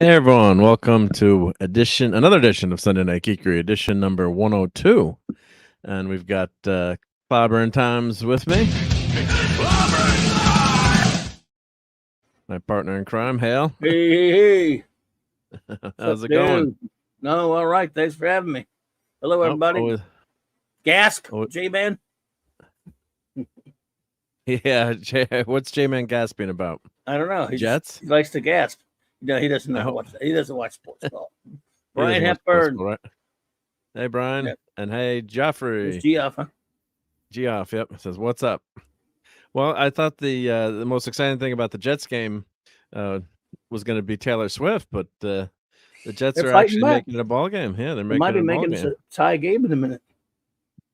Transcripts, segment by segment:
Hey everyone, welcome to another edition of Sunday Night Geekery, edition number 102. And we've got Clobber Times with me. My partner in crime, Hale. Hey. How's it going? No, all right. Thanks for having me. Hello, everybody. Gasp, J-Man. Yeah, what's J-Man gasping about? I don't know. Jets? He likes to gasp. No, he doesn't know he doesn't watch sports at all. Brian Hepburn. Right? Hey, Brian. Yep. And hey, Joffrey. Geoff, huh? Geoff, yep. Says, what's up? Well, I thought the most exciting thing about the Jets game was going to be Taylor Swift, but the Jets are actually making it a ball game. Yeah, they're making it a ball game. Might be making a tie game in a minute.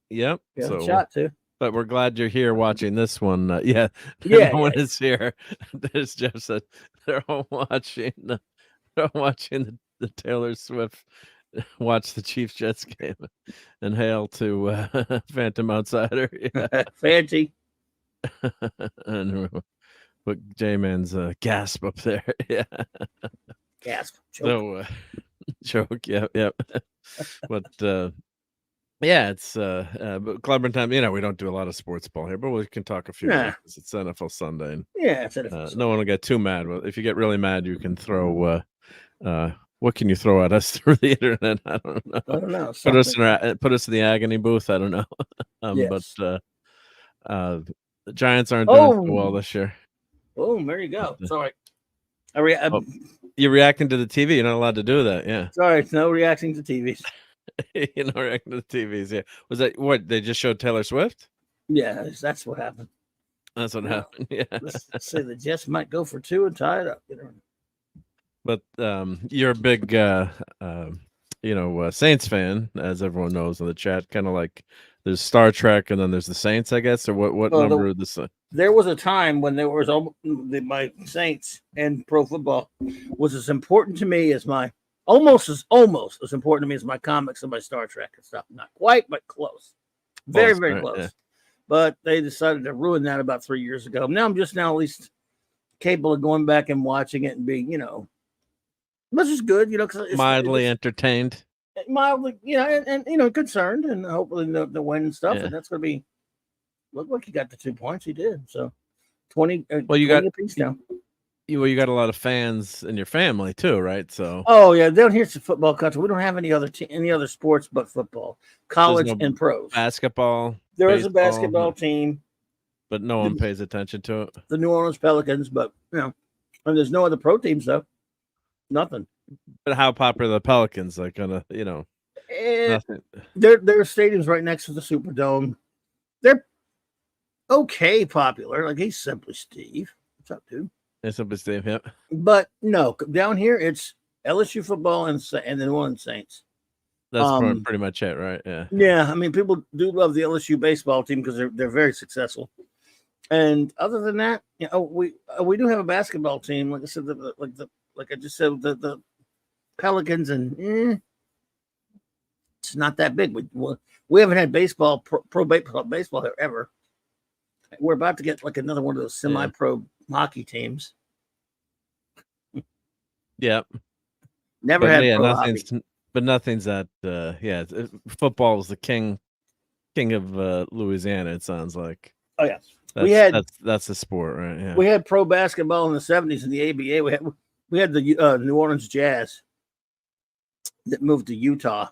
Yep. Yeah, so shot too. But we're glad you're here watching this one. No one is here. As Jeff said, they're all watching. They're watching the Taylor Swift watch the Chiefs Jets game, and hail to Phantom Outsider. Yeah. Fancy. And put J-Man's gasp up there. Yeah. Gasp. Choke. So choke. Yep. But yeah, it's but Clobber Time. We don't do a lot of sports ball here, but we can talk a few. It's NFL Sunday. And, it's NFL Sunday. No one will get too mad. Well, if you get really mad, you can throw. What can you throw at us through the internet? I don't know. Put us in the agony booth. I don't know. Yes. But the Giants aren't doing so well this year. Oh, there you go. Sorry. You're reacting to the TV. You're not allowed to do that. Yeah. Sorry, no reacting to TVs. You're not reacting to the TVs. Yeah. Was that what they just showed Taylor Swift? Yeah, that's what happened. That's what happened. Yeah. Let's say the Jets might go for 2 and tie it up. But you're a big, Saints fan, as everyone knows in the chat. Kind of like there's Star Trek, and then there's the Saints, I guess. Or what number of the? There was a time when there was my Saints and pro football was as important to me as my almost as important to me as my comics and my Star Trek and stuff. Not quite, but close. Very close. Yeah. But they decided to ruin that about 3 years ago. Now I'm just at least capable of going back and watching it and being, which is good, cause mildly entertained. Mildly, and concerned, and hopefully the win and stuff. Yeah. And that's going to be. Look like he got the 2 points. He did. So 20. Well, you 20 got apiece now. You got a lot of fans in your family too, right? So. Oh yeah, down here's the football country. We don't have any other sports but football, college and pros. Basketball. There is a basketball team, but no one pays attention to it. The New Orleans Pelicans, but and there's no other pro teams though. Nothing. But how popular are the Pelicans? Like nothing. Their stadium's right next to the Superdome. They're okay popular. Like he's Simply Steve. What's up, dude? It's Simply Steve, yeah. But no, down here it's LSU football and the New Orleans Saints. That's pretty much it, right? Yeah. Yeah, I mean, people do love the LSU baseball team because they're very successful. And other than that, we do have a basketball team. Like I said, like I just said, the Pelicans, and it's not that big. We haven't had pro baseball here ever. We're about to get like another one of those semi-pro hockey teams. Yep. Never had pro hockey. But nothing's that. Football is the king of Louisiana. It sounds like. Oh yeah, that's the sport, right? Yeah. We had pro basketball in the 70s in the ABA. We had the New Orleans Jazz that moved to Utah,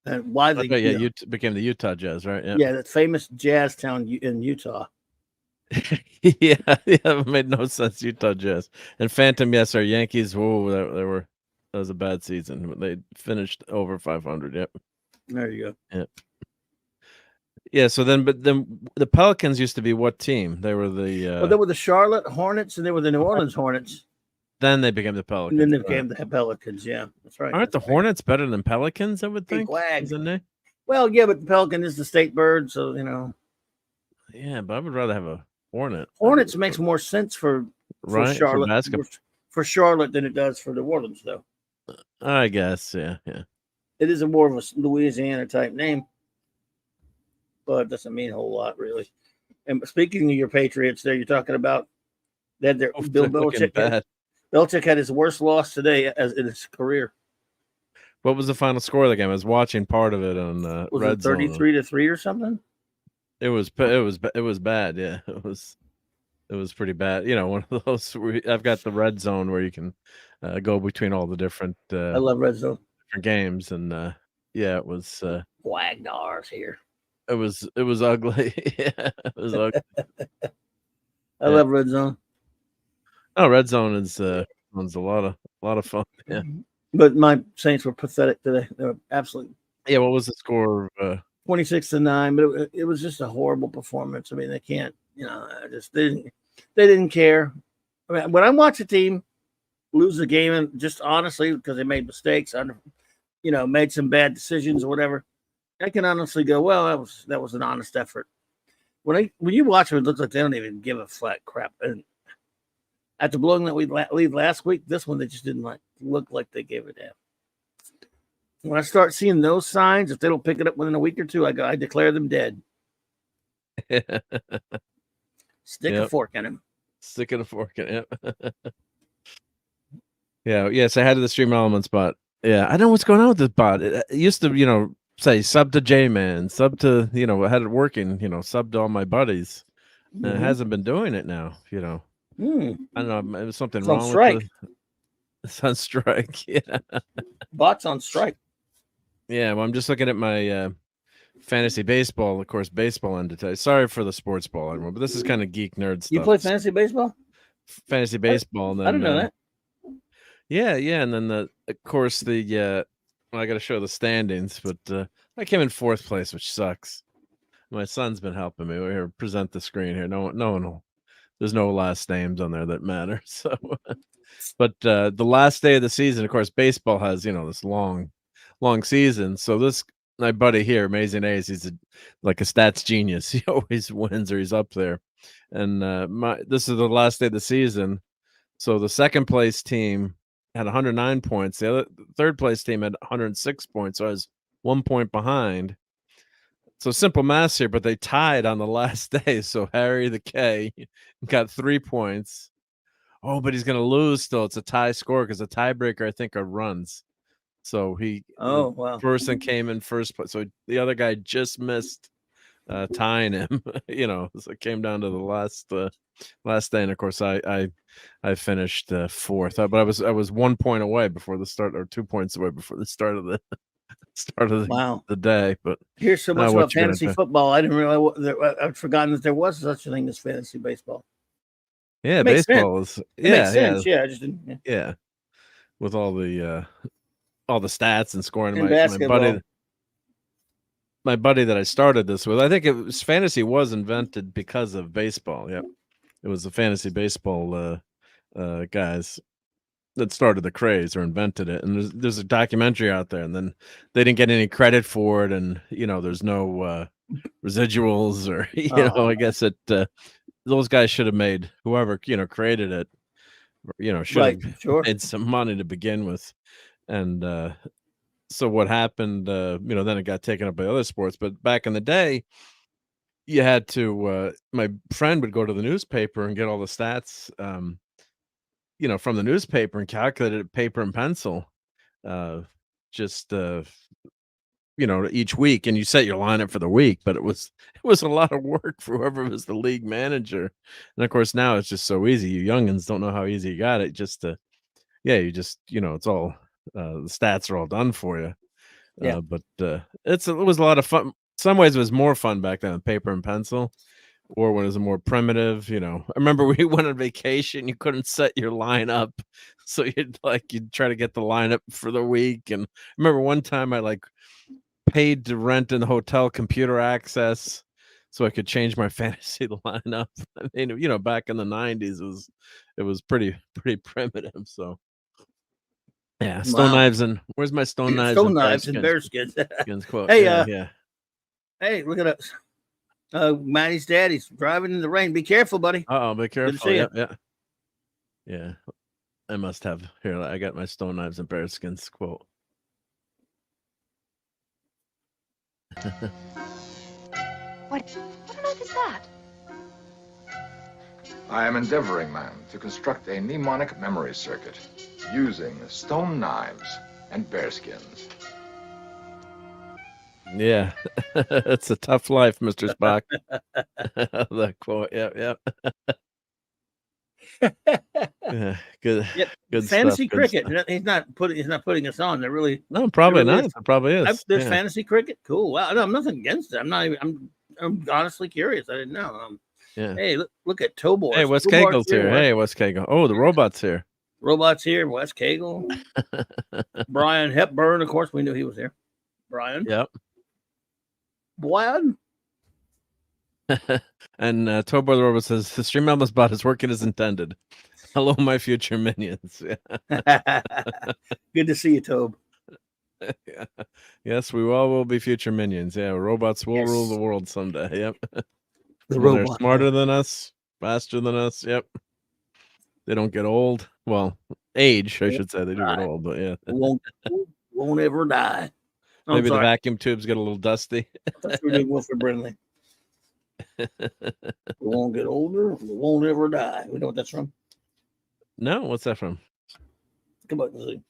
and widely. Became the Utah Jazz, right? Yeah, that famous jazz town in Utah. yeah, it made no sense. Utah Jazz and Phantom. Yes, our Yankees. Whoa, that was a bad season. They finished over 500. Yep. There you go. Yep. Yeah. So then the Pelicans used to be what team? They were the. They were the Charlotte Hornets, and they were the New Orleans Hornets. Then they became the Pelicans. And then they became the Pelicans. Yeah, that's right. Aren't the Hornets better than Pelicans? I would think. Isn't they? Well, yeah, but the Pelican is the state bird, so Yeah, but I would rather have a Hornet. Hornets makes more sense for Charlotte for Charlotte than it does for New Orleans, though. I guess, yeah. It is more of a Louisiana type name, but it doesn't mean a whole lot, really. And speaking of your Patriots, there you're talking about that Bill Belichick. Belichick had his worst loss today as in his career. What was the final score of the game? I was watching part of it on Was Red it Zone. 33-3 or something? It was bad. Yeah, it was pretty bad. You know, one of those. I've got the Red Zone where you can go between all the different I love Red Zone. different games, and yeah, it was Wagnar's here. it was ugly. Yeah, it was ugly. I love Red Zone. Oh, Red Zone is one's a lot of fun. Yeah. But my Saints were pathetic today. They were absolutely. Yeah, what was the score? 26-9, but it was just a horrible performance. I mean, they can't, they didn't care. I mean, when I watch a team lose a game, and just honestly because they made mistakes, made some bad decisions or whatever, I can honestly go, well, that was an honest effort. When you watch them, it looks like they don't even give a flat crap. And after blowing that lead last week, this one they just didn't look like they gave a damn. When I start seeing those signs, if they don't pick it up within a week or two, I declare them dead. Stick a fork in him. Stick a fork in him. Yeah. Yes, I had the stream elements, but yeah, I know what's going on with this bot. It used to, say sub to J-Man, sub to, I had it working, sub to all my buddies. And it hasn't been doing it now, I don't know. It was something wrong with strike. It's on strike. Yeah. Bot's on strike. Yeah, well, I'm just looking at my fantasy baseball. Of course, baseball ended today. Sorry for the sports ball, everyone, but this is kind of geek nerd stuff. You play fantasy baseball? Fantasy baseball. And then, I didn't know that. Yeah, and then of course I got to show the standings, but I came in 4th place, which sucks. My son's been helping me. We're here, present the screen here. No one will. There's no last names on there that matter. So, but the last day of the season, of course, baseball has this long season. So my buddy here, Amazing A's, he's like a stats genius. He always wins or he's up there. And this is the last day of the season. So the second place team had 109 points. The third place team had 106 points. So I was 1 point behind. So simple math here, but they tied on the last day. So Harry the K got 3 points. Oh, but he's going to lose still. It's a tie score because the tiebreaker, I think, are runs. So wow. Person came in first place. So the other guy just missed tying him. So it came down to the last day, and of course I finished 4th. But I was 1 point away before the start, or 2 points away before the start of the the day. But here's so much about fantasy football. I didn't realize I'd forgotten that there was such a thing as fantasy baseball. Yeah, baseball is makes sense. Yeah, I just didn't. Yeah, with all the stats and scoring. And basketball. My buddy that I started this with, I think fantasy was invented because of baseball. Yep, it was the fantasy baseball guys that started the craze or invented it. And there's a documentary out there, and then they didn't get any credit for it, and there's no residuals or I guess those guys should have made, whoever created it, should have made some money to begin with. And so what happened, then it got taken up by other sports. But back in the day, you had to my friend would go to the newspaper and get all the stats from the newspaper and calculate it paper and pencil each week, and you set your lineup for the week. But it was a lot of work for whoever was the league manager. And of course now it's just so easy. You youngins don't know how easy you got it. Just it's all the stats are all done for you. But it was a lot of fun. Some ways it was more fun back then, paper and pencil, or when it was more primitive. I remember we went on vacation, you couldn't set your lineup, so you'd try to get the lineup for the week. And I remember one time I paid to rent in the hotel computer access so I could change my fantasy lineup. I mean, back in the 90s it was pretty primitive. So yeah, stone knives and where's my stone knives? Stone knives and bearskins. Quote. Hey, yeah. Hey, look at us. Maddie's daddy's driving in the rain. Be careful, buddy. Be careful. Yeah. I must have here. I got my stone knives and bearskins quote. What on earth is that? I am endeavoring, ma'am, to construct a mnemonic memory circuit using stone knives and bearskins. Yeah, it's a tough life, Mr. Spock. The quote. Yep. Yeah, good. Yep. Good Fantasy stuff. Good cricket. stuff. He's not putting us on. They're really No, probably really not. It probably is. there's Yeah. fantasy cricket. Cool. Wow. No, I'm nothing against it. I'm not even. I'm honestly curious. I didn't know. Yeah. Hey, look at Tobor. Hey, Wes Cagel's here. Hey, Wes Cagle. Oh, the robot's here. Robot's here. Wes Cagle. Brian Hepburn. Of course, we knew he was here. Brian. Yep. Brian. And Tobor the robot says the stream almost bot is working as intended. Hello, my future minions. Good to see you, Tobe. Yeah. Yes, we all will be future minions. Yeah, robots will rule the world someday. Yep. They're smarter than us, faster than us. Yep. They don't get old. Well, age, I should say. They do get old, but yeah. Won't ever die. Maybe the vacuum tubes get a little dusty. I thought you were doing Wilford Brimley. We won't get older. We won't ever die. We know what that's from? No, what's that from? Come on,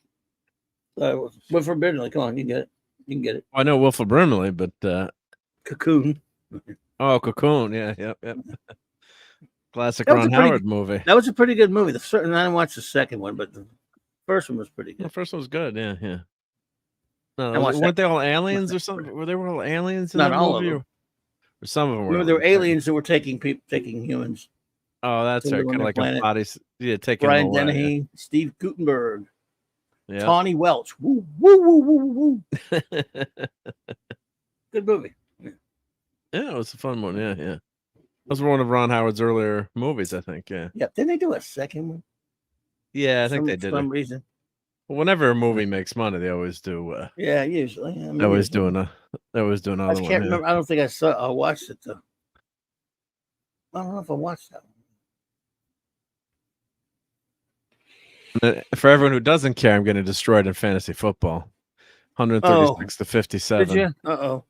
Wilford Brimley. Come on, you can get it. You can get it. I know Wilford Brimley, but Cocoon. Oh, Cocoon. Yeah, yep. Classic Ron Howard movie. That was a pretty good movie. I didn't watch the second one, but the first one was pretty good. The first one was good. Yeah. No, weren't they all aliens or something? Were they all aliens in Not that all movie? of them. Or some of them were. Remember, there were aliens that were taking humans. Oh, that's right. Kind of like a body. Yeah, taking Brian them away. Dennehy, Steve Guttenberg, Yeah. Tawny Welch. Woo, woo, woo, woo, woo. Good movie. Yeah, it was a fun one. Yeah. That was one of Ron Howard's earlier movies, I think. Yeah. Yeah. Didn't they do a second one? Yeah, I think they did. For some reason. Whenever a movie makes money, they always do. Yeah, usually. They always do another one. I can't remember. I don't think I watched it though. I don't know if I watched that. For everyone who doesn't care, I'm getting destroyed in fantasy football. 136 to 57. Did you? Uh-oh.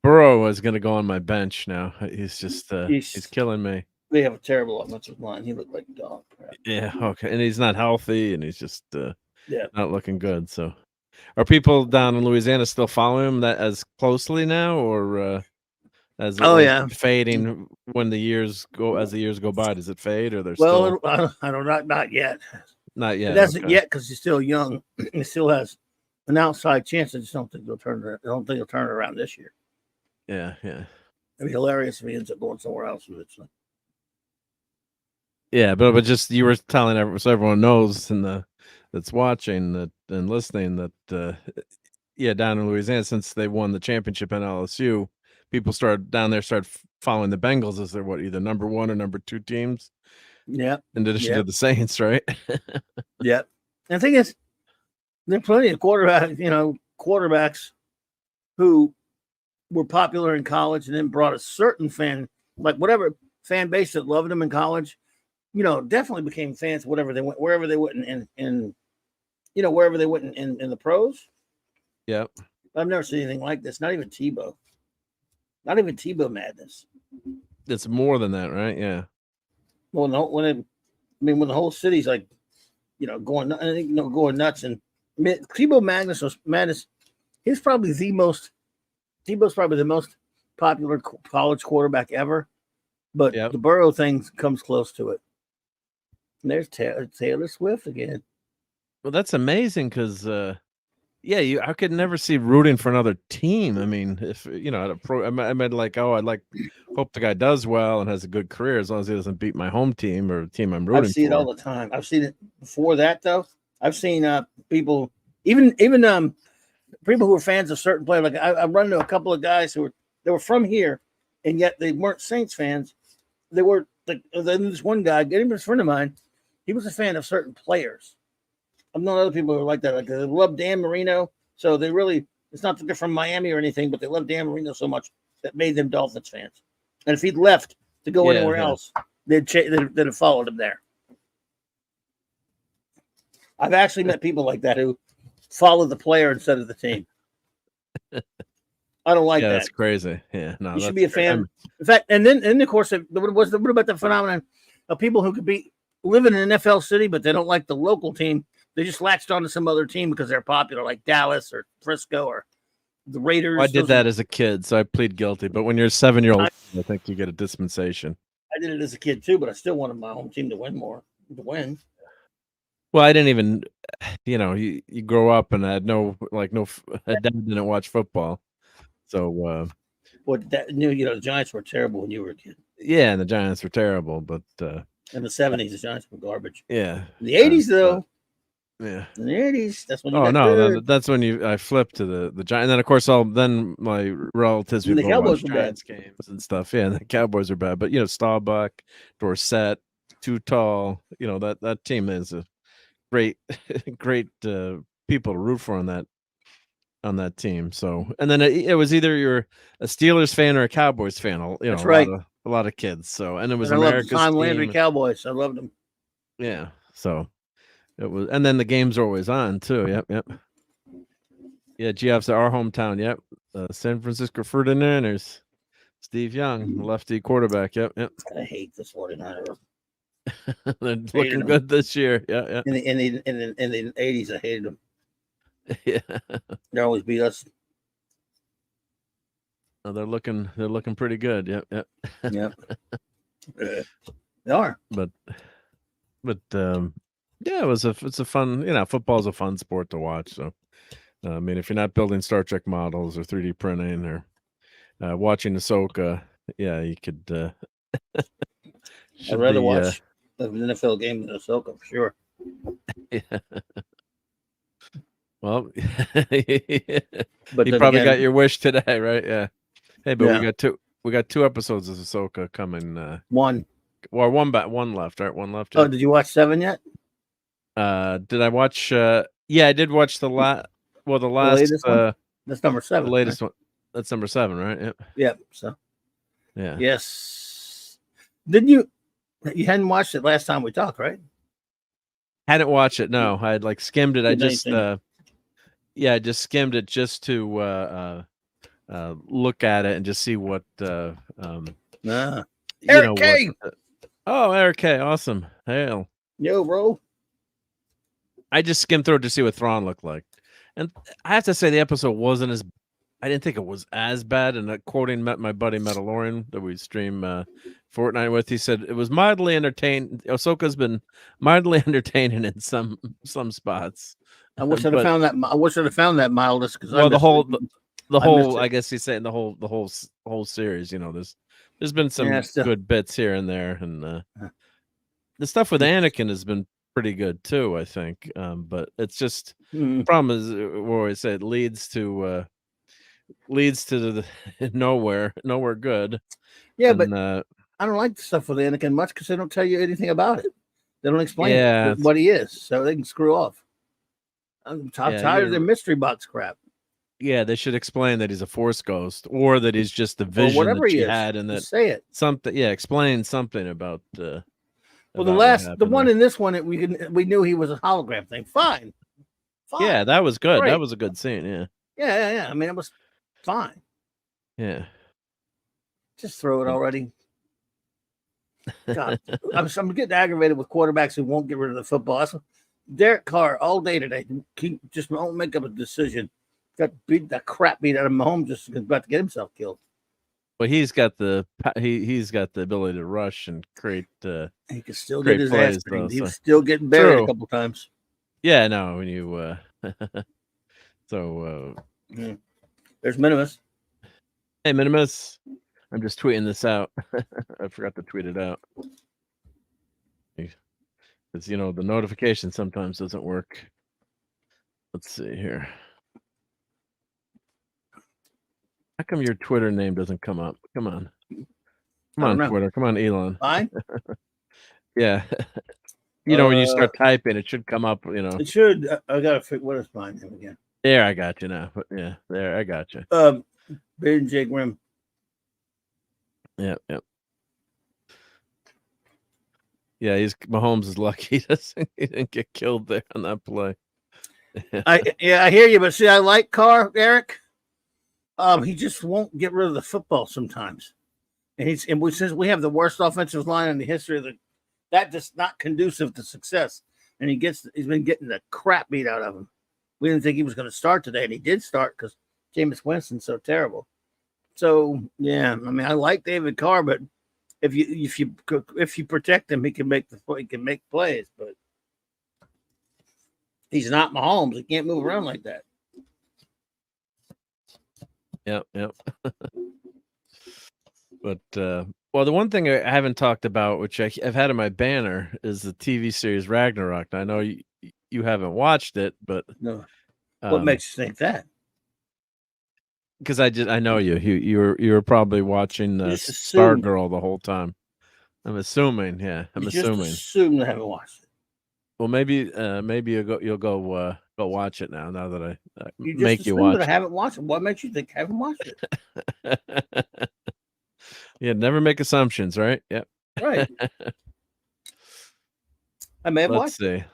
Burrow is going to go on my bench now. He's just he's killing me. They have a terrible offensive line. He looked like a dog. Yeah, okay. And he's not healthy, and he's just not looking good. So, are people down in Louisiana still following him that as closely now, or as fading when the years go by? Does it fade, or there's still... I don't not yet. Not yet. It doesn't yet because he's still young. He still has an outside chance. I just don't think he'll turn it. I don't think he'll turn it around this year. Yeah. It'd be hilarious if he ends up going somewhere else with it. So. Yeah, but just you were telling everyone, so everyone knows that's watching that and listening that down in Louisiana, since they won the championship in LSU, people started following the Bengals as their either number 1 or number 2 teams. Yeah. In addition to the Saints, right? Yeah. And the thing is, there are plenty of quarterbacks who were popular in college and then brought a certain fan base that loved them in college. Definitely became fans wherever they went in the pros. Yep. I've never seen anything like this. Not even Tebow. Not even Tebow madness. It's more than that, right? Yeah. Well, no, when the whole city's like, going nuts, and Tebow madness. Tebow's probably the most popular college quarterback ever, but the Burrow thing comes close to it. And there's Taylor Swift again. Well, that's amazing because, I could never see rooting for another team. I mean, if at a pro, I meant hope the guy does well and has a good career as long as he doesn't beat my home team or the team I'm rooting for. I see it all the time. I've seen it before that though. I've seen people, even people who are fans of certain players. Like I run into a couple of guys they were from here, and yet they weren't Saints fans. They were this one guy, even a friend of mine. He was a fan of certain players. I've known other people who are like that. Like they love Dan Marino, so it's not that they're from Miami or anything, but they love Dan Marino so much that made them Dolphins fans. And if he'd left to go anywhere else, they'd have followed him there. I've actually met people like that who follow the player instead of the team. I don't like that. That's crazy. Yeah, no, you should be a fan. In fact, and then of course, what about the phenomenon of people who could live in an NFL city, but they don't like the local team. They just latched onto some other team because they're popular, like Dallas or Frisco or the Raiders. I did that as a kid, so I plead guilty. But when you're a 7-year-old, I think you get a dispensation. I did it as a kid too, but I still wanted my home team to win more. Well, I didn't even, you grow up and I had dad didn't watch football, so. The Giants were terrible when you were a kid. Yeah, and the Giants were terrible, but in the 70s, the Giants were garbage. Yeah. In the 80s, though. Yeah. In the 80s, that's when you got good. That's when I flipped to the Giants. And then, of course, then my relatives would go watch Giants games and stuff. Yeah, and the Cowboys are bad. But, Staubach, Dorsett, Too Tall, that team is a great people to root for on that team. So, and then it was either you're a Steelers fan or a Cowboys fan. That's right. A lot of kids. So, and it was America's team. Tom Landry Cowboys. I loved them. Yeah. So it was, and then the games are always on too. Yep. Yeah, Geoff's our hometown. Yep. San Francisco 49ers. Steve Young, lefty quarterback. Yep. I hate this 49ers. They're looking good this year. Yeah. In the 80s, I hated them. Yeah. They always beat us. Oh, they're looking pretty good. Yep. They are. But yeah, it's a fun, football is a fun sport to watch. So, I mean, if you're not building Star Trek models or 3D printing or watching Ahsoka, yeah, you could. I'd rather watch an NFL game than Ahsoka for sure. Yeah. Well, but you probably got your wish today, right? Yeah. Hey, but we got two episodes of Ahsoka coming. One left, right? One left. Oh, did you watch 7 yet? Did I watch? Yeah, I did watch the last. Well, the latest one? That's number 7. The latest one. That's number 7, right? Yep. Yep. So. Yeah. Yes. Didn't you? You hadn't watched it last time we talked, right? Hadn't watched it. No, I had skimmed it. I just. I just skimmed it just to look at it and just see what. Eric K. Eric K. Awesome. Hail. Yo, bro. I just skimmed through it to see what Thrawn looked like. And I have to say the episode wasn't as I didn't think it was as bad. And quoting my buddy Metalorian that we stream Fortnite with, he said it was mildly entertaining. Ahsoka's been mildly entertaining in some spots. I wish I'd have found that. I wish I'd have found that mildest because the whole. I guess he's saying the whole series. There's been some good bits here and there, and the stuff with Anakin has been pretty good too. I think, but it's just the problem is what I say it leads to the nowhere good. Yeah, but I don't like the stuff with Anakin much because they don't tell you anything about it. They don't explain what he is, so they can screw off. I'm tired of their mystery box crap. Yeah, they should explain that he's a Force ghost, or that he's just the vision that he had, and that say it something. Yeah, explain something about. Well, the one in this one, we knew he was a hologram thing. Fine. Yeah, that was good. Great. That was a good scene. Yeah. Yeah. I mean, it was fine. Yeah. Just throw it already. God, I'm getting aggravated with quarterbacks who won't get rid of the football. Derek Carr all day today. He just won't make up a decision. Got that crap beat out of Mahomes, just about to get himself killed. Well, he's got the ability to rush and create. He can still get his ass beat. He's still getting buried a couple times. Yeah, no, when you there's Minimus. Hey, Minimus. I'm just tweeting this out. I forgot to tweet it out. Because, the notification sometimes doesn't work. Let's see here. How come your Twitter name doesn't come up? Come on. Come on, Twitter. Come on, Elon. Fine. Yeah. When you start typing, it should come up, It should. I got to figure what is my name again. There, I got you now. But yeah, there, I got you. Ben J. Grimm. Yep. Yeah, Mahomes is lucky he didn't get killed there on that play. I hear you, but see, I like Carr, Eric. He just won't get rid of the football sometimes, and since we have the worst offensive line in the history of that just not conducive to success. And he's been getting the crap beat out of him. We didn't think he was going to start today, and he did start because Jameis Winston's so terrible. So yeah, I mean, I like David Carr, but if you protect him, he can make plays, but he's not Mahomes. He can't move around like that. Yep. But well, the one thing I haven't talked about, which I've had in my banner, is the TV series Ragnarok. I know you haven't watched it, but no. What makes you think that? Because I know you. You were probably watching Stargirl the whole time. I'm assuming. Yeah, I'm assuming. Just assume I haven't watched it. Well, maybe you'll go watch it now. Now that I you make you watch. That I haven't watched it. What makes you think I haven't watched it? Yeah, never make assumptions, right? Yep. Right. I may have watched it.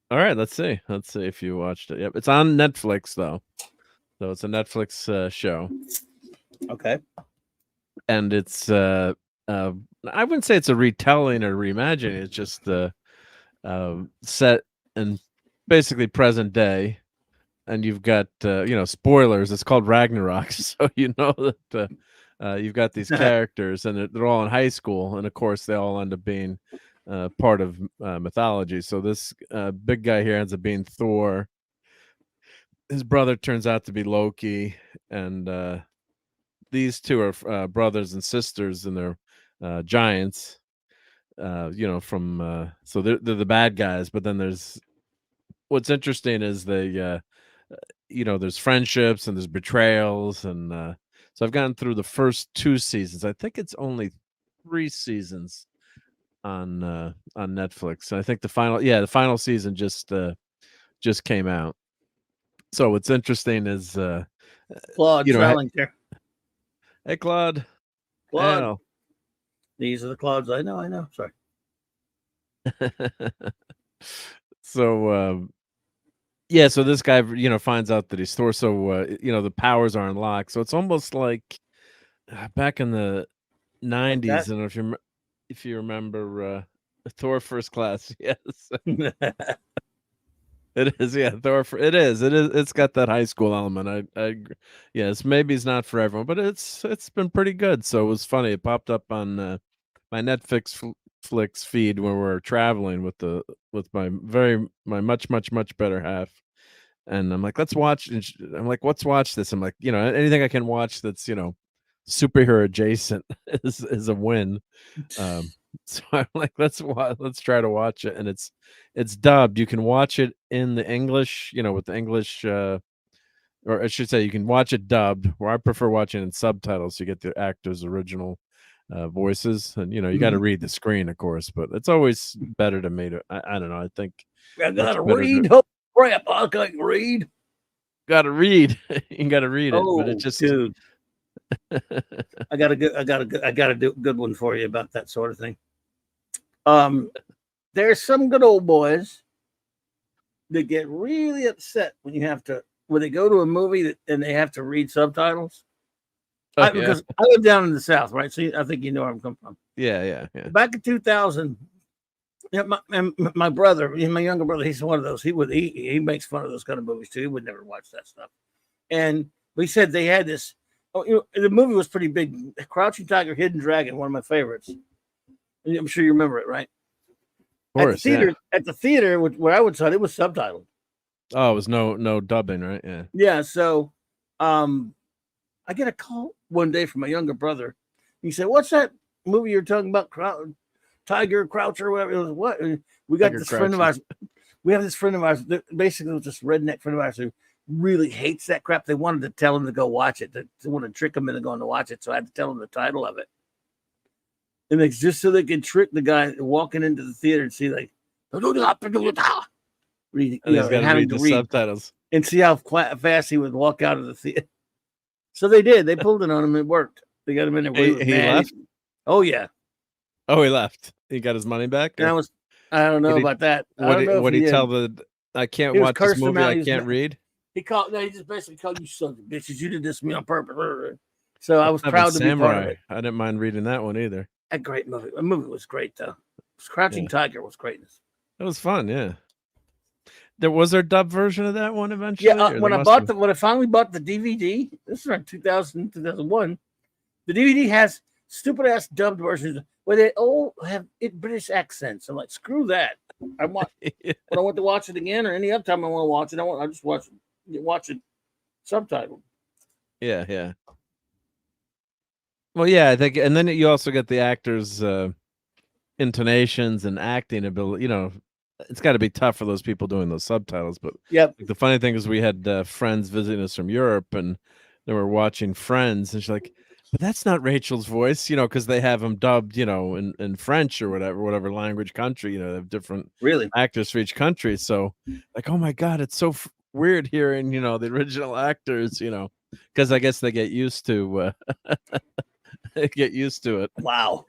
All right, let's see. Let's see if you watched it. Yep, it's on Netflix though. So it's a Netflix show. Okay. And it's I wouldn't say it's a retelling or reimagining. It's just set in basically present day, and you've got spoilers. It's called Ragnarok, so you know that you've got these characters, and they're all in high school, and of course they all end up being part of mythology. So this big guy here ends up being Thor. His brother turns out to be Loki, and these two are brothers and sisters, and they're giants. From so they're the bad guys, but then there's what's interesting is they there's friendships and there's betrayals, and so I've gotten through the first 2 seasons. I think it's only 3 seasons on Netflix. I think the final season just came out. So what's interesting is Claude Trellinger. Hey, Claude. Claude. These are the Claudes I know. Sorry. So so this guy finds out that he's Thor. So the powers are unlocked. So it's almost like back in the 90s, and if you remember Thor First Class, yes. It is, yeah. Thor. It is. It's got that high school element. I yes, maybe it's not for everyone, but it's been pretty good. So it was funny. It popped up on my Netflix feed when we were traveling with my much better half, and I'm like, let's watch. And I'm like, let's watch this. I'm like, anything I can watch that's superhero adjacent is a win. So I'm like, let's try to watch it, and it's dubbed. You can watch it in the English, with the English, or I should say, you can watch it dubbed. Where I prefer watching in subtitles, so you get the actors' original voices, and you got to read the screen, of course. But it's always better to me to. I don't know. I think I gotta read. Oh crap! I can't read. Gotta read. You gotta read it, but it just. Dude. I got to do a good one for you about that sort of thing. There's some good old boys that get really upset when they go to a movie and they have to read subtitles. Because I live down in the South, right? So I think you know where I'm coming from. Yeah. Back in 2000, my brother, my younger brother, he's one of those. He makes fun of those kind of movies too. He would never watch that stuff. And we said they had this. The movie was pretty big. Crouching Tiger, Hidden Dragon, one of my favorites. I'm sure you remember it, right? Of course, at the theater where I would saw it was subtitled. Oh, it was no dubbing, right? Yeah. Yeah. So, I get a call one day from my younger brother. He said, "What's that movie you're talking about? Tiger Croucher, whatever it was. What we got this friend of ours. We have this friend of ours. Basically, it was this redneck friend of ours who really hates that crap. They wanted to tell him to go watch it. They wanted to trick him into going to watch it. So I had to tell him the title of it. And it's just so they can trick the guy walking into the theater and see like, read the subtitles and see how fast he would walk out of the theater. So they did. They pulled it on him. It worked. They got him in there. He left? Oh, yeah. Oh, he left. He got his money back? I don't know about that. What did he tell I can't watch this movie, I can't read? He just basically called you sons of bitches. You did this to me on purpose. So I was proud to be part of it. I didn't mind reading that one either. A great movie. The movie was great, though. Crouching Tiger was greatness. It was fun, yeah. Was there a dub version of that one eventually? Yeah, when I finally bought the DVD, this is around 2000, 2001, the DVD has stupid ass dubbed versions where they all have British accents. I'm like, screw that. I want when I want to watch it again or any other time I want to watch it, I just watch it subtitled. Yeah. Well, yeah, I think, and then you also get the actors' intonations and acting ability. You know, it's got to be tough for those people doing those subtitles. But the funny thing is, we had friends visiting us from Europe, and they were watching Friends, and she's like, "But that's not Rachel's voice," you know, because they have them dubbed, you know, in French or whatever language country. You know, they have different actors for each country. So, like, oh my god, it's so weird hearing, you know, the original actors, you know, because I guess they get used to it. Wow.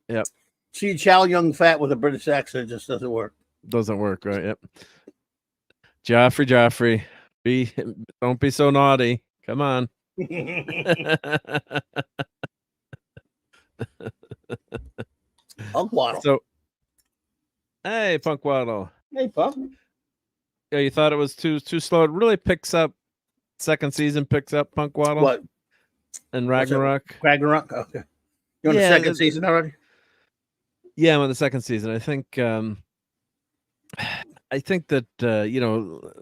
Yep. See, Chow Young Fat with a British accent just doesn't work. Doesn't work, right? Yep. Joffrey, don't be so naughty. Come on. Punk Waddle. So, hey, Punk Waddle. Hey, Punk. Yeah, you thought it was too slow. It really picks up. Second season picks up, Punk Waddle. What? And Ragnarok. Ragnarok. Okay. You're on the second season already? Yeah, I'm on the second season. I think that you know,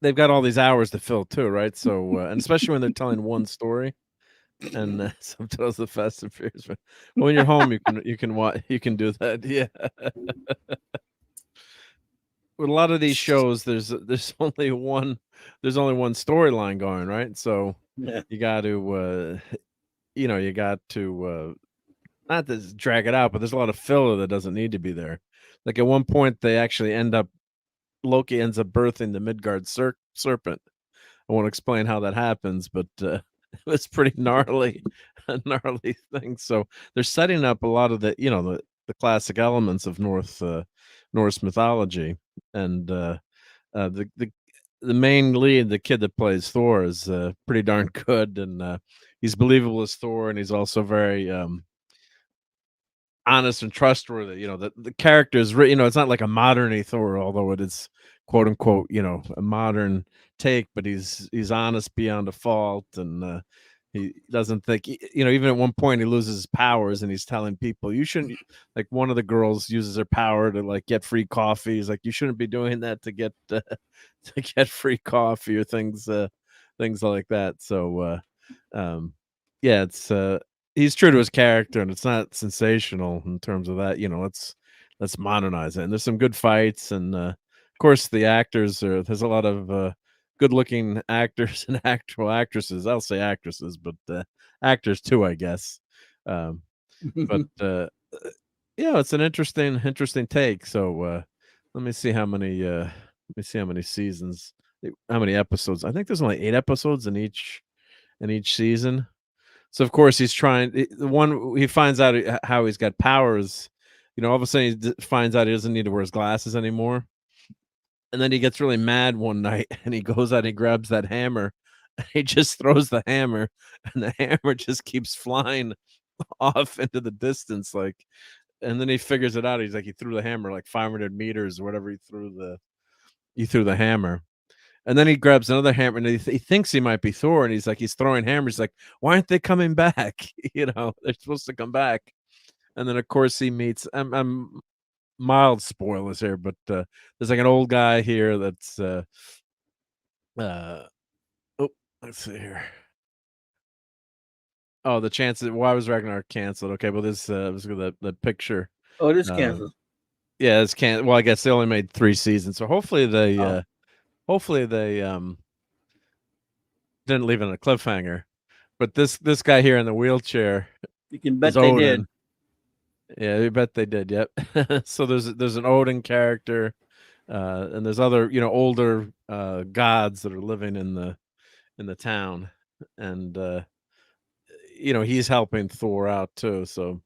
they've got all these hours to fill too, right? So and especially when they're telling one story, and sometimes the Fast and Furious. But when you're home, you can do that. Yeah. With a lot of these shows, there's only one storyline going, right? So you got to you know, not to drag it out, but there's a lot of filler that doesn't need to be there. Like at one point, Loki ends up birthing the Midgard serpent. I won't explain how that happens, but it was pretty gnarly, a gnarly thing. So they're setting up a lot of the, you know, the classic elements of Norse mythology, and the main lead, the kid that plays Thor, is pretty darn good, and he's believable as Thor, and he's also very honest and trustworthy. You know, the character is, you know, it's not like a modern Thor, although it is quote unquote, you know, a modern take, but he's honest beyond a fault, and he doesn't think, you know, even at one point he loses his powers and he's telling people, you shouldn't, like one of the girls uses her power to like get free coffee. He's like, you shouldn't be doing that to get free coffee or things like that. So yeah, it's he's true to his character, and it's not sensational in terms of that. You know, let's modernize it. And there's some good fights, and of course the actors there's a lot of good-looking actors and actual actresses. I'll say actresses, but actors too, I guess. But yeah, it's an interesting take. So let me see how many seasons, how many episodes. I think there's only 8 episodes in each season. So of course he's trying. The one he finds out how he's got powers, you know, all of a sudden he finds out he doesn't need to wear his glasses anymore, and then he gets really mad one night, and he goes out and he grabs that hammer, and he just throws the hammer, and the hammer just keeps flying off into the distance, like. And then he figures it out. He's like, he threw the hammer like 500 meters or whatever. He threw the hammer. And then he grabs another hammer, and he thinks he might be Thor, and he's throwing hammers. He's like, why aren't they coming back? You know, they're supposed to come back. And then of course he meets. I'm mild spoilers here, but there's like an old guy here that's oh, let's see here. Oh, the chances. Why was Ragnarok canceled? Okay, well this was the picture. Oh, it is canceled. Yeah, it's canceled. Well, I guess they only made 3 seasons, so hopefully they didn't leave it in a cliffhanger. But this guy here in the wheelchair, you can bet they did. Yeah, you bet they did. Yep. So there's an Odin character, and there's other, you know, older gods that are living in the town, and you know, he's helping Thor out too. So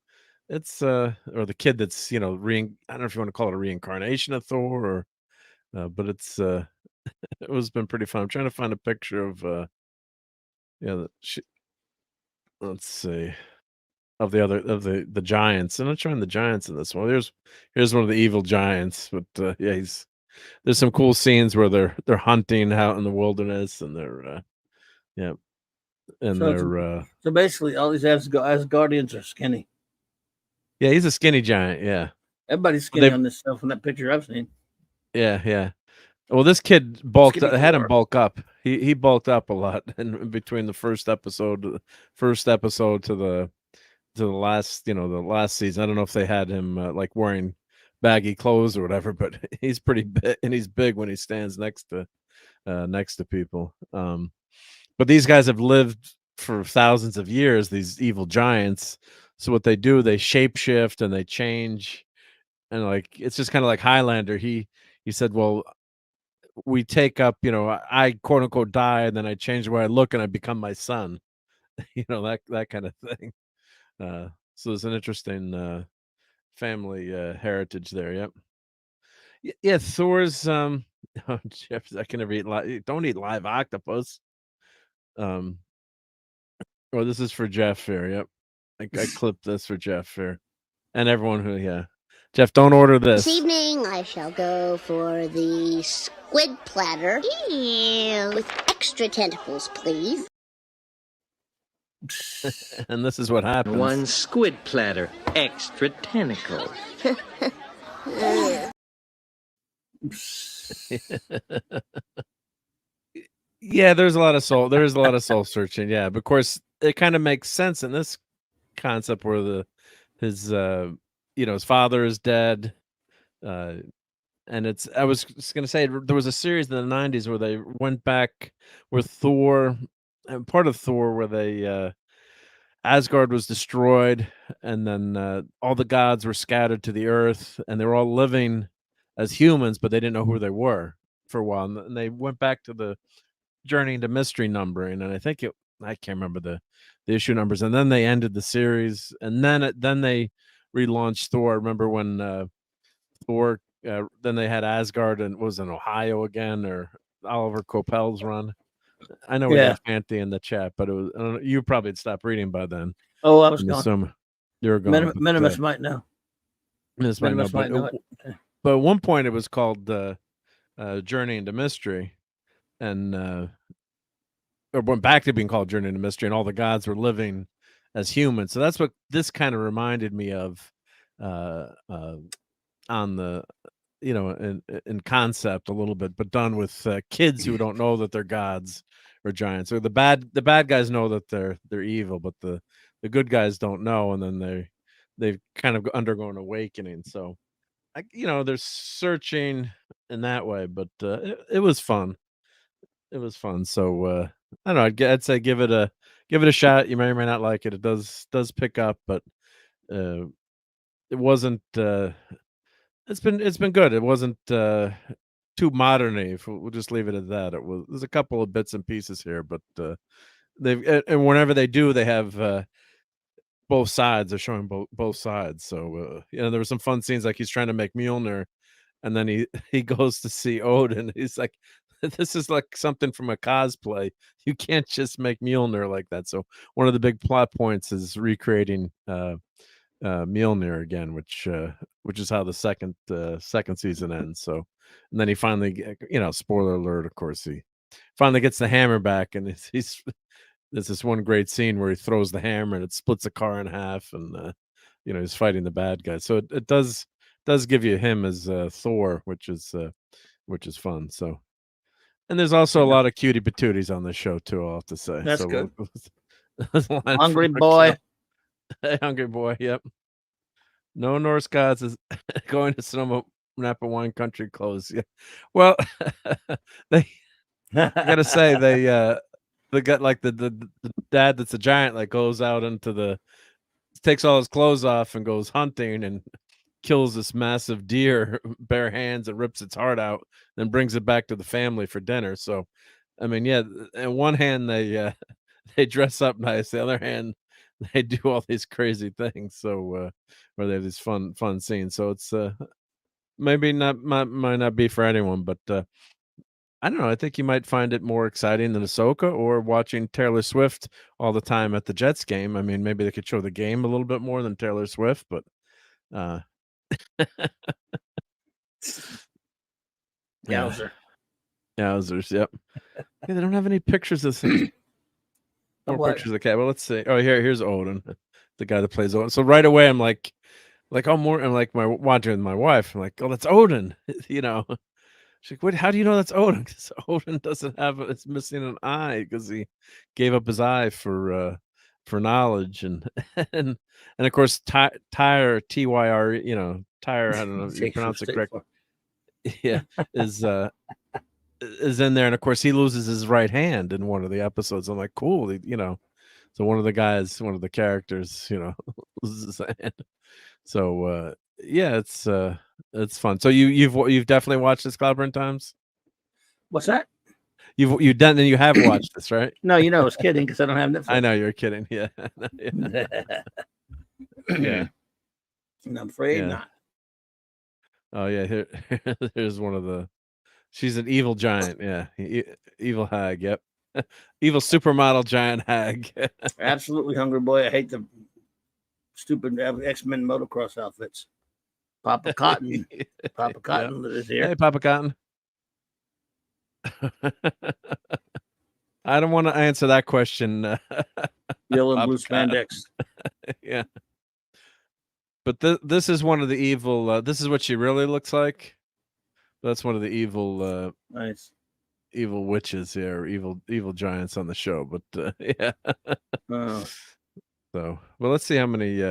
it's or the kid that's, you know, I don't know if you want to call it a reincarnation of Thor, or but it's it was been pretty fun. I'm trying to find a picture of yeah, let's see. the giants. I'm not showing the giants in this one. Here's one of the evil giants, but yeah, there's some cool scenes where they're hunting out in the wilderness, and they're yeah, and they're So basically, all these Asgardians are skinny. yeah, he's a skinny giant. Yeah, Everybody's skinny on this stuff from that picture I've seen. yeah. Well, this kid bulked. Skinny Had him Thor. bulk up. He bulked up a lot in between the first episode to the last, the last season. I don't know if they had him like wearing baggy clothes or whatever, but he's pretty big, and he's big when he stands next to people. But these guys have lived for thousands of years, these evil giants. So what they do, they shapeshift and they change, and like it's just kind of like Highlander. He said, well, we take up, I quote unquote die, and then I change the way I look, and I become my son. That kind of thing. So there's an interesting family heritage there. Yep. Yeah, Thor's oh, Jeff, I can never eat don't eat live octopus. Um oh, this is for Jeff here. Yep. I clipped this for Jeff here. And everyone who, yeah. Jeff, don't order this. This evening I shall go for the squid platter. Ew. With extra tentacles, please. And this is what happens. One squid platter, extra tentacles. Yeah, there's a lot of soul searching. Yeah, but of course it kind of makes sense in this concept where his father is dead, and I was just gonna say there was a series in the 90s where they went back with Thor, and part of Thor where they Asgard was destroyed, and then all the gods were scattered to the earth, and they were all living as humans, but they didn't know who they were for a while, and they went back to the Journey into Mystery numbering, and I can't remember the issue numbers, and then they ended the series, and then they relaunched Thor. Remember when Thor? Then they had Asgard, and was in Ohio again, or Oliver Coppel's run. I know we got Fanty in the chat, but it was I don't know, you probably had stopped reading by then. Oh, I was gone. You were gone. Minimus might know. Minimus might know. Okay. But at one point it was called Journey into Mystery, and or went back to being called Journey into Mystery, and all the gods were living as humans. So that's what this kind of reminded me of on the in concept a little bit, but done with kids who don't know that they're gods or giants. Or the bad guys know that they're evil, but the good guys don't know, and then they've kind of undergone awakening. So they're searching in that way, but it was fun. It was fun. So I don't know. I'd say give it a shot. You may or may not like it. It does pick up, but it wasn't. It's been good. It wasn't too modern-y. We'll just leave it at that. There's a couple of bits and pieces here, but and whenever they do, they have both sides. They're showing both sides. So there were some fun scenes, like he's trying to make Mjolnir, and then he goes to see Odin. He's like, this is like something from a cosplay. You can't just make Mjolnir like that. So one of the big plot points is recreating Mjolnir again, which is how the second season ends. So, and then he finally, spoiler alert, of course, he finally gets the hammer back, and there's this one great scene where he throws the hammer and it splits a car in half, and he's fighting the bad guy. So it does give you him as Thor, which is fun. So, and there's also a lot of cutie patooties on this show too, I'll have to say. That's so good. Hungry boy. Hungry boy, yep. No Norse gods is going to Sonoma Napa wine country clothes. Yeah. Well, I gotta say they got like the dad that's a giant, like goes out into takes all his clothes off and goes hunting and kills this massive deer bare hands and rips its heart out, then brings it back to the family for dinner. So I mean, yeah, on one hand they dress up nice, the other hand they do all these crazy things. So where they have these fun scenes. So it's maybe might not be for anyone, but I don't know. I think you might find it more exciting than Ahsoka or watching Taylor Swift all the time at the Jets game. I mean, maybe they could show the game a little bit more than Taylor Swift, but yeah. Yowzer. Yowzers, yep. Yeah, they don't have any pictures of more What? pictures of the cat. Well, let's see. Oh, here's Odin, the guy that plays Odin. So right away, I'm like, I'm like watching with my wife. I'm like, oh, that's Odin. You know, she's like, what? How do you know that's Odin? Because Odin doesn't have it's missing an eye because he gave up his eye for knowledge and and of course Tyre Tyre. You know, Tyre. I don't know if you pronounce it correctly. Yeah, is in there, and of course he loses his right hand in one of the episodes. I'm like, cool, you know. So one of the characters, you know, loses his hand. So yeah, it's fun. So you've definitely watched this Cloudburn Times. What's that? You have watched this, right? No, you know, I was kidding because I don't have Netflix. I know you're kidding. Yeah, yeah. I'm afraid not. Oh yeah, here's one of the. She's an evil giant. Yeah, evil hag. Yep, evil supermodel giant hag. Absolutely hungry boy. I hate the stupid X-Men motocross outfits. Papa Cotton. Papa Cotton is here. Hey, Papa Cotton. I don't want to answer that question. Yellow and blue spandex. Yeah. But this is one of the evil. This is what she really looks like. That's one of the evil. Nice. Evil witches here, evil giants on the show. But yeah. Oh. So, well, let's see how many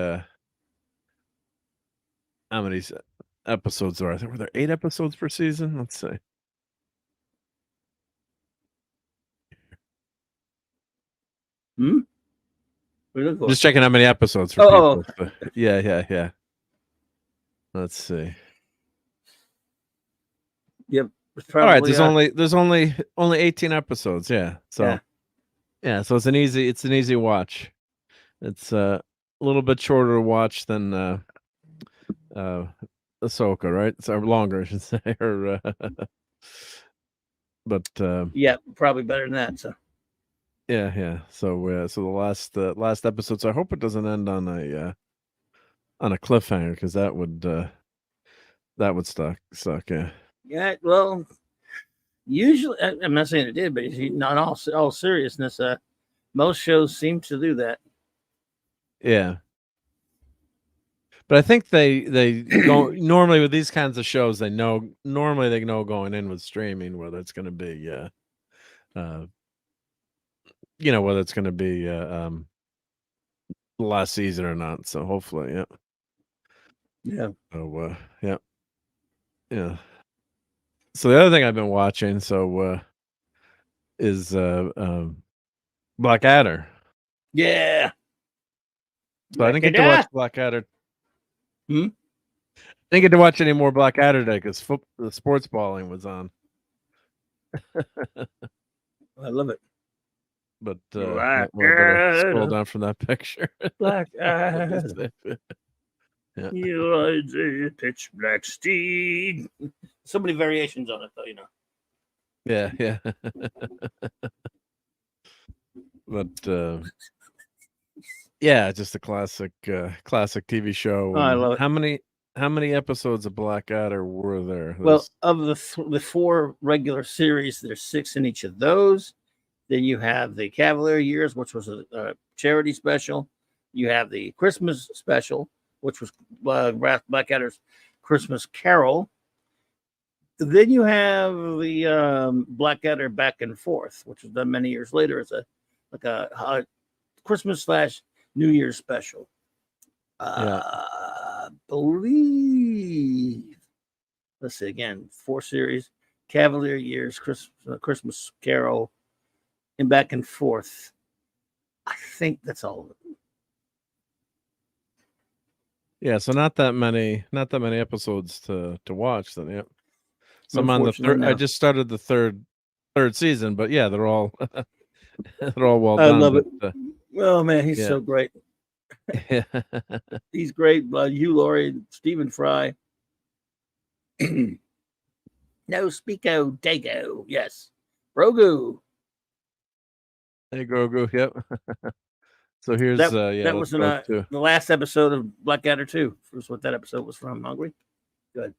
episodes there are. Were there 8 episodes per season? Let's see. Just checking how many episodes for people. So, yeah. Let's see. Yep. All right. There's only 18 episodes. Yeah. So yeah. So it's an easy watch. It's a little bit shorter to watch than Ahsoka, right? It's longer, I should say. Or, but yeah, probably better than that. So yeah. So the last episode. So I hope it doesn't end on a cliffhanger because that would suck. Yeah. Yeah. Well, usually I'm not saying it did, but not all seriousness. Most shows seem to do that. Yeah. But I think they go normally with these kinds of shows. They know going in with streaming whether it's going to be you know, whether it's going to be the last season or not. So hopefully, yeah. So yeah. So the other thing I've been watching is Blackadder. Yeah. So I didn't get to watch Blackadder. Didn't get to watch any more Blackadder today because the sports balling was on. I love it. But scroll down from that picture. Blackadder. Yeah. You are the pitch black steed. So many variations on it, though, you know. Yeah. But yeah, just a classic TV show. Oh, I love it. How many episodes of Blackadder were there? Well, of the 4 regular series, there's 6 in each of those. Then you have the Cavalier Years, which was a charity special. You have the Christmas special, which was Blackadder's Christmas Carol. Then you have the Blackadder Back and Forth, which was done many years later as a Christmas / New Year's special. I believe. Let's see again. 4 series: Cavalier Years, Christmas Carol, and Back and Forth. I think that's all of it. Yeah, so not that many episodes to watch then. Yep. So I'm on the 3rd. I just started the third season, but yeah, they're all they're all well done. I love it. Oh man, he's so great. Yeah. He's great. Hugh Laurie, Stephen Fry. No Spico Dago. Yes. Grogu. Hey, Grogu. Yep. So here's That yeah, was let's in go to. the last episode of Blackadder 2. Was what that episode was from. Hungry. Good.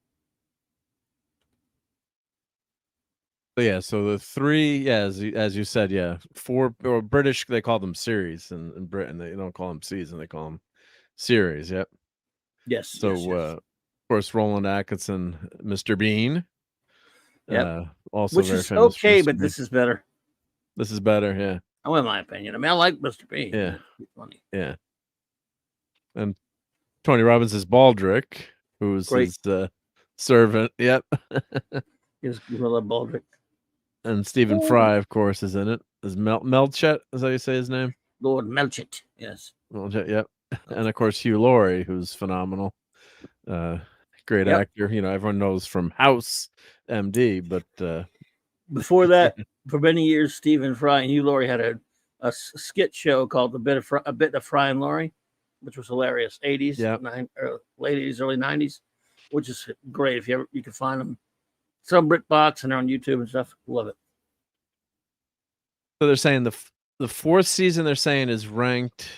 So yeah, so the three, yeah, as you said, yeah, 4 or British, they call them series in Britain. They don't call them season, they call them series. Yep. Yes. So yes, yes. of course, Roland Atkinson, Mr. Bean. Yep. Also Which very is famous. for okay, Mr. but Bean. this is better. This is better, yeah. Oh, in my opinion. I mean, I like Mr. Bean. Yeah. He's funny. Yeah. And Tony Robbins is Baldrick, who's Great. his servant. Yep. He's Gorilla Baldrick. And Stephen Fry, of course, is in it. Is Melchet? Is that how you say his name? Lord Melchett. Yes. Melchet, yep. And of course, Hugh Laurie, who's phenomenal. Great Yep. actor. You know, everyone knows from House MD, but Before that, for many years, Stephen Fry and Hugh Laurie had a skit show called A Bit of Fry and Laurie, which was hilarious. 80s, Yep. Late 80s, early 90s, which is great. If you can find them. Some BritBox and they're on YouTube and stuff. Love it. so they're saying the fourth season they're saying is ranked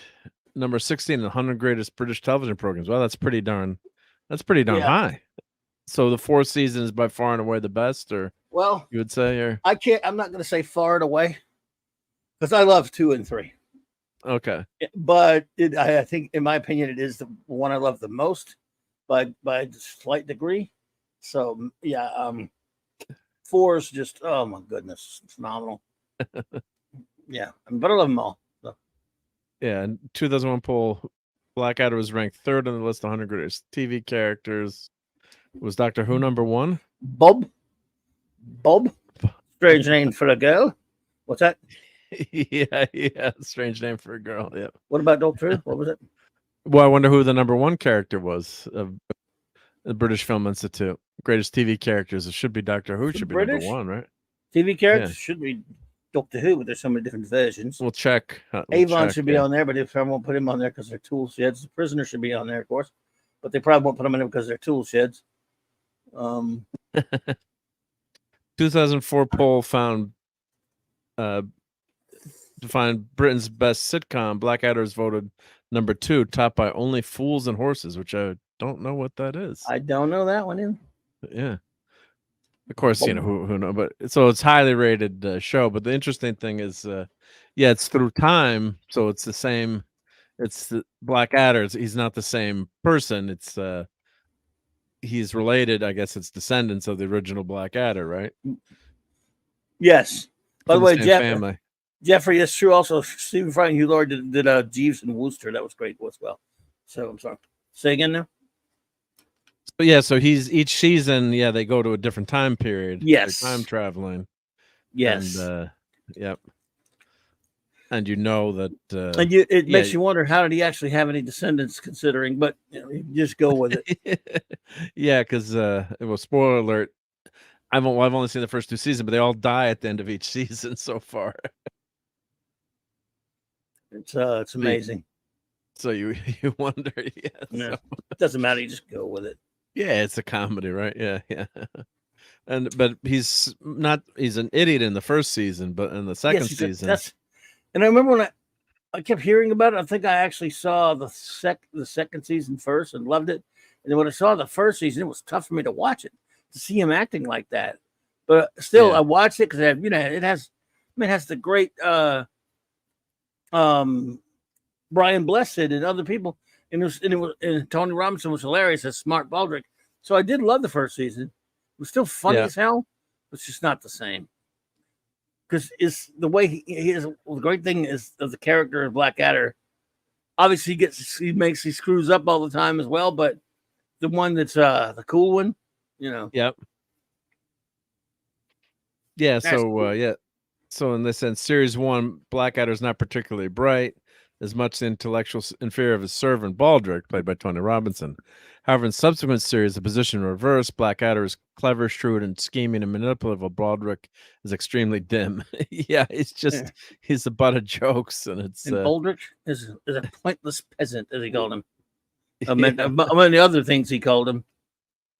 number 16 in the 100 greatest British television programs. Well, that's pretty darn Yeah. high. So the fourth season is by far and away the best, or Well, you would say, or I'm not going to say far and away because I love 2 and 3. okay. But I think, in my opinion, it is the one I love the most by a slight degree. So, yeah, 4 is just, oh my goodness, it's phenomenal. Yeah, but I love them all. So. Yeah, and 2001 poll, Blackadder was ranked 3rd on the list of 100 greatest TV characters. Was Doctor Who number 1? Bob, strange name for a girl. What's that? yeah, strange name for a girl. Yeah. What about Doctor Who? What was it? Well, I wonder who the number 1 character was of the British Film Institute. Greatest TV characters. It should be Doctor Who. It should be number 1, right? TV characters should be Doctor Who, but there's so many different versions. We'll check. Avon should be on there, but if I won't put him on there because they're tool sheds. The Prisoner should be on there, of course, but they probably won't put them in there because they're tool sheds. 2004 poll found to find Britain's best sitcom. Blackadder is voted number 2, topped by Only Fools and Horses, which I don't know what that is. I don't know that one in. Yeah. Of course, you know who know, but so it's highly rated show. But the interesting thing is, it's through time, so it's the same. It's the Blackadder. He's not the same person. It's he's related. I guess it's descendants of the original Blackadder, right? Yes. By the way, family. Jeffrey, it's true. Also, Stephen Fry and Hugh Laurie did Jeeves and Wooster. That was great as well. So I'm sorry. Say again now. So yeah, so he's each season. Yeah, they go to a different time period. Yes, time traveling. Yes. And, yep. And you know that. And it makes you wonder, how did he actually have any descendants? Considering, but you just go with it. Yeah, because well, spoiler alert. I've only seen the first 2 seasons, but they all die at the end of each season so far. It's amazing. So you wonder, yeah. No, it doesn't matter. You just go with it. Yeah, it's a comedy, right? Yeah. But he's an idiot in the first season, but in the second season. And I remember when I kept hearing about it. I think I actually saw the second season first and loved it. And then when I saw the first season, it was tough for me to watch it, to see him acting like that. But still, I watched it because it has the great Brian Blessed and other people, and Tony Robinson was hilarious as Smart Baldrick. So I did love the first season. It was still funny as hell. It's just not the same. Because it's the way he is. Well, the great thing is of the character of Blackadder. Obviously, he screws up all the time as well. But the one that's the cool one, Yep. Yeah. So So in this sense, series 1, Blackadder is not particularly bright, as much the intellectual inferior of his servant Baldrick, played by Tony Robinson. However, in subsequent series, the position reversed. Blackadder is clever, shrewd, and scheming and manipulative, while Baldrick is extremely dim. He's a butt of jokes, and Baldrick is a pointless peasant, as he called him. Among the other things he called him.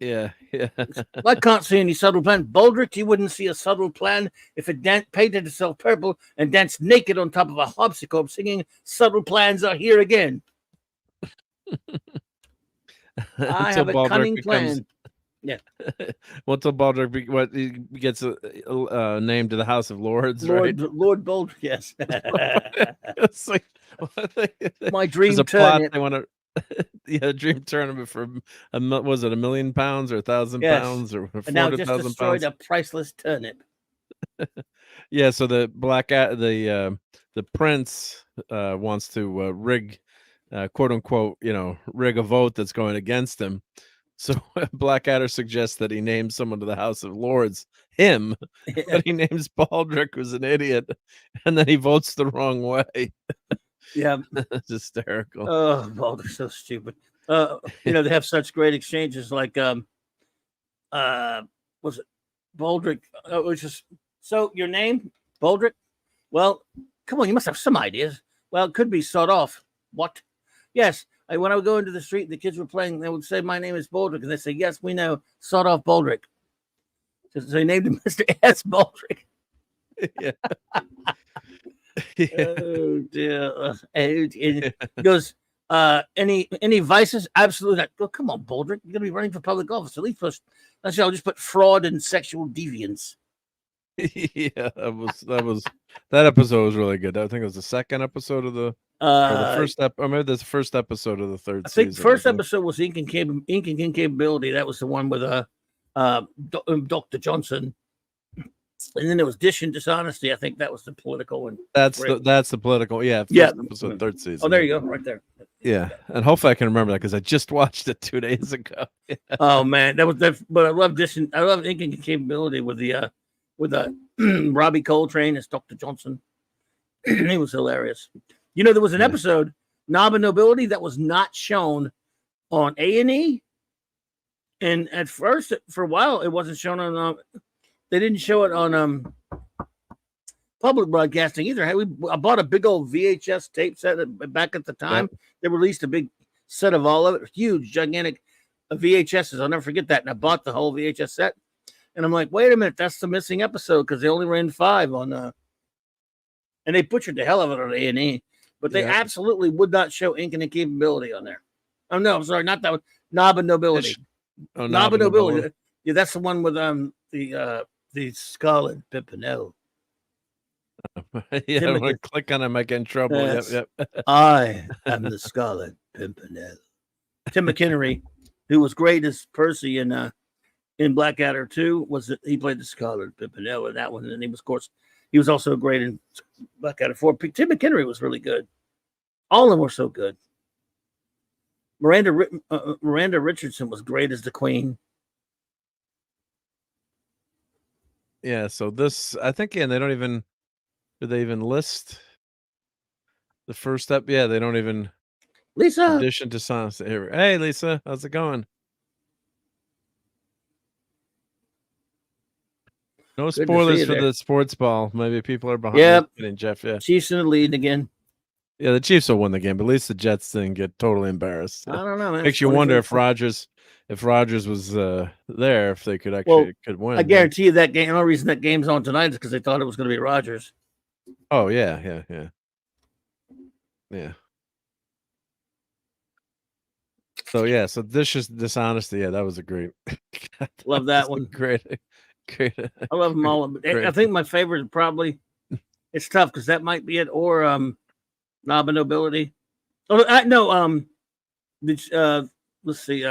Yeah, yeah. I can't see any subtle plan. Baldric, you wouldn't see a subtle plan if it painted itself purple and danced naked on top of a harpsichord singing subtle plans are here again. I have a cunning plan. Yeah. Until Baldric he gets named to the House of Lords, right? Lord Baldric, yes. It's like my dream there's a plot turnip. they want to dream tournament for was it £1 million or 1,000 pounds or 400,000 destroyed pounds? a priceless turnip. Yeah, so the prince wants to rig, quote unquote, rig a vote that's going against him. So Blackadder suggests that he names someone to the House of Lords, him, but he names Baldric, who's an idiot, and then he votes the wrong way. Yeah, it's hysterical. Oh, Baldric's so stupid. They have such great exchanges. Like, was it Baldric? It was just so your name, Baldric. Well, come on, you must have some ideas. Well, it could be sawed off. What? Yes. When I would go into the street, the kids were playing. They would say, "My name is Baldric," and they say, "Yes, we know, sawed off Baldric." So they named him Mr. S. Baldric. Yeah. Oh dear. It goes, any vices? Absolutely not. Oh, come on, Baldric. You're gonna be running for public office. At least first, I'll just put fraud and sexual deviance. Yeah, that episode was really good. I think it was the second episode of the first or maybe the first episode of the third season. I think first episode was Ink and Incapability. That was the one with Dr. Johnson. And then there was Dish and Dishonesty. I think that was the political one. That's the political. Yeah, episode, third season. Oh, there you go, right there. Yeah, and hopefully I can remember that because I just watched it 2 days ago. Yeah. Oh man, but I love Dish. I love Ink and Capability with Robbie Coltrane as Dr. Johnson. He was hilarious. There was an episode, Knob and Nobility, that was not shown on A&E, and at first, for a while, it wasn't shown on. They didn't show it on public broadcasting either. I bought a big old VHS tape set back at the time. Yep. They released a big set of all of it, huge, gigantic VHSs. I'll never forget that. And I bought the whole VHS set. And I'm like, wait a minute, that's the missing episode because they only ran 5 on and they butchered the hell of it on A&E. But they absolutely would not show Ink and Incapability on there. Oh no, I'm sorry, not that one. Knob and Nobility. Knob and Nobility. Yeah, that's the one with the Scarlet Pimpernel. Yeah, I'm gonna click on it, I might get in trouble. Yes. Yep. I am the Scarlet Pimpernel. Tim McInnery, who was great as Percy in Blackadder 2, he played the Scarlet Pimpernel in that one, and he was also great in Blackadder 4. Tim McInnery was really good. All of them were so good. Miranda Richardson was great as the Queen. Yeah, so this, I think, they don't even, do they even list the first step? Yeah, they don't even. Lisa. Addition to songs. Hey, Lisa, how's it going? No spoilers for the sports ball. Maybe people are behind. Yeah, Jeff. Yeah, Chiefs in the lead again. Yeah, the Chiefs will win the game, but at least the Jets didn't get totally embarrassed. I don't know, man. Makes you wonder if Rodgers was there, if they could actually could win. I guarantee you that game. The only reason that game's on tonight is because they thought it was going to be Rodgers. Oh yeah. So this is Dishonesty. Yeah, that was a great. Love that one. Great. I love them all. I think my favorite probably. It's tough because that might be it, or Knob and Nobility. Oh no, let's see.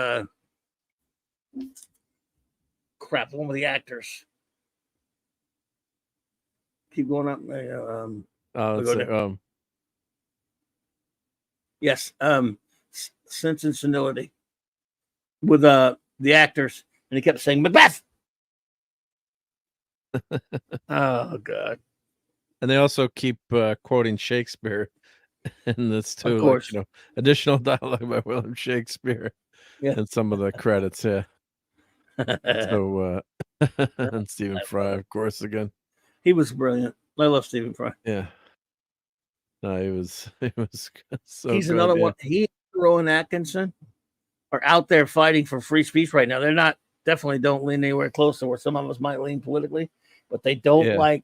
Crap, the one with the actors. Keep going up. Yes, Sense and Senility with the actors, and he kept saying Macbeth. Oh God. And they also keep quoting Shakespeare in this too. Of course. Like, additional dialogue by William Shakespeare. Yeah. And some of the credits, yeah. So and Stephen Fry, of course, again. He was brilliant. I love Stephen Fry. Yeah. No, he was so he's good, another one. He Rowan Atkinson. are out there fighting for free speech right now. They're not definitely don't lean anywhere close to where some of us might lean politically, but they don't like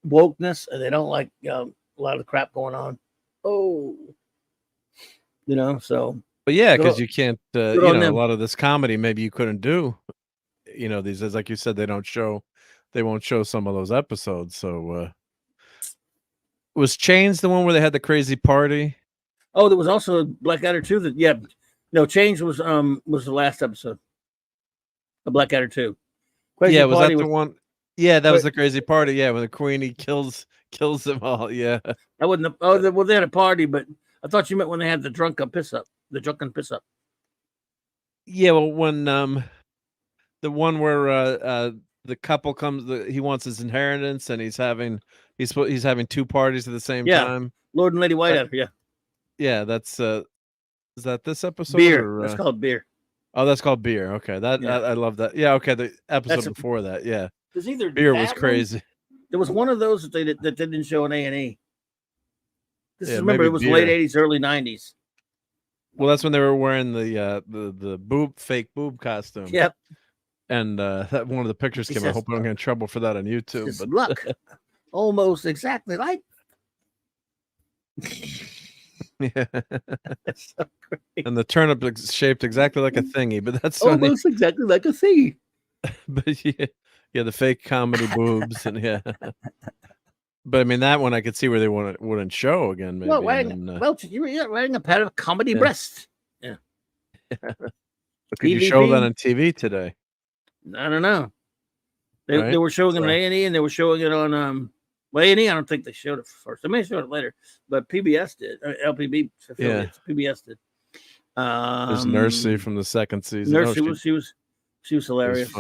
wokeness and they don't like a lot of the crap going on. Oh, so. But yeah, because you can't, a lot of this comedy maybe you couldn't do. These, as like you said, they won't show some of those episodes. So was Chains the one where they had the crazy party? Oh, there was also a Blackadder 2 Change was the last episode of Blackadder 2. Was that the one? Yeah, that was the crazy party. Yeah, when the Queenie kills them all. Yeah, I wouldn't. Well, they had a party, but I thought you meant when they had the drunken piss up. Yeah, well, when the one where the couple comes, he wants his inheritance, and he's having 2 parties at the same time. Lord and Lady Whiteadder. Yeah, that's is that this episode? Beer. That's called Beer. Oh, that's called Beer. Okay, I love that. Yeah, okay, the episode before that. Yeah, either Beer was crazy. There was one of those that they didn't show on A&E. Remember, it was late 80s, early 90s. Well, that's when they were wearing the fake boob costume. Yep. And that one of the pictures came. I hope I don't get in trouble for that on YouTube. But look, almost exactly like. Yeah. That's so great. And the turnip is shaped exactly like a thingy, but that's almost exactly like a thingy. But yeah, the fake comedy boobs and yeah. But I mean, that one I could see where they wouldn't show again. Maybe. You're wearing a pair of comedy breasts. Yeah. But could you show that on TV today? I don't know. They were showing it on A&E, and they were showing it on A&E. I don't think they showed it first. They may have showed it later, but PBS did. LPB, PBS did. There's Nursey from the second season. Nursey she was hilarious.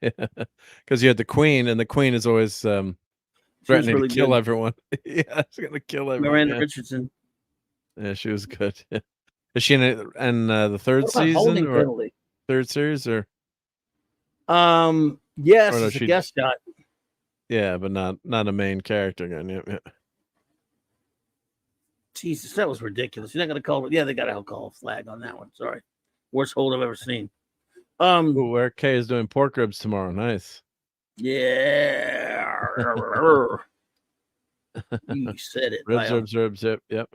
Because you had the Queen, and the Queen is always threatening to kill everyone. Yeah, she's gonna kill everyone. Miranda Richardson. Yeah, she was good. Yeah. Is she in the third season or third series or? Yes, she's a guest shot. Yeah, but not a main character again. Yeah. Jesus, that was ridiculous. You're not gonna call it. Yeah, they got an alcohol flag on that one. Sorry, worst hold I've ever seen. Where Kay is doing pork ribs tomorrow. Nice. Yeah. You said it. Ribs. Yep.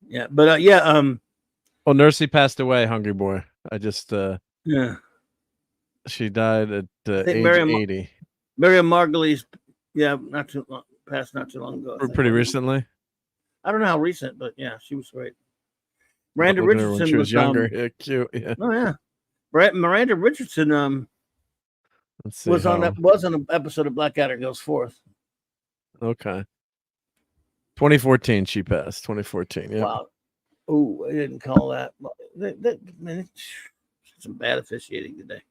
Yeah, but Well, Nursey passed away. Hungry boy. I just yeah. She died at age 80. Miriam Margolyes, passed not too long ago. Pretty recently. I don't know how recent, but yeah, she was great. Miranda Richardson when she was younger. Yeah, cute. Yeah. Oh yeah. Miranda Richardson was on an episode of Blackadder Goes Forth. Okay. 2014 she passed. 2014. Yeah. Wow. Oh, I didn't call that. Some bad officiating today.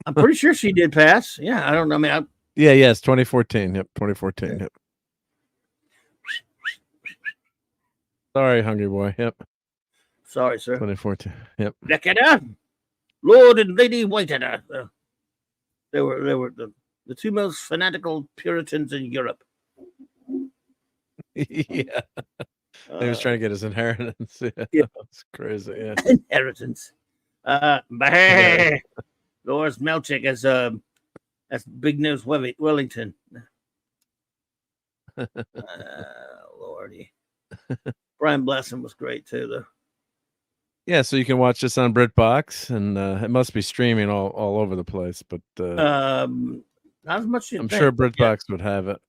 I'm pretty sure she did pass. Yeah, I don't know. I mean, yes, 2014. Yep, 2014. Yeah. Yep. Sorry, hungry boy. Yep. Sorry, sir. 2014. Yep. Blackadder, Lord and Lady Whiteadder. They were the two most fanatical Puritans in Europe. Yeah. He was trying to get his inheritance. Yeah. That's crazy. Yeah. Inheritance. Loris Melchick as Big Nose Wellington. Lordy. Brian Blessing was great too, though. Yeah, so you can watch this on BritBox, and it must be streaming all over the place. But not as much. I'm sure BritBox would have it.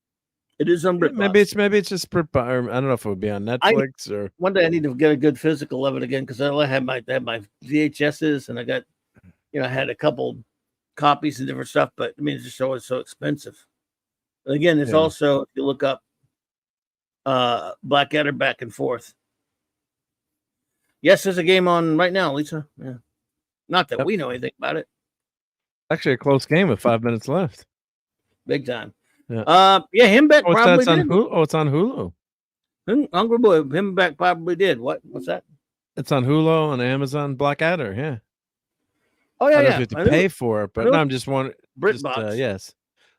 It is on BritBox. Maybe it's just BritBox. I don't know if it would be on Netflix or. One day I need to get a good physical of it again because I had my VHSs and I got, I had a couple copies and different stuff, but I mean it's just always so expensive. And again, it's also if you look up Blackadder Back and Forth. Yes, there's a game on right now, Lisa. Yeah. Not that we know anything about it. Actually, a close game with 5 minutes left. Big time. Yeah. Him back probably did. It's on Hulu. Hungry boy, him back probably did. What's that? It's on Hulu and Amazon Blackadder. Yeah. Oh yeah, I don't know if you have to pay for it, but no, I'm just wondering. BritBox. Yes.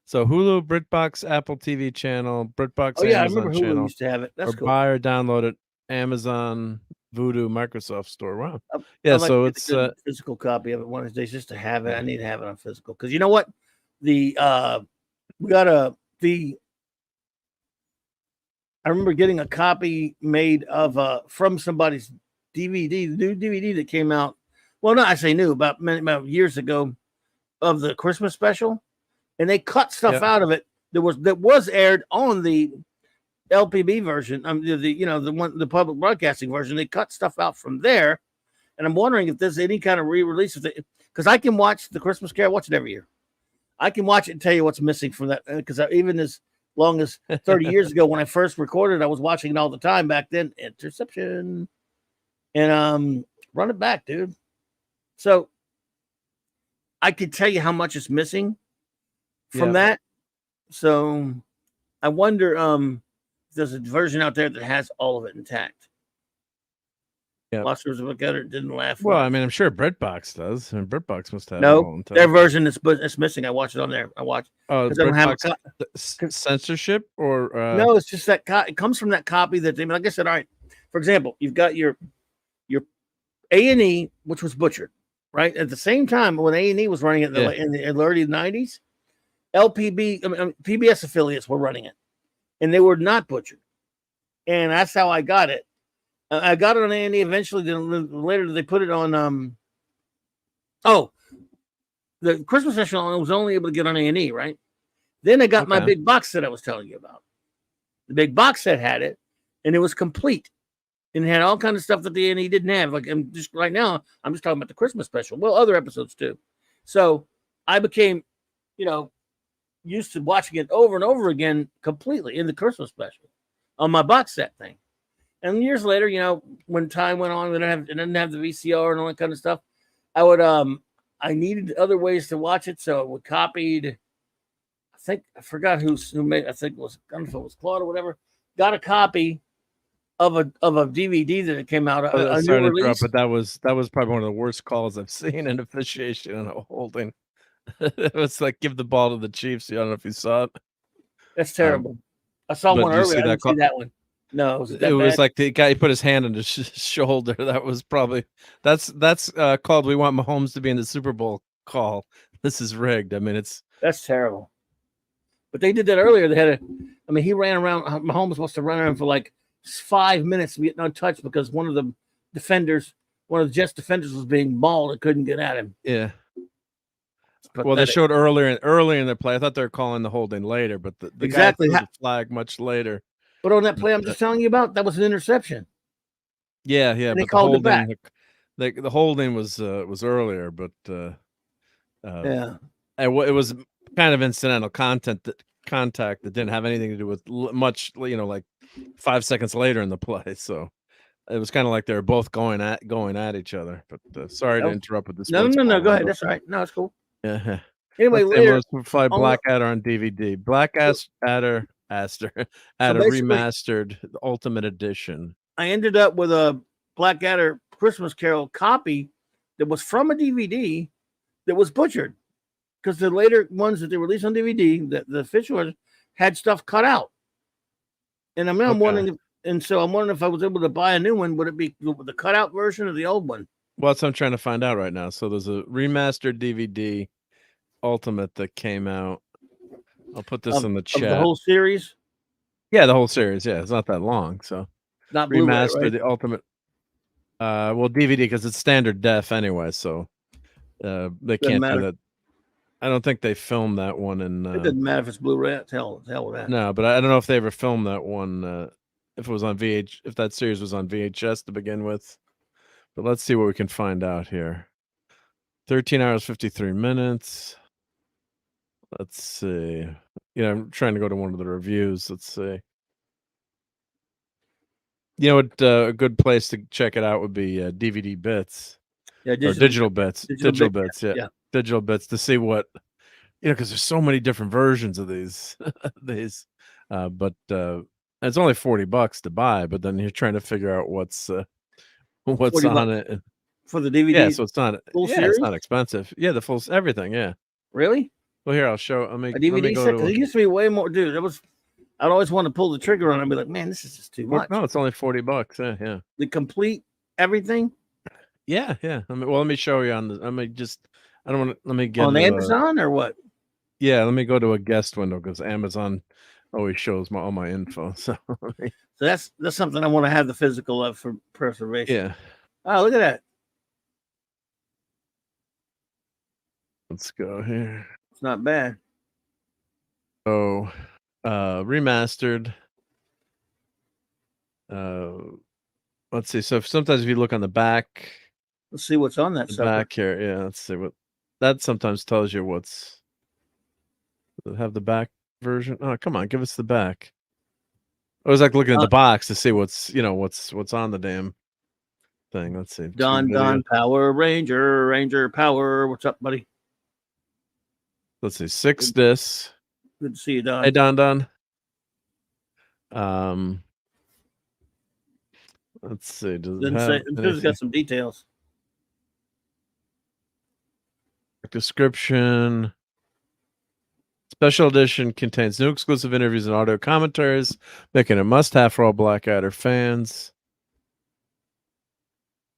So Hulu, BritBox, Apple TV channel, BritBox. Oh yeah, Amazon I remember Hulu used to have it. That's cool. Buy or download it. Amazon Voodoo Microsoft Store. Wow. I'd like so to get it's a good physical copy of it one of these days just to have it. I need to have it on physical because you know what? We got I remember getting a copy made of from somebody's DVD, the new DVD that came out. Well, no, I say new, about years ago, of the Christmas special, and they cut stuff out of it that was aired on the LPB version. The public broadcasting version. They cut stuff out from there, and I'm wondering if there's any kind of re-release of it, because I can watch the Christmas Carol, watch it every year. I can watch it and tell you what's missing from that, because even as long as 30 years ago when I first recorded, I was watching it all the time back then. Interception. And run it back, dude. So I could tell you how much is missing from that. So I wonder if there's a version out there that has all of it intact. Yeah. Monsters of a didn't laugh. Well, I mean, I'm sure BritBox does. I mean, BritBox must have their version is missing. I watched it on there. I watched. Oh, BritBox censorship or no? It's just that it comes from that copy that they. Like I said, all right. For example, you've got your A&E, which was butchered, right? At the same time, when A&E was running it in the early 90s, PBS affiliates were running it, and they were not butchered. And that's how I got it. I got it on A&E eventually. Then later they put it on. The Christmas special I was only able to get on A&E, right? Then I got my big box set I was telling you about. The big box set had it, and it was complete. And it had all kinds of stuff that the A&E didn't have. Like I'm just talking about the Christmas special. Well, other episodes too. So I became, used to watching it over and over again completely in the Christmas special on my box set thing. And years later, when time went on, I didn't have the VCR and all that kind of stuff. I needed other ways to watch it, so I copied. I forgot who made. I don't know if it was Claude or whatever. Got a copy of a DVD that it came out. A new release. But that was probably one of the worst calls I've seen in officiation and a holding. It was like give the ball to the Chiefs. I don't know if you saw it. That's terrible. I saw one earlier. I didn't see that one. No, it was like the guy put his hand on his shoulder. That was probably that's called "We want Mahomes to be in the Super Bowl" call. This is rigged. I mean, that's terrible. But they did that earlier. They had he ran around. Mahomes must have run around for like 5 minutes getting untouched because one of the Jets defenders was being mauled and couldn't get at him. Yeah. Well, they showed earlier in the play. I thought they were calling the holding later, but the guy threw the flag much later. But on that play I'm just telling you about, that was an interception. Yeah. And they called it back. The holding was earlier, but yeah, it was kind of incidental contact that didn't have anything to do with much, like 5 seconds later in the play. So it was kind of like they were both going at each other. But sorry to interrupt with this. No. Go ahead. That's all right. No, it's cool. Yeah. Anyway, later fly Blackadder on DVD. Blackadder remastered, the Ultimate Edition. I ended up with a Blackadder Christmas Carol copy that was from a DVD that was butchered because the later ones that they released on DVD, the official ones, had stuff cut out. And I'm wondering, I'm wondering if I was able to buy a new one. Would it be the cutout version or the old one? Well, that's what I'm trying to find out right now. So there's a remastered DVD Ultimate that came out. I'll put this in the chat. Of the whole series? Yeah, the whole series. Yeah, it's not that long. So not Blu-ray, remastered, right? the Ultimate. Well, DVD because it's standard def anyway. So they can't do that. I don't think they filmed that one. It doesn't matter if it's Blu-ray. Hell with that. No, but I don't know if they ever filmed that one. If it was on if that series was on VHS to begin with. But let's see what we can find out here. 13 hours, 53 minutes. Let's see. I'm trying to go to one of the reviews. Let's see. You know what? A good place to check it out would be DVD Bits. Yeah, Digital Bits. Digital Bits. Yeah. Yeah. Digital Bits to see what, because there's so many different versions of these. But it's only $40 to buy. But then you're trying to figure out what's on it for the DVD. Yeah, so it's not full series? It's not expensive. Yeah, the full everything. Yeah. Really? Well, here I'll show. A DVD set. It used to be way more, dude. I'd always want to pull the trigger on it and be like, man, this is just too much. No, it's only $40. Yeah. The complete everything Yeah. Well, let me show you on the. I don't want to. Let me get on into Amazon or what? Yeah, let me go to a guest window because Amazon always shows all my info. So So that's something I want to have the physical of for preservation. yeah, Oh, look at that. let's go here. It's not bad. So, remastered. Let's see. So sometimes if you look on the back, Let's see what's on that sucker. back here, yeah. Let's see what that sometimes tells you what's. Have the back version. Oh, come on, give us the back. I was like looking at the box to see what's on the damn thing. Let's see. Don Power Ranger Power. What's up, buddy? Let's see. 6 discs. Good to see you, Don. Hey, Don. Let's see. Does it have it's got some details. Description. Special edition contains new exclusive interviews and audio commentaries, making it a must-have for all Blackadder fans.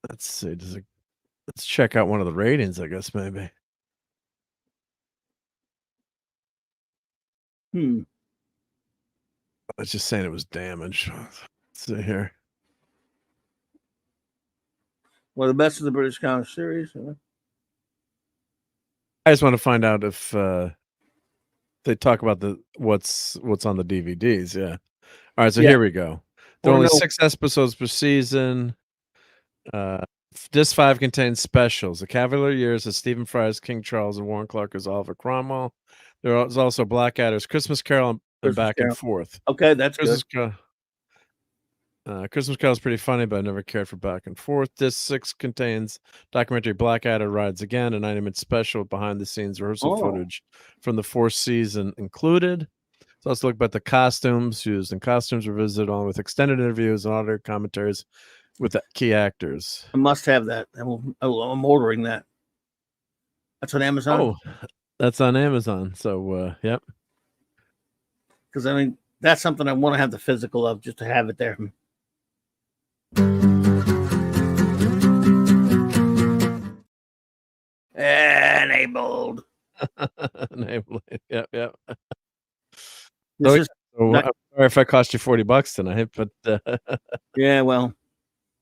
Let's see. Let's check out one of the ratings, I guess, maybe. I was just saying it was damaged. Let's see here. Well, the best of the British comic series. I just want to find out if they talk about what's on the DVDs. Yeah. All right. So here we go. There are only 6 episodes per season. Disc 5 contains specials: The Cavalier Years as Stephen Fry as King Charles and Warren Clark as Oliver Cromwell. There is also Blackadder's Christmas Carol and Back and Forth. Okay, that's Christmas good. Christmas Carol is pretty funny, but I never cared for Back and Forth. Disc 6 contains documentary Blackadder Rides Again, a 90-minute special with behind-the-scenes rehearsal footage from the 4th season included. So let's look at the costumes used, and costumes revisited along with extended interviews and other commentaries with the key actors. I must have that. I'm ordering that. That's on Amazon. Oh, that's on Amazon. So, yep. Because I mean, that's something I want to have the physical of, just to have it there. Enabled. Enabled. Yep. Sorry if I cost you $40 tonight, but yeah, well,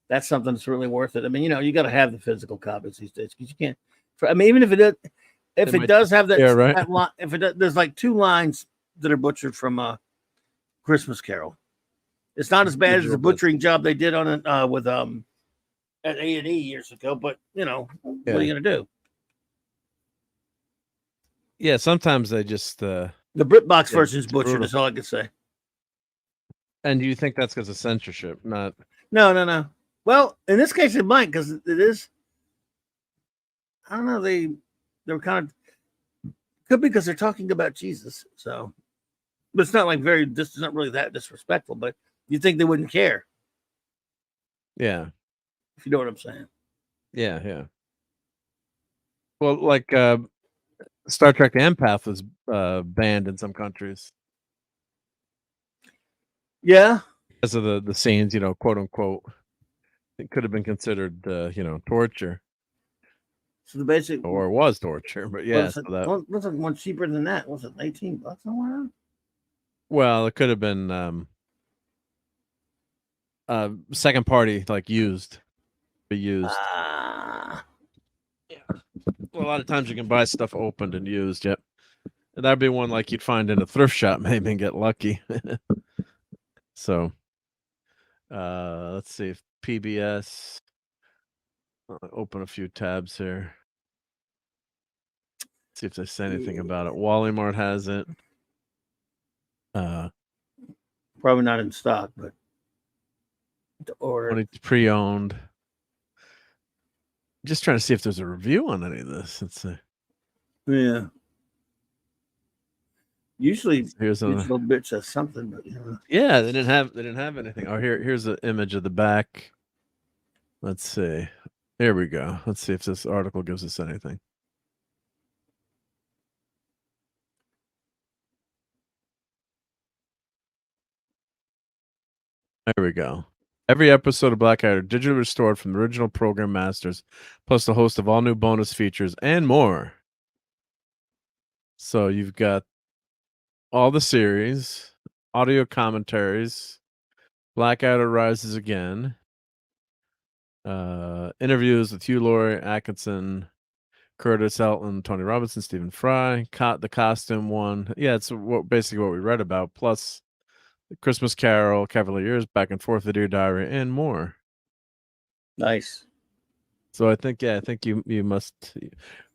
that's something that's really worth it. I mean, you got to have the physical copies these days because you can't. I mean, even if it does have that, that line, there's like 2 lines that are butchered from Christmas Carol. It's not as bad as the butchering job they did on it with at A&E years ago, but what are you gonna do? Yeah, sometimes they just the BritBox version is butchered. That's all I can say. And do you think that's because of censorship? Not. No. Well, in this case, it might, because it is. I don't know. They were kind of could be because they're talking about Jesus. So, but it's not like this is not really that disrespectful. But you think they wouldn't care? Yeah. If you know what I'm saying. Yeah. Well, like Star Trek: The Empath was banned in some countries. Yeah. Because of the scenes, quote unquote, it could have been considered, torture. So the basic, or was torture, but yeah. So that wasn't one cheaper than that. Was it $18 somewhere? Well, it could have been second party, like used. Yeah. Well, a lot of times you can buy stuff opened and used. Yep. And that'd be one like you'd find in a thrift shop, maybe, and get lucky. So, let's see if PBS. I'll open a few tabs here. See if they say anything about it. Wally Mart has it. Probably not in stock, but to order. Pre-owned. Just trying to see if there's a review on any of this. Let's see. Yeah. Usually, here's a little bit says something, but yeah, they didn't have anything. Oh, here's an image of the back. Let's see. Here we go. Let's see if this article gives us anything. There we go. Every episode of Blackadder digitally restored from the original program masters, plus a host of all new bonus features and more. So you've got all the series, audio commentaries, Blackadder Rises Again, interviews with Hugh Laurie, Atkinson, Curtis Elton, Tony Robinson, Stephen Fry, the costume one. Yeah, it's basically what we read about, plus Christmas Carol, Cavaliers, Back and Forth, The Dear Diary, and more. Nice. So I think you must.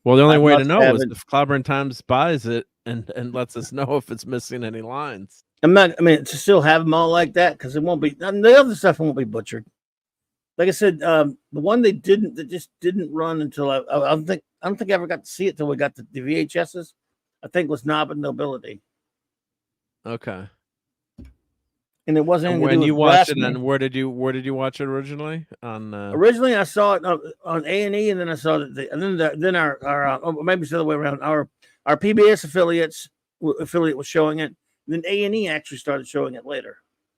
Well, the only way to know is if Clobberin Times buys it and lets us know if it's missing any lines. To still have them all like that, because it won't be. The other stuff won't be butchered. Like I said, the one that just didn't run until I don't think I ever got to see it till we got the VHSs. I think was Knob and Nobility. Okay. And it wasn't. And when you watched it, and where did you watch it originally? Originally, I saw it on A&E, and then I saw it. Then our maybe it's the other way around. Our PBS affiliate was showing it. And then A&E actually started showing it later.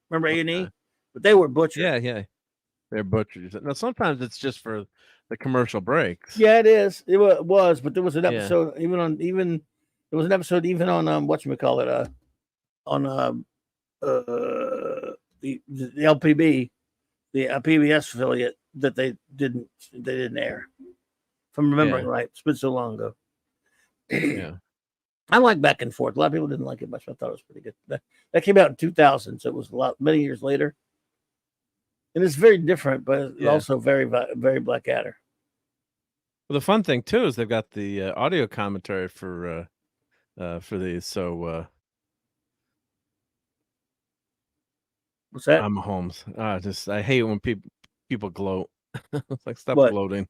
Remember A&E? But they were butchered. Yeah. They're butchered. Now sometimes it's just for the commercial breaks. Yeah, it is. It was, but there was an episode even on whatchamacallit, on the LPB, the PBS affiliate that they didn't air. If I'm remembering right, it's been so long ago. Yeah, I like Back and Forth. A lot of people didn't like it much. I thought it was pretty good. That came out in 2000, so it was many years later, and it's very different, but it's also very, very Blackadder. Well, the fun thing too is they've got the audio commentary for these. So what's that? Mahomes. I hate when people gloat. It's like stop what? gloating.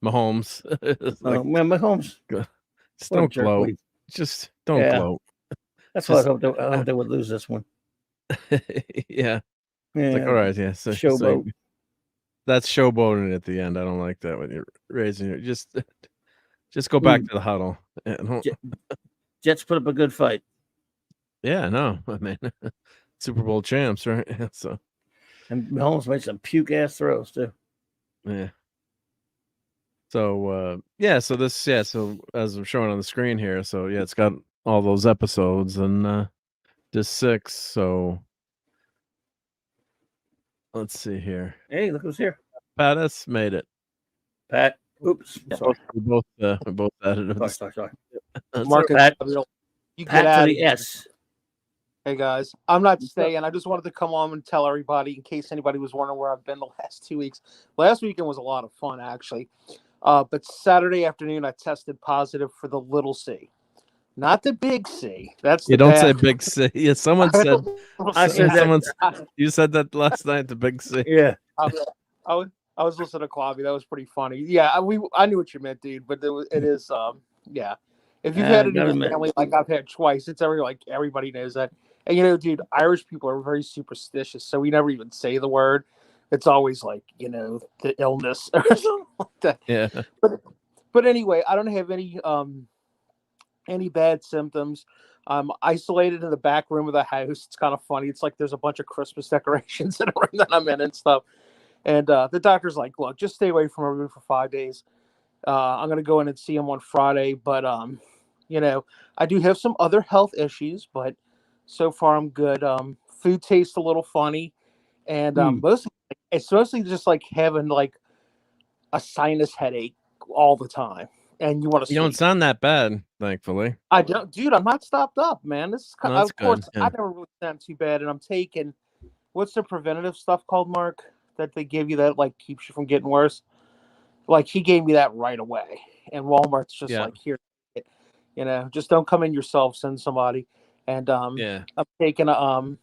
Mahomes. Like, man, Mahomes. Just don't gloat. Just don't gloat. That's why I hope they would lose this one. Yeah. It's like, all right, yeah. So showboat. That's showboating at the end. I don't like that when you're raising your just go back to the huddle. Jets put up a good fight. Yeah, no, I mean Super Bowl champs, right? So and Mahomes made some puke ass throws too. Yeah. So so as I'm showing on the screen here, so it's got all those episodes and just 6. So let's see here. Hey, look who's here. Pat S made it. Pat. Oops. Sorry. We both added it. Sorry. Mark Pat. You Pat get out for the S. Hey guys, I'm not staying. I just wanted to come on and tell everybody, in case anybody was wondering where I've been the last 2 weeks. Last weekend was a lot of fun, actually. But Saturday afternoon, I tested positive for the little C, not the big C. That's you don't say big C. Yeah, someone said. I said that. You said that last night. The big C. Yeah. I was listening to Clobby. That was pretty funny. Yeah, I knew what you meant, dude. But it is yeah. If you've had it in your family, like I've had twice, it's everybody knows that. And dude, Irish people are very superstitious, so we never even say the word. It's always like, the illness or something like that. Yeah. But anyway, I don't have any bad symptoms. I'm isolated in the back room of the house. It's kind of funny. It's like there's a bunch of Christmas decorations in the room that I'm in and stuff. And the doctor's like, look, just stay away from everyone for 5 days. I'm going to go in and see him on Friday. But, I do have some other health issues, but so far I'm good. Food tastes a little funny. And it's mostly just like having like a sinus headache all the time. And you want to You don't sound that bad, thankfully. I don't, dude. I'm not stopped up, man. This is of course good. Yeah. I never really sound too bad, and I'm taking what's the preventative stuff called, Mark, that they give you that like keeps you from getting worse. Like he gave me that right away, and Walmart's just like, here, just don't come in yourself, send somebody. And I'm taking like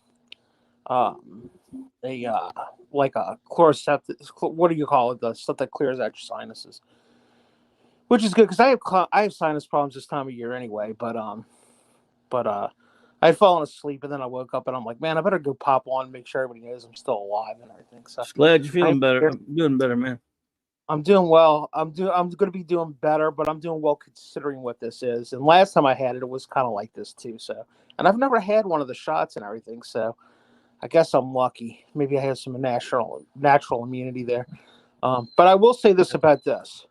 a chloroseptic. What do you call it? The stuff that clears out your sinuses. Which is good because I have sinus problems this time of year anyway. But I had fallen asleep and then I woke up and I'm like, man, I better go pop on and make sure everybody knows I'm still alive and everything. So glad you're feeling better. I'm doing better, man. I'm doing well. I'm going to be doing better, but I'm doing well considering what this is. And last time I had it, it was kind of like this too. So, and I've never had one of the shots and everything. So I guess I'm lucky. Maybe I have some natural immunity there. But I will say this about this.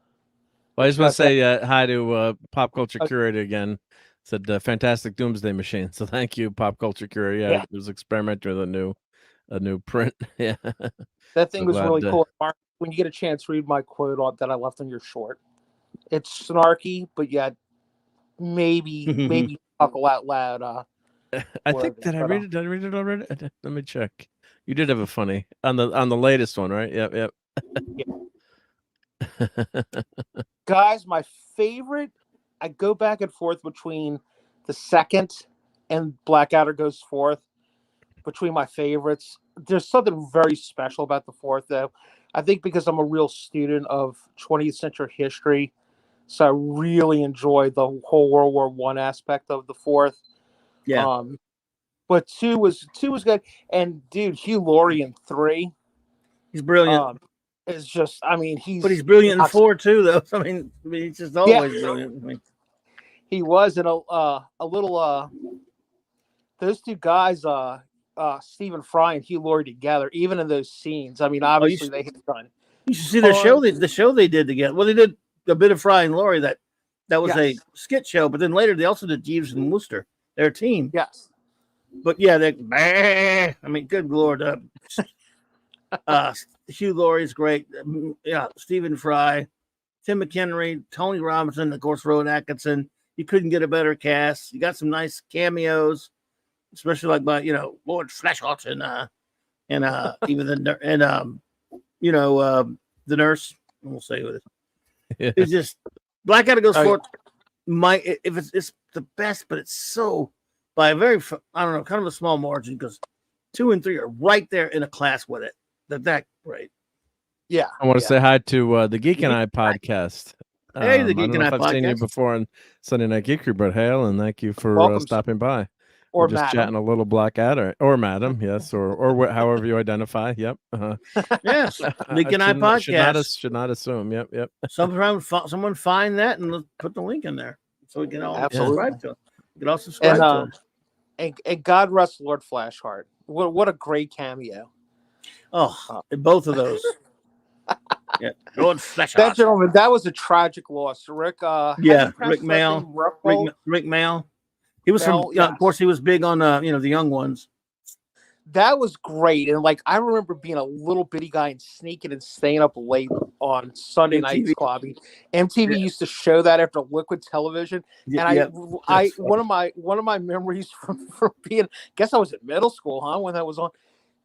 Well, I just want to say hi to Pop Culture Curator again. Said fantastic Doomsday Machine. So thank you, Pop Culture Curator. Yeah, it was experimenting with a new print. Yeah, that thing was really cool. Mark, when you get a chance, read my quote that I left on your short. It's snarky, but yet maybe chuckle out loud. I think did I read it? Did I read it already? Let me check. You did have a funny on the latest one, right? Yep. Guys, my favorite. I go back and forth between the second and Blackadder goes fourth. Between my favorites, there's something very special about the fourth, though. I think because I'm a real student of 20th century history, so I really enjoy the whole World War I aspect of the fourth. Yeah. But two was good, and dude, Hugh Laurie in 3, he's brilliant. It's just, I mean, he's brilliant in 4 too, though. I mean, he's just always brilliant. I mean, he was in a little. Those two guys, Stephen Fry and Hugh Laurie together, even in those scenes. I mean, obviously they had done. You should see their show. The show they did together. Well, they did a bit of Fry and Laurie. That was a skit show, but then later they also did Jeeves and Wooster, their team. Yes. But yeah, I mean, good Lord. Hugh Laurie's great. Yeah, Stephen Fry, Tim McHenry, Tony Robinson, of course, Rowan Atkinson. You couldn't get a better cast. You got some nice cameos, especially like by Lord Fleshhot and even the nurse. We'll say with it. Yeah. It's just Blackadder goes forth. It's the best, but it's so by a very kind of a small margin because 2 and 3 are right there in a class with it. That great. Yeah, I want to say hi to the Geek and I podcast. Hey, the Geek and I podcast. I've seen you before on Sunday Night Geekery, but hail and thank you for stopping by. Or just chatting a little Blackadder, or madam, yes, or however you identify. Yep. Yes, Geek and I podcast. Should not assume. Yep. Someone find that and put the link in there so we can all subscribe to it. You can all subscribe to it. And God rest Lord Flashheart. What a great cameo. Oh, both of those. Yeah, Lord Fleshhart. That gentleman, that was a tragic loss. Rick. Rick Mail. Rick Mail. He was of course, he was big on the young ones. That was great, and I remember being a little bitty guy and sneaking and staying up late on Sunday nights. MTV used to show that after Liquid Television, and one of my memories from being, guess I was in middle school, when that was on.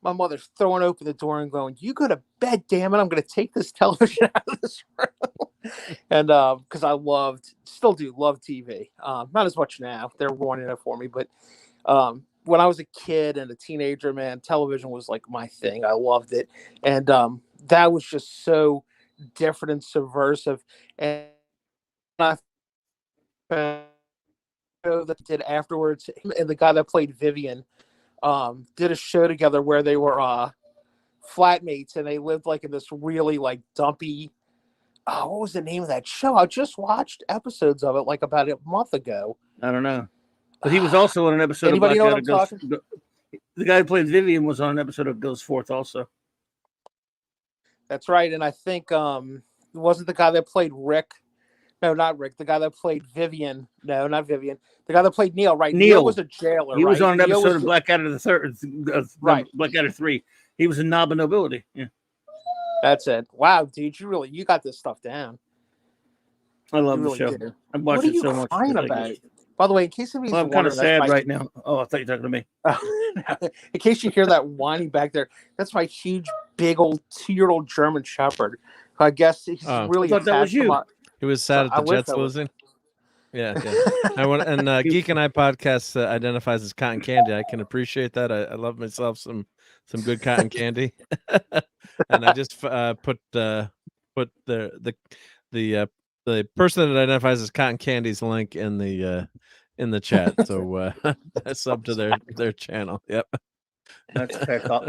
My mother's throwing open the door and going, "You go to bed, damn it! I'm going to take this television out of this room." And because I still do love TV. Not as much now; they're ruining it for me. But when I was a kid and a teenager, man, television was like my thing. I loved it, and that was just so different and subversive. And I found that did afterwards, and the guy that played Vivian. Did a show together where they were flatmates and they lived in this really dumpy. What was the name of that show? I just watched episodes of it about a month ago. I don't know, but he was also on an episode. Anybody know what I'm talking? The guy who played Vivian was on an episode of Goes Forth also. That's right, and I think wasn't the guy that played Rick. No, not Rick. The guy that played Vivian. No, not Vivian. The guy that played Neil, right? Neil was a jailer. He was on an episode of Blackadder the Third, right? Blackadder 3. He was in Knob of Nobility. Yeah, that's it. Wow, dude, you got this stuff down. I love the show. I've watched it so much. About it? By the way, in case anybody's I'm kind of sad right now. Oh, I thought you were talking to me. In case you hear that whining back there, that's my huge, big old 2-year-old German Shepherd. I guess he's really attached that was you. He was sad at the Jets losing. Yeah. Geek and I podcast identifies as cotton candy. I can appreciate that. I love myself some good cotton candy, and I just put the person that identifies as cotton candy's link in the chat. So sub to their channel. Yep, that's a fair cop.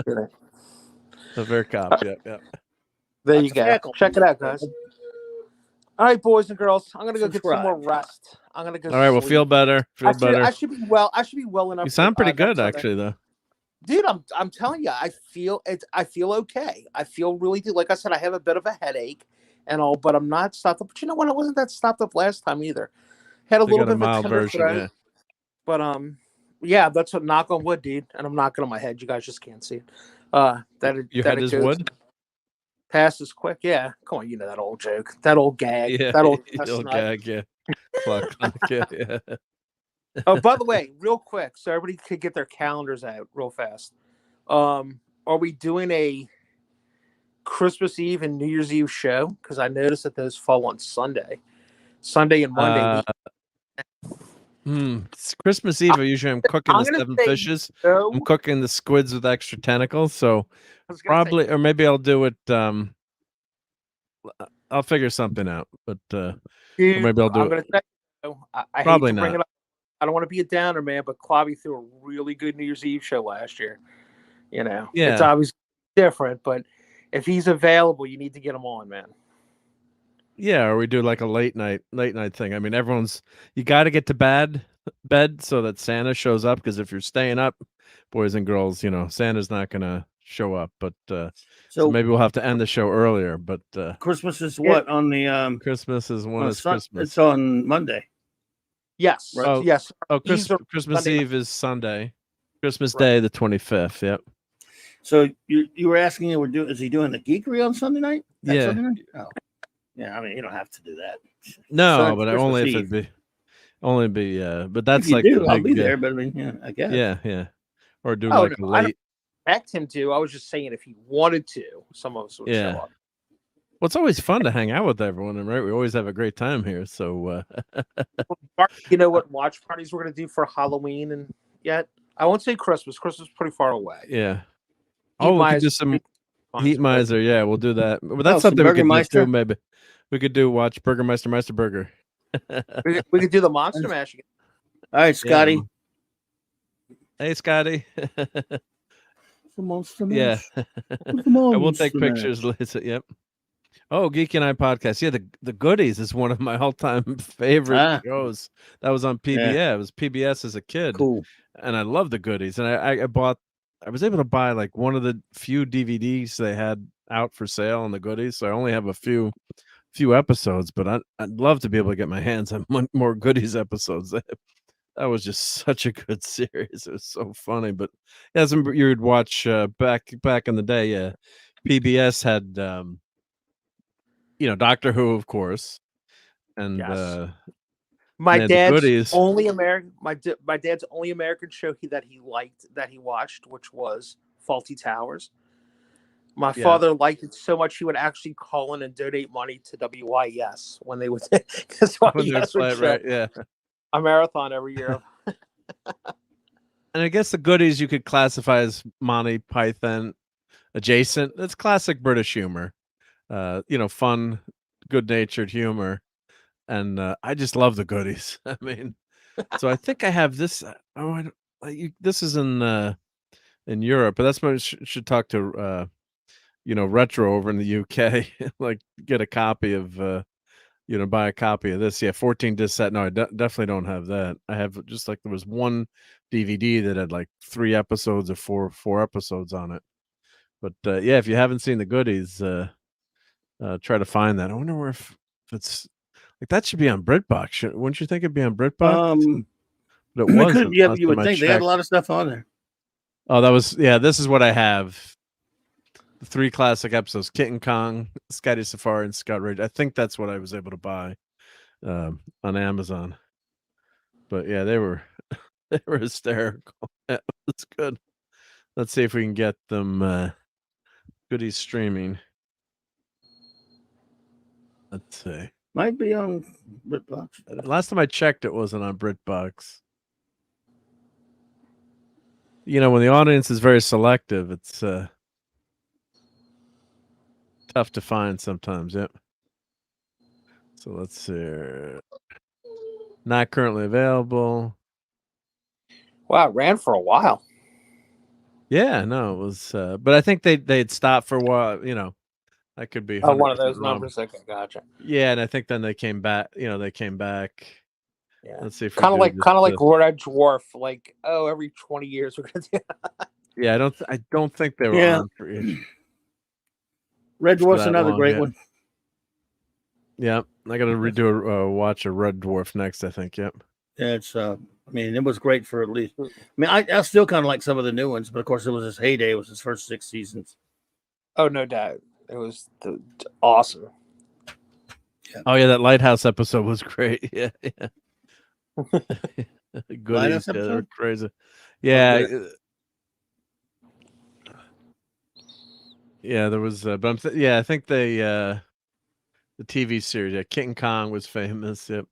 A fair cop. Yep. There you go. Check it out, guys. All right, boys and girls. I'm gonna go get some more rest. I'm gonna go. All right, well, feel better. I should be well enough. You sound pretty good, actually, though. Dude, I'm telling you, I feel okay. I feel really good. Like I said, I have a bit of a headache and all, but I'm not stopped up. But you know what? I wasn't that stopped up last time either. Had a They little got a bit of a mild tender version, throat, yeah. but yeah, that's what, knock on wood, dude. And I'm knocking on my head. You guys just can't see it. Your that head it is goes wood? passes quick. Yeah, come on, you know that old joke, that old gag, Yeah, that old little chestnut. gag, yeah. Cluck, cluck, yeah. Oh, by the way, real quick, so everybody could get their calendars out real fast. Are we doing a Christmas Eve and New Year's Eve show? Because I noticed that those fall on Sunday and Monday. It's Christmas Eve. Usually I'm cooking I'm the gonna 7 say fishes. no. I'm cooking the squids with extra tentacles. So I was gonna probably, say, or maybe I'll do it. I'll figure something out, but or dude, maybe I'll do I'm it. gonna say no. I hate Probably to bring not. it up. I don't want to be a downer, man, but Clobby threw a really good New Year's Eve show last year. You know, it's Yeah. obviously different, but if he's available, you need to get him on, man. Yeah, or we do like a late night thing. I mean, you got to get to bed so that Santa shows up. Because if you're staying up, boys and girls, Santa's not gonna show up. But so maybe we'll have to end the show earlier. But Christmas is what on the Christmas is when it's Christmas. It's on Monday. Yes. Right. Oh, yes. Oh, Christmas Sunday Eve is Sunday. Christmas Day, the 25th. Yep. So you were asking, is he doing the geekery on Sunday night? Yeah. Sunday night? Oh. Yeah, I mean, you don't have to do that. No, but only if it'd be, but that's if you like do, the I'll big, be there. But I mean, yeah, I guess. Yeah. Or do Oh, like no, a I don't late. expect him to. I was just saying if he wanted to, some of us would show up. Well, it's always fun to hang out with everyone, and right, we always have a great time here. So, You know what watch parties we're gonna do for Halloween and yet? I won't say Christmas. Christmas is pretty far away. yeah. Heat We could Miser, do some Heat Miser. Yeah, we'll do that. But that's some something we could do Burgermeister? too. Maybe we could do watch Burgermeister Meister Burger. we could do the Monster Mash again. All right, Scotty. Hey, Scotty. The Monster Yeah. Mash. I will take pictures, Lisa. Yep. Oh, Geek and I podcast. Yeah, the Goodies is one of my all-time favorite shows. That was on PBS. Yeah. It was PBS as a kid. Cool. And I love the Goodies. And I was able to buy like one of the few DVDs they had out for sale on the Goodies. So I only have a few episodes, but I'd love to be able to get my hands on more Goodies episodes. That was just such a good series. It was so funny. But yeah, you would watch back in the day. Yeah, PBS had Doctor Who, of course, and Yes. My dad's only American. My dad's only American show that he liked, that he watched, which was Faulty Towers. My father liked it so much he would actually call in and donate money to WYS when they would, because YS would show a marathon every year. And I guess the Goodies you could classify as Monty Python adjacent. It's classic British humor, fun, good-natured humor. And I just love the Goodies. I mean, so I think I have this. This is in Europe, but that's what I should talk to Retro over in the UK. Like get a copy of buy a copy of this. Yeah, 14 disc set. No, I definitely don't have that. I have just like there was one DVD that had like 3 episodes or 4 episodes on it. But yeah, if you haven't seen the Goodies, try to find that. I wonder if it's. Like that should be on BritBox. Wouldn't you think it'd be on BritBox? But it wasn't. Yeah, you would think they had a lot of stuff on there. Oh, this is what I have. The 3 classic episodes: Kitten Kong, Scotty Safari, and Scott Rage. I think that's what I was able to buy on Amazon. But yeah, they were hysterical. It was good. Let's see if we can get them Goodies streaming. Let's see. Might be on BritBox. Last time I checked, it wasn't on BritBox. When the audience is very selective, it's tough to find sometimes. Yep. So let's see. Not currently available. Wow, it ran for a while. Yeah, no, it was. But I think they'd stopped for a while. That could be one of those wrong. numbers. Okay, gotcha. Yeah, and I think then they came back. They came back. Yeah. Let's see if kind of like Lord Dwarf. Like, every 20 years we're gonna do. Yeah, I don't think they were Yeah. on for each. Red for Dwarf's that another long, great yeah. one. Yeah, I got to redo watch a Red Dwarf next. I think. Yep. Yeah, it's I mean, it was great for at least. I mean, I still kind of like some of the new ones, but of course, it was his heyday. It was his first 6 seasons. Oh, no doubt. It was awesome. Yeah. Oh yeah, that Lighthouse episode was great. Yeah, yeah. Goodies, yeah, they're crazy. Yeah, yeah. There was, but I think the TV series, yeah, King Kong was famous. Yep.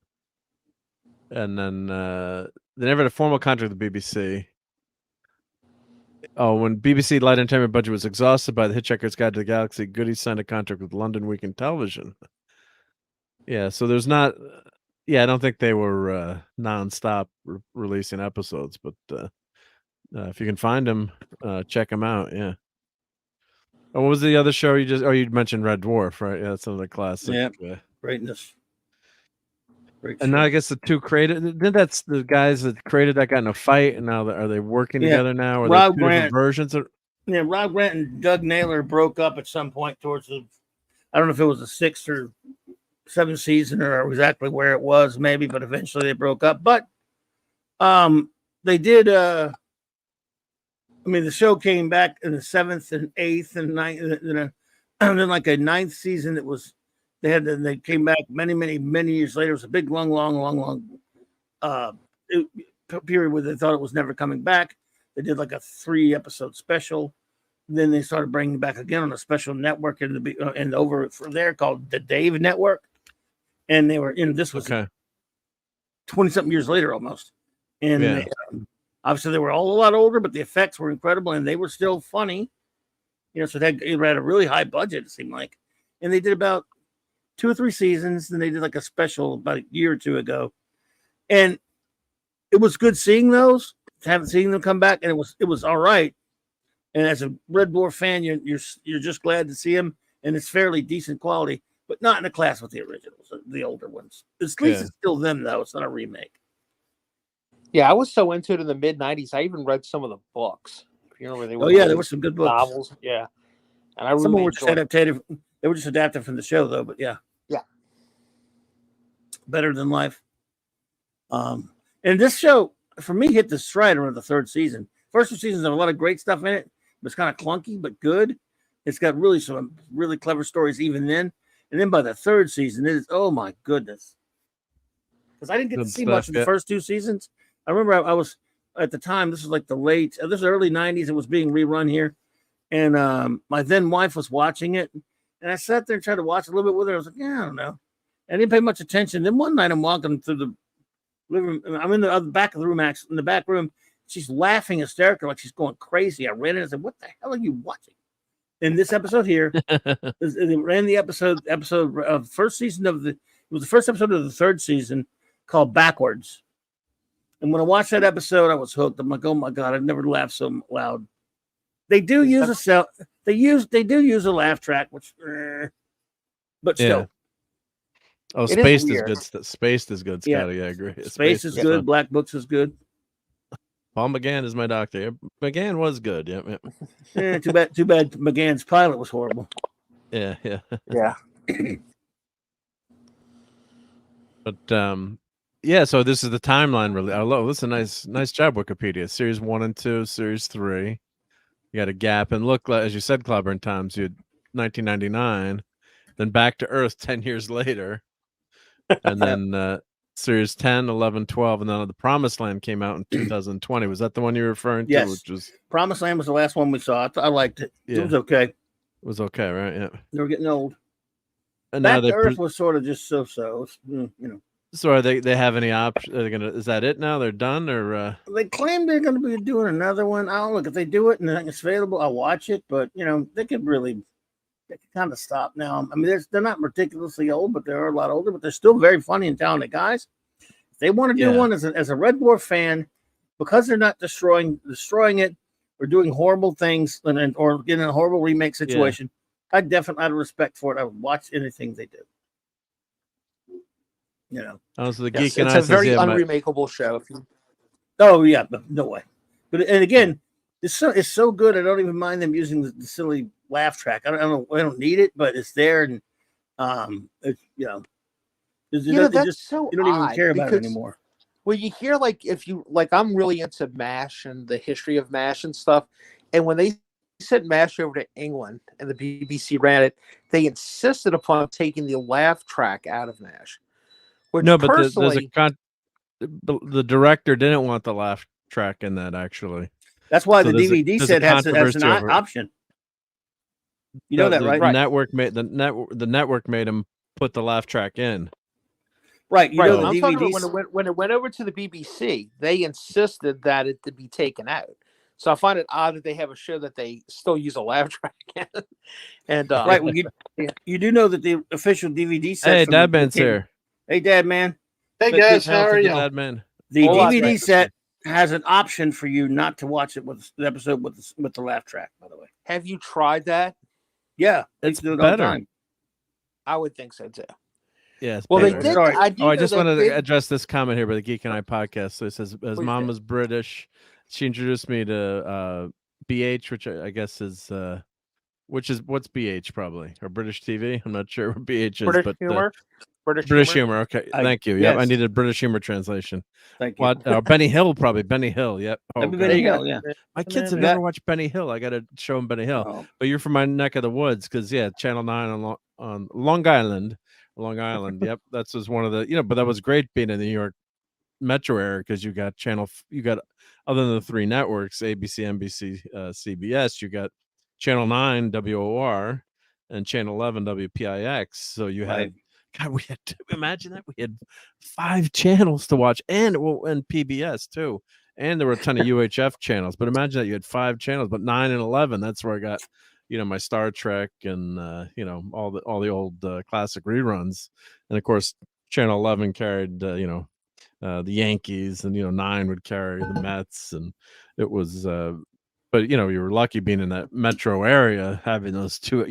And then they never had a formal contract with the BBC. Oh, when BBC Light Entertainment budget was exhausted by The Hitchhiker's Guide to the Galaxy, Goody signed a contract with London Weekend Television. Yeah, so there's not. Yeah, I don't think they were nonstop releasing episodes, but if you can find them, check them out. Yeah. Oh, what was the other show you just? Oh, you mentioned Red Dwarf, right? Yeah, that's another classic. Yeah, greatness. Great and show. now I guess the two created. Then that's the guys that created that got in a fight, and now are they working together now? Or Rob two Grant different versions? Yeah, Rob Grant and Doug Naylor broke up at some point towards the. I don't know if it was the 6th or 7th season or exactly where it was, maybe, but eventually they broke up. But they did. I mean, the show came back in the 7th and 8th and 9th, and then like a 9th season. It was they came back many years later. It was a big, long period where they thought it was never coming back. They did like a 3-episode special. Then they started bringing it back again on a special network and over from there called the Dave Network. And they were this was 20-something years later almost. And obviously they were all a lot older, but the effects were incredible and they were still funny. So it had a really high budget, it seemed like. And they did about 2 or 3 seasons. Then they did like a special about a year or 2 ago. And it was good seeing those. Haven't seen them come back, and it was all right. And as a Red Dwarf fan, you're just glad to see him, and it's fairly decent quality, but not in a class with the originals, the older ones. At least it's still them, though. It's not a remake. Yeah, I was so into it in the mid-90s. I even read some of the books. If you remember, there were some good books. Novels, yeah. And I really some were just adapted. They were just adapted from the show, though. But yeah, better than life. And this show, for me, hit the stride around the 3rd season. First 2 seasons have a lot of great stuff in it, but it's kind of clunky, but good. It's got some really clever stories even then. And then by the 3rd season, it is, oh my goodness. Because I didn't get to see much of the first 2 seasons. I remember I was, at the time, this was like this was early 90s. It was being rerun here. And my then wife was watching it. And I sat there and tried to watch a little bit with her. I was like, I don't know. I didn't pay much attention. Then one night I'm walking through the living room. I'm in the back of the room, actually, in the back room. She's laughing hysterical, like she's going crazy. I ran in and said, "What the hell are you watching?" In this episode here, they ran the episode of first season of it was the first episode of the 3rd season called Backwards. And when I watched that episode, I was hooked. I'm like, oh my God, I've never laughed so loud. They do use they do use a laugh track, which but still. Oh, Spaced is good. Spaced is good, Scotty. Yeah, I agree. Spaced is good. Black Books is good. Paul McGann is my doctor. McGann was good. Yep. Too bad McGann's pilot was horrible. Yeah. But so this is the timeline. Really, I love this. Is a nice job, Wikipedia. Series 1 and 2, Series 3. You got a gap, and look, as you said, Clobber Times. You had 1999, then Back to Earth 10 years later, and then Series 10, 11, 12, and then The Promised Land came out in 2020. Was that the one you were referring to? Yes. Which was Promised Land was the last one we saw. I liked it. Yeah. It was okay. It was okay, right? Yeah. They were getting old. And Back to Earth was sort of just so. So are they have any option? Are they gonna? Is that it now? They're done, or they claim they're going to be doing another one. I'll look if they do it and it's available. I'll watch it. But they could kind of stop now. I mean, they're not ridiculously old, but they are a lot older. But they're still very funny and talented guys. If they want to do one as a Red Dwarf fan, because they're not destroying it or doing horrible things or getting a horrible remake situation, I definitely out of respect for it, I would watch anything they do. So the Geek and it's a very unremakeable show. Oh yeah, but no way. But and again, It's so good. I don't even mind them using the silly laugh track. I don't need it, but it's there, and it's, that's so you don't even odd care about it because anymore. well, you hear like if you like, I'm really into MASH and the history of MASH and stuff, and when they sent MASH over to England and the BBC ran it, they insisted upon taking the laugh track out of MASH. Which No, but personally, the director didn't want the laugh track in that actually. That's why So the DVD set has an option. You know that, right? The network made the network made him put the laugh track in. Right. You know the I'm DVD talking about when it went over to the BBC, they insisted that it to be taken out. So I find it odd that they have a show that they still use a laugh track in. And right. Well, you do know that the official DVD set. Hey, Dad Man's here. Hey, Dad Man. Hey guys, how are you? Dad Man. The DVD set has an option for you not to watch it with the episode with the laugh track. By the way, have you tried that? Yeah, it's do it better. All the time. I would think so too. Yes. Well, better. they did. Sorry. I just wanted to address this comment here by the Geek and I podcast. So it says, as mom was British, she introduced me to BH, which I guess is what's BH probably, or British TV. I'm not sure what BH is, but humor. British humor. Okay, thank you. Yep, I needed British humor translation. Thank you. Benny Hill probably. Benny Hill. Yep. Benny Hill. Yeah. My kids have never watched Benny Hill. I got to show them Benny Hill. Oh. But you're from my neck of the woods, because Channel 9 on Long Island. Yep, that's was one of the but that was great being in the New York metro area, because you got other than the three networks, ABC, NBC, CBS, you got Channel 9 WOR and Channel 11 WPIX. So you had we had to imagine that we had 5 channels to watch, and PBS too, and there were a ton of UHF channels. But imagine that you had 5 channels, but 9 and 11. That's where I got my Star Trek and all the old classic reruns, and of course Channel 11 carried the Yankees, and 9 would carry the Mets, and it was but you were lucky being in that metro area, having those two.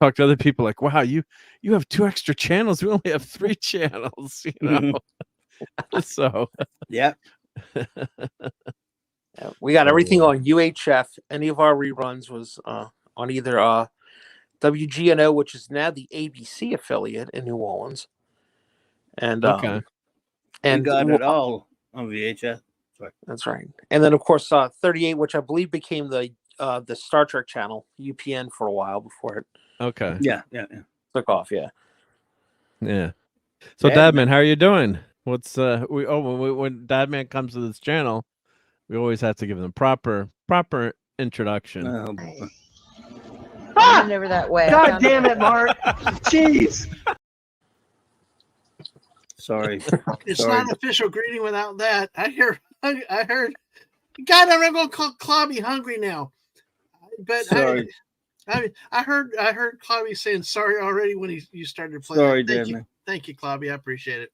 Talk to other people like, wow, you have 2 extra channels. We only have 3 channels. So yeah. We got everything on UHF. Any of our reruns was on either WGNO, which is now the ABC affiliate in New Orleans, and and got it all on VHS. That's right. And then of course 38, which I believe became the Star Trek channel, UPN, for a while before it. Okay. Yeah. Took off. Yeah. So Dadman, how are you doing? What's when Dadman comes to this channel, we always have to give them proper introduction. Never that way. God damn it, Mark! Jeez. Sorry. It's not an official greeting without that. I heard. God, I'm gonna call Clobby hungry now. But sorry. I heard Clobby saying sorry already when you started playing. Sorry, Dan. Thank you, Clobby. I appreciate it.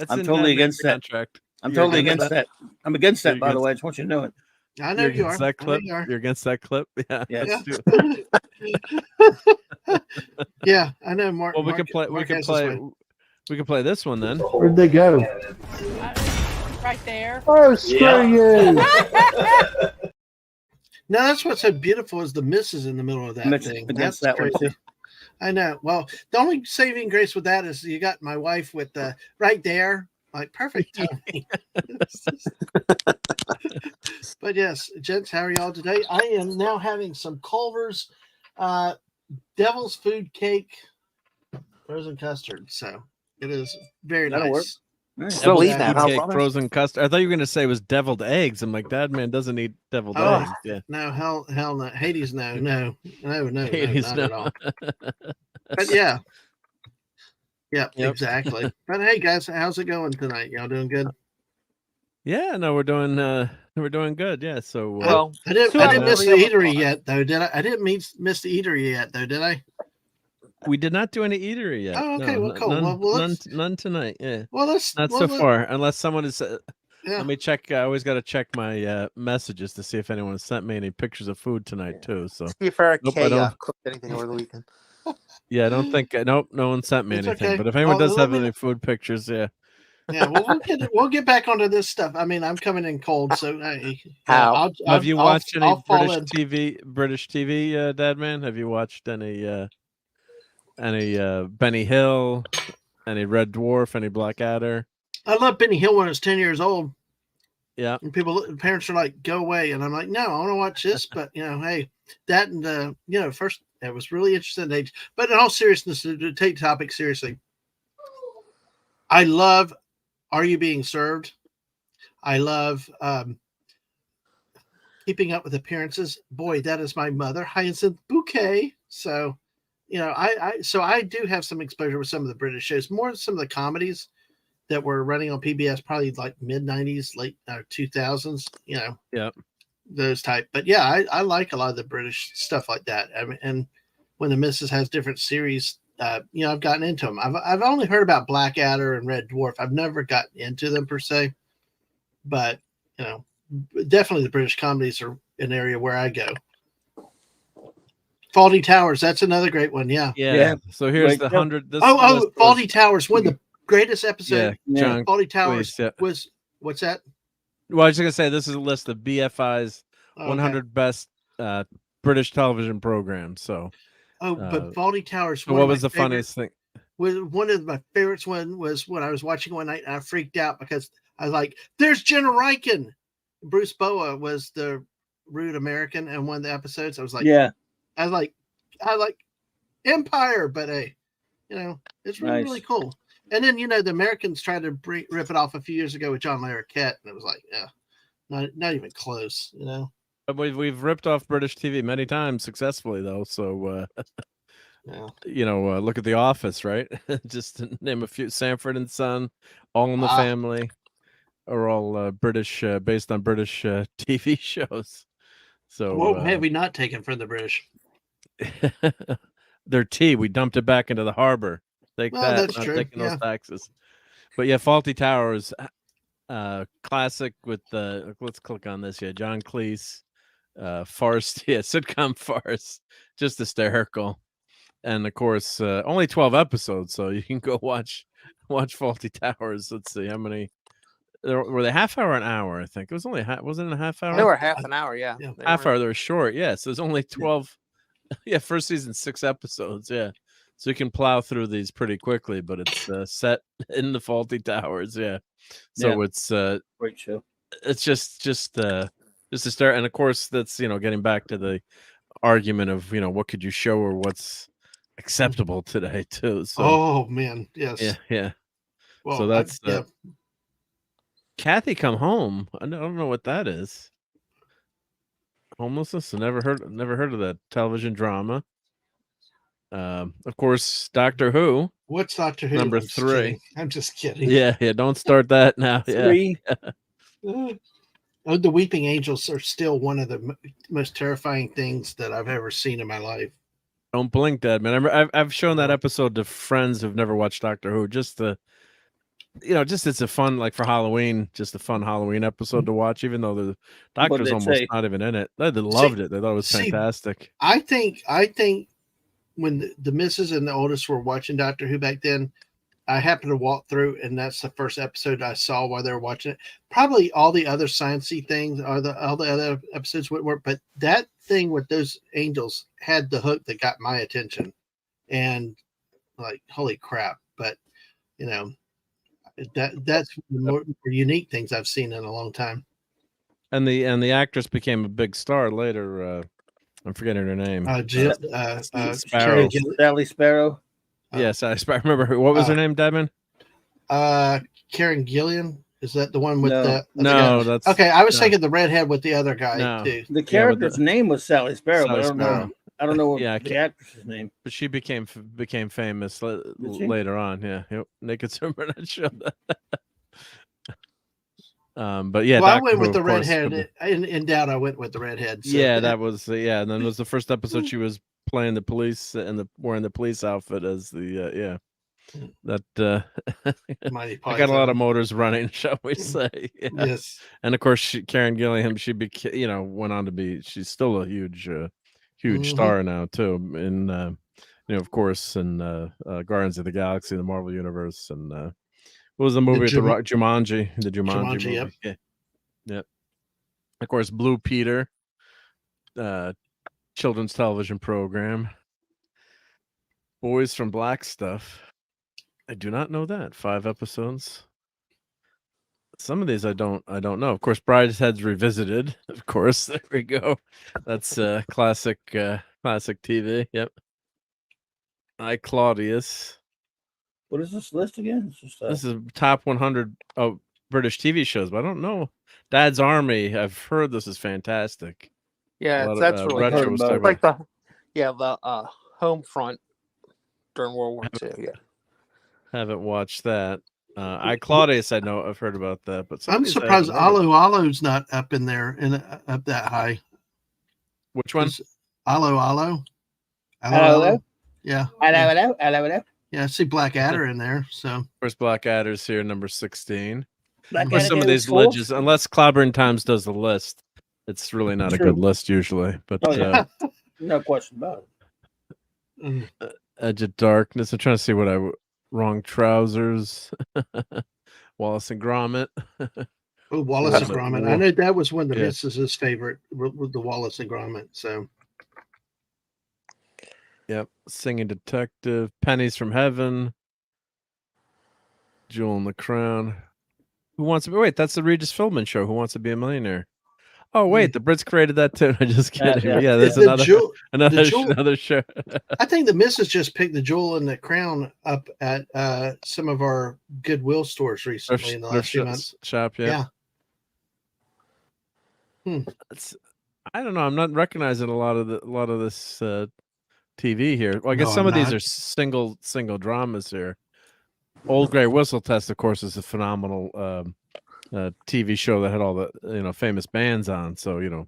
I'm totally against that. Contract. I'm totally against that. I'm against that, by the way. I just want you to know it. I know you are. That clip? You're against that clip? Yeah. Yes. Yeah, I know, Mark. Well, we can play this one then. Where'd they go? Right there. Oh, screw you! No, that's what's so beautiful is the misses in the middle of that thing. That's that crazy. one too. I know. Well, the only saving grace with that is you got my wife with right there, like perfect timing. But yes, gents, how are y'all today? I am now having some Culver's Devil's Food Cake frozen custard. So it is very That'll nice. Still eating that, frozen custard. I thought you were going to say it was deviled eggs. I'm like, Dad Man doesn't eat deviled eggs. Yeah. No, hell no. Hades, no. Hades, not no. at all. But yeah. Yep, exactly. But hey guys, how's it going tonight? Y'all doing good? Yeah, no, we're doing good. Yeah. So well, I didn't miss the eatery yet, though, did I? I didn't miss the eatery yet, though, did I? We did not do any eatery yet. Oh, okay. No, well, cool. None tonight. Yeah. Well, not so far, unless someone is. Let me check. I always got to check my messages to see if anyone has sent me any pictures of food tonight too. So see if Eric cooked anything over the weekend. Yeah, I don't think. Nope, no one sent me anything. Okay. But if anyone does have any food pictures, yeah. Yeah, well, we'll get back onto this stuff. I mean, I'm coming in cold, so How? Have you watched any I'll fall British in. TV? British TV, Dad man? Have you watched any Benny Hill, any Red Dwarf, any Blackadder? I love Benny Hill when I was 10 years old. Yeah. And parents are like, go away. And I'm like, no, I want to watch this. But, hey, that and, first, it was really interesting age. But in all seriousness, to take the topic seriously, I love Are You Being Served? I love Keeping Up with Appearances. Boy, that is my mother, Hyacinth Bouquet. So, I do have some exposure with some of the British shows, more some of the comedies that were running on PBS, probably like mid 90s, late 2000s, Yeah. those type. But yeah, I like a lot of the British stuff like that. I mean, and when the missus has different series, I've gotten into them. I've only heard about Blackadder and Red Dwarf. I've never gotten into them per se, but definitely the British comedies are an area where I go. Faulty Towers, that's another great one. Yeah. So here's the 100. Faulty Towers, one of the greatest episode. John Faulty Towers Cleese, was what's that? Well, I was just gonna say this is a list of BFI's 100 best British television programs. So, but Faulty Towers. So what was the funniest thing? One of my favorites was when I was watching one night and I freaked out because I was like, "There's Jenna Riken." Bruce Boa was the rude American in one of the episodes. I was like, I like Empire, but hey, it's really really cool. And then the Americans tried to rip it off a few years ago with John Larroquette, and it was like, not even close. But we've ripped off British TV many times successfully, though. So, look at The Office, right? Just to name a few: Sanford and Son, All in the Family, are all British, based on British TV shows. So, what have we not taken from the British? Their tea, we dumped it back into the harbor. Take that, that's not true. taking those taxes. But yeah, Faulty Towers, classic with the. Let's click on this. Yeah, John Cleese, farce. Yeah, sitcom farce, just hysterical. And of course, only 12 episodes, so you can go watch Faulty Towers. Let's see how many. Were they half hour, an hour? I think it was only wasn't it a half hour? They were half an hour, yeah. Half hour. They were short. Yeah, so there's only 12. Yeah, first season 6 episodes. Yeah, so you can plow through these pretty quickly, but it's set in the Faulty Towers. Yeah, so it's great show. It's just to start, and of course that's getting back to the argument of what could you show or what's acceptable today too. So oh man, yes, yeah. Well, so that's Kathy Come Home. I don't know what that is. Homelessness. I never heard of that television drama. Of course, Doctor Who. What's Doctor Who? Number 3. I'm just kidding. Yeah. Don't start that now. 3. The Weeping Angels are still one of the most terrifying things that I've ever seen in my life. Don't blink, Dad, man. I've shown that episode to friends who've never watched Doctor Who. Just it's a fun, like for Halloween, just a fun Halloween episode to watch, even though the Doctor's almost not even in it. They loved it. They thought it was fantastic. I think when the missus and the oldest were watching Doctor Who back then, I happened to walk through, and that's the first episode I saw while they were watching it. Probably all the other sciencey things or all the other episodes wouldn't work, but that thing with those angels had the hook that got my attention, and like, holy crap! But that's the more unique things I've seen in a long time. And the actress became a big star later. I'm forgetting her name. Sparrow. Sally Sparrow. Yes, I remember. What was her name, Devin? Karen Gillian. Is that the one with the? No, that's okay. I was thinking the redhead with the other guy too. The character's name was Sally Sparrow, but I don't know what the actress's name. But she became famous later on. Yeah, Naked Superman showed that. But yeah, well, I went with the redhead. In doubt, I went with the redhead. So. Yeah, that was and then it was the first episode she was playing the police and wearing the police outfit as the that I got a lot of motors running, shall we say? Yeah. Yes. And of course, Karen Gilliam, she became went on to be. She's still a huge star now too. In of course, in Guardians of the Galaxy, the Marvel Universe, and What was the movie with the Juma- rock? Jumanji, the Jumanji Jumanji, movie. yep. Yeah. Yep. Of course, Blue Peter, children's television program. Boys from Black Stuff. I do not know that. 5 episodes. Some of these I don't know. Of course, Bridesheads Revisited. Of course, there we go. That's classic TV. Yep. I Claudius. What is this list again? It's just, This is top 100 British TV shows, but I don't know. Dad's Army. I've heard this is fantastic. Yeah, lot of, that's really retro good. was stuff. It's like the home front during World War II. Yeah. Haven't watched that. I Claudius, I've heard about that, but some I'm of these I surprised haven't heard of. Alu's not up in there up that high. Which one? Alu. Hello? Yeah. Hello. Yeah, I see Blackadder in there. So Of course, Blackadder's here, number 16. Black Of course, some of these ledges, unless Clobberin Times does the list, it's really not a True. good list usually. But Oh, yeah. No question about it. Edge of Darkness. I'm trying to see what Wrong Trousers. Wallace and Gromit. oh, Wallace and Gromit. Gromit. I know that was one of the Yeah. missus's favorite with the Wallace and Gromit. So Yep. Singing Detective. Pennies from Heaven. Jewel in the Crown. Who Wants to Be? Wait, that's the Regis Philbin show. Who Wants to Be a Millionaire? Oh wait, the Brits created that too. I'm just kidding. Yeah. Yeah, there's The Jewel- another Jewel- another show. I think the missus just picked the Jewel and the Crown up at some of our Goodwill stores recently in the last few months. Shop, yeah. It's, I don't know. I'm not recognizing a lot of this TV here. Well, I guess No, some I'm of these not. are single dramas here. Old Grey Whistle Test, of course, is a phenomenal TV show that had all the famous bands on. So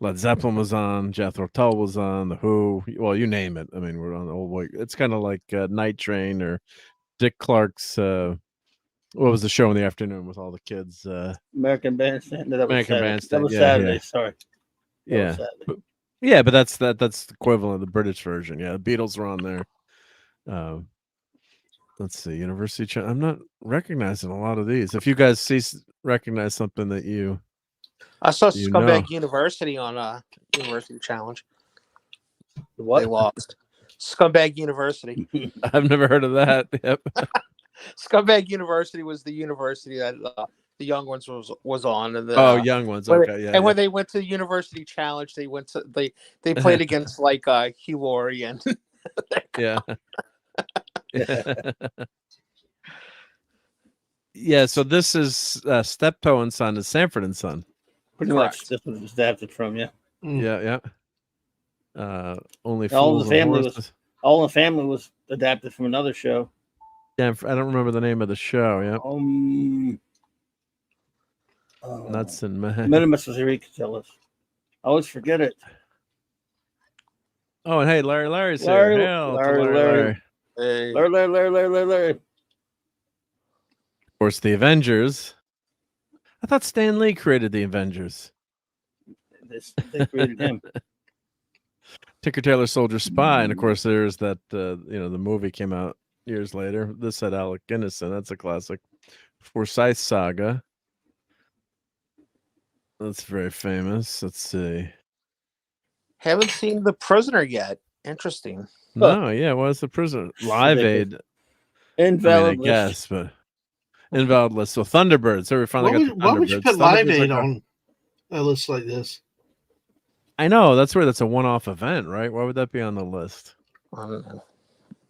Led Zeppelin was on, Jethro Tull was on, The Who. Well, you name it. I mean, we're on the old way. It's kind of like Night Train or Dick Clark's. What was the show in the afternoon with all the kids? American Bandstand. No, that was American Saturday. Bandstand, That was yeah, Saturday. yeah. Sorry. That was Yeah. Saturday. Yeah, but that's the equivalent of the British version. Yeah, the Beatles were on there. Let's see, University Channel. I'm not recognizing a lot of these. If you guys recognize something that you, I saw You Scumbag know. University on University Challenge. The what? They lost. Scumbag University. I've never heard of that. Yep. Scumbag University was the university that the Young Ones was on. And Young Ones. when Okay, yeah. and when they went to University Challenge, they played against like Hugh Laurie and yeah. Yeah. So this is Steptoe and Son, is Sanford and Son. Pretty much. This was adapted from, yeah. Yeah, yeah. Only All in Fools the and Family Horses. All in the Family was adapted from another show. Yeah, I don't remember the name of the show. Yeah, Nuts and Man. Minimus was Eureka Tellus. I always forget it. Oh, and hey, Larry's Larry- here. Hail to Larry. Hey. Larry. Of course, the Avengers. I thought Stan Lee created the Avengers. They created him. Tinker Tailor Soldier Spy, and of course, there's that. The movie came out years later. This had Alec Guinness, and that's a classic. Forsyth Saga. That's very famous. Let's see. Haven't seen The Prisoner yet. Interesting. No, yeah, what's the Prisoner? Live Aid. Invalid I guess, but invalid list. So Thunderbirds. So we finally got the Why would you Thunderbirds. put Live Thunderbirds Aid like on a list like this? I know that's a one-off event, right? Why would that be on the list? I don't know.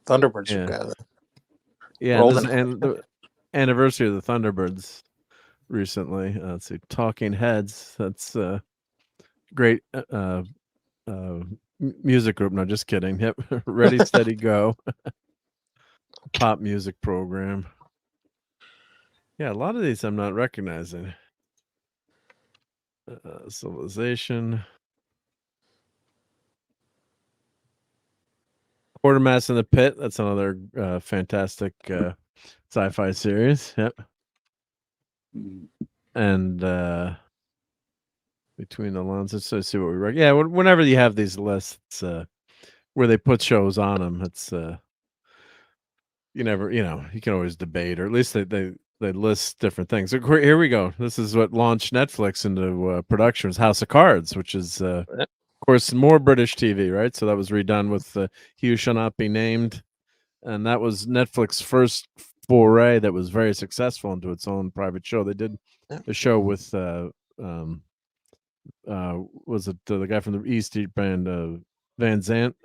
Thunderbirds Yeah. are good. Yeah, Roll this them. and the anniversary of the Thunderbirds recently. Let's see, Talking Heads. That's great music group. No, just kidding. Yep, Ready Steady Go. Pop music program. Yeah, a lot of these I'm not recognizing. Civilization. Quartermass in the Pit. That's another fantastic sci-fi series. Yep. And Between the Lines. Let's see what we read. Yeah, whenever you have these lists where they put shows on them, it's you can always debate, or at least they they list different things. So here we go. This is what launched Netflix into production, was House of Cards, which is of course more British TV, right? So that was redone with Hugh Shall Not Be Named, and that was Netflix's first foray that was very successful into its own private show. They did a show with was it the guy from the E Street Band, Van Zandt?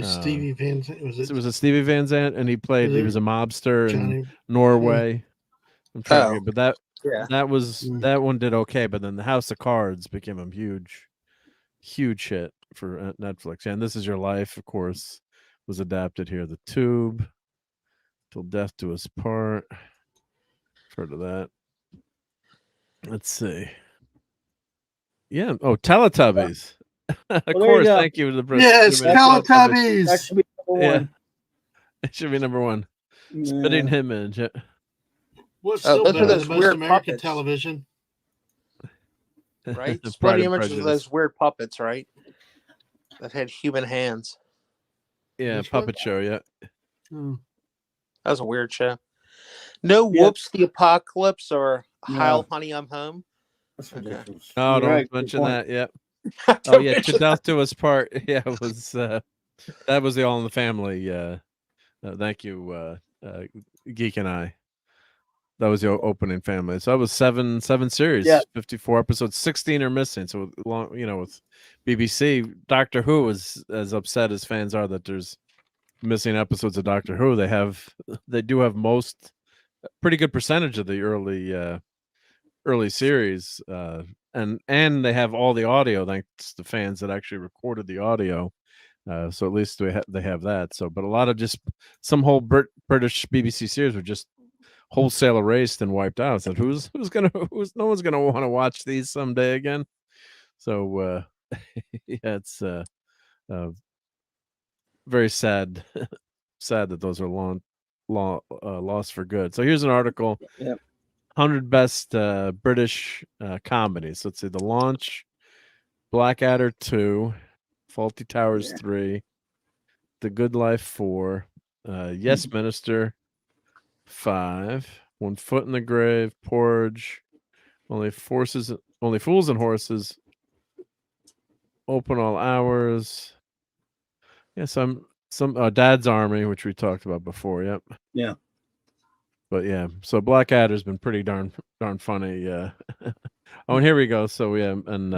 Stevie Van Zandt. It was a Stevie Van Zandt, and he was a mobster in Norway. I'm trying to get, but that one did okay, but then the House of Cards became a huge hit for Netflix. And This Is Your Life, of course, was adapted here. The Tube, Till Death Do Us Part. Heard of that. Let's see. Yeah. Oh, Teletubbies. Of course. Thank you to the Yes, Teletubbies. That should be number one. It should be number one. Spitting image. Yeah. What's still those better are those than most weird American puppets. television? Right? Pride Splitting and images of Prejudice. those weird puppets, right? That had human hands. Yeah, Which one? puppet show. Yeah. That was a weird show. No Whoops the Apocalypse or Heil Honey I'm Home. That's ridiculous. Oh, don't Right, good mention point. that. Yeah. Oh yeah, To Death Do Us Part. Yeah, it was that was the All in the Family. Thank you, Geek and I. That was the opening family. So that was seven series, 54 episodes, 16 are missing. So long, with BBC, Doctor Who is as upset as fans are that there's missing episodes of Doctor Who. They do have pretty good percentage of the early series, and they have all the audio thanks to fans that actually recorded the audio. So at least they have that. So, but a lot of just some whole British BBC series were just wholesale erased and wiped out. So no one's gonna want to watch these someday again. So yeah, it's very sad that those are lost for good. So here's an article. 100 best British comedies. Let's see. The Launch, Blackadder 2, Faulty Towers 3, The Good Life 4, Yes Minister 5, One Foot in the Grave, Porridge, Only Fools and Horses, Open All Hours. Yeah, some Dad's Army, which we talked about before. Yep. Yeah. But yeah, so Blackadder's been pretty darn funny. Oh, and here we go. So yeah, and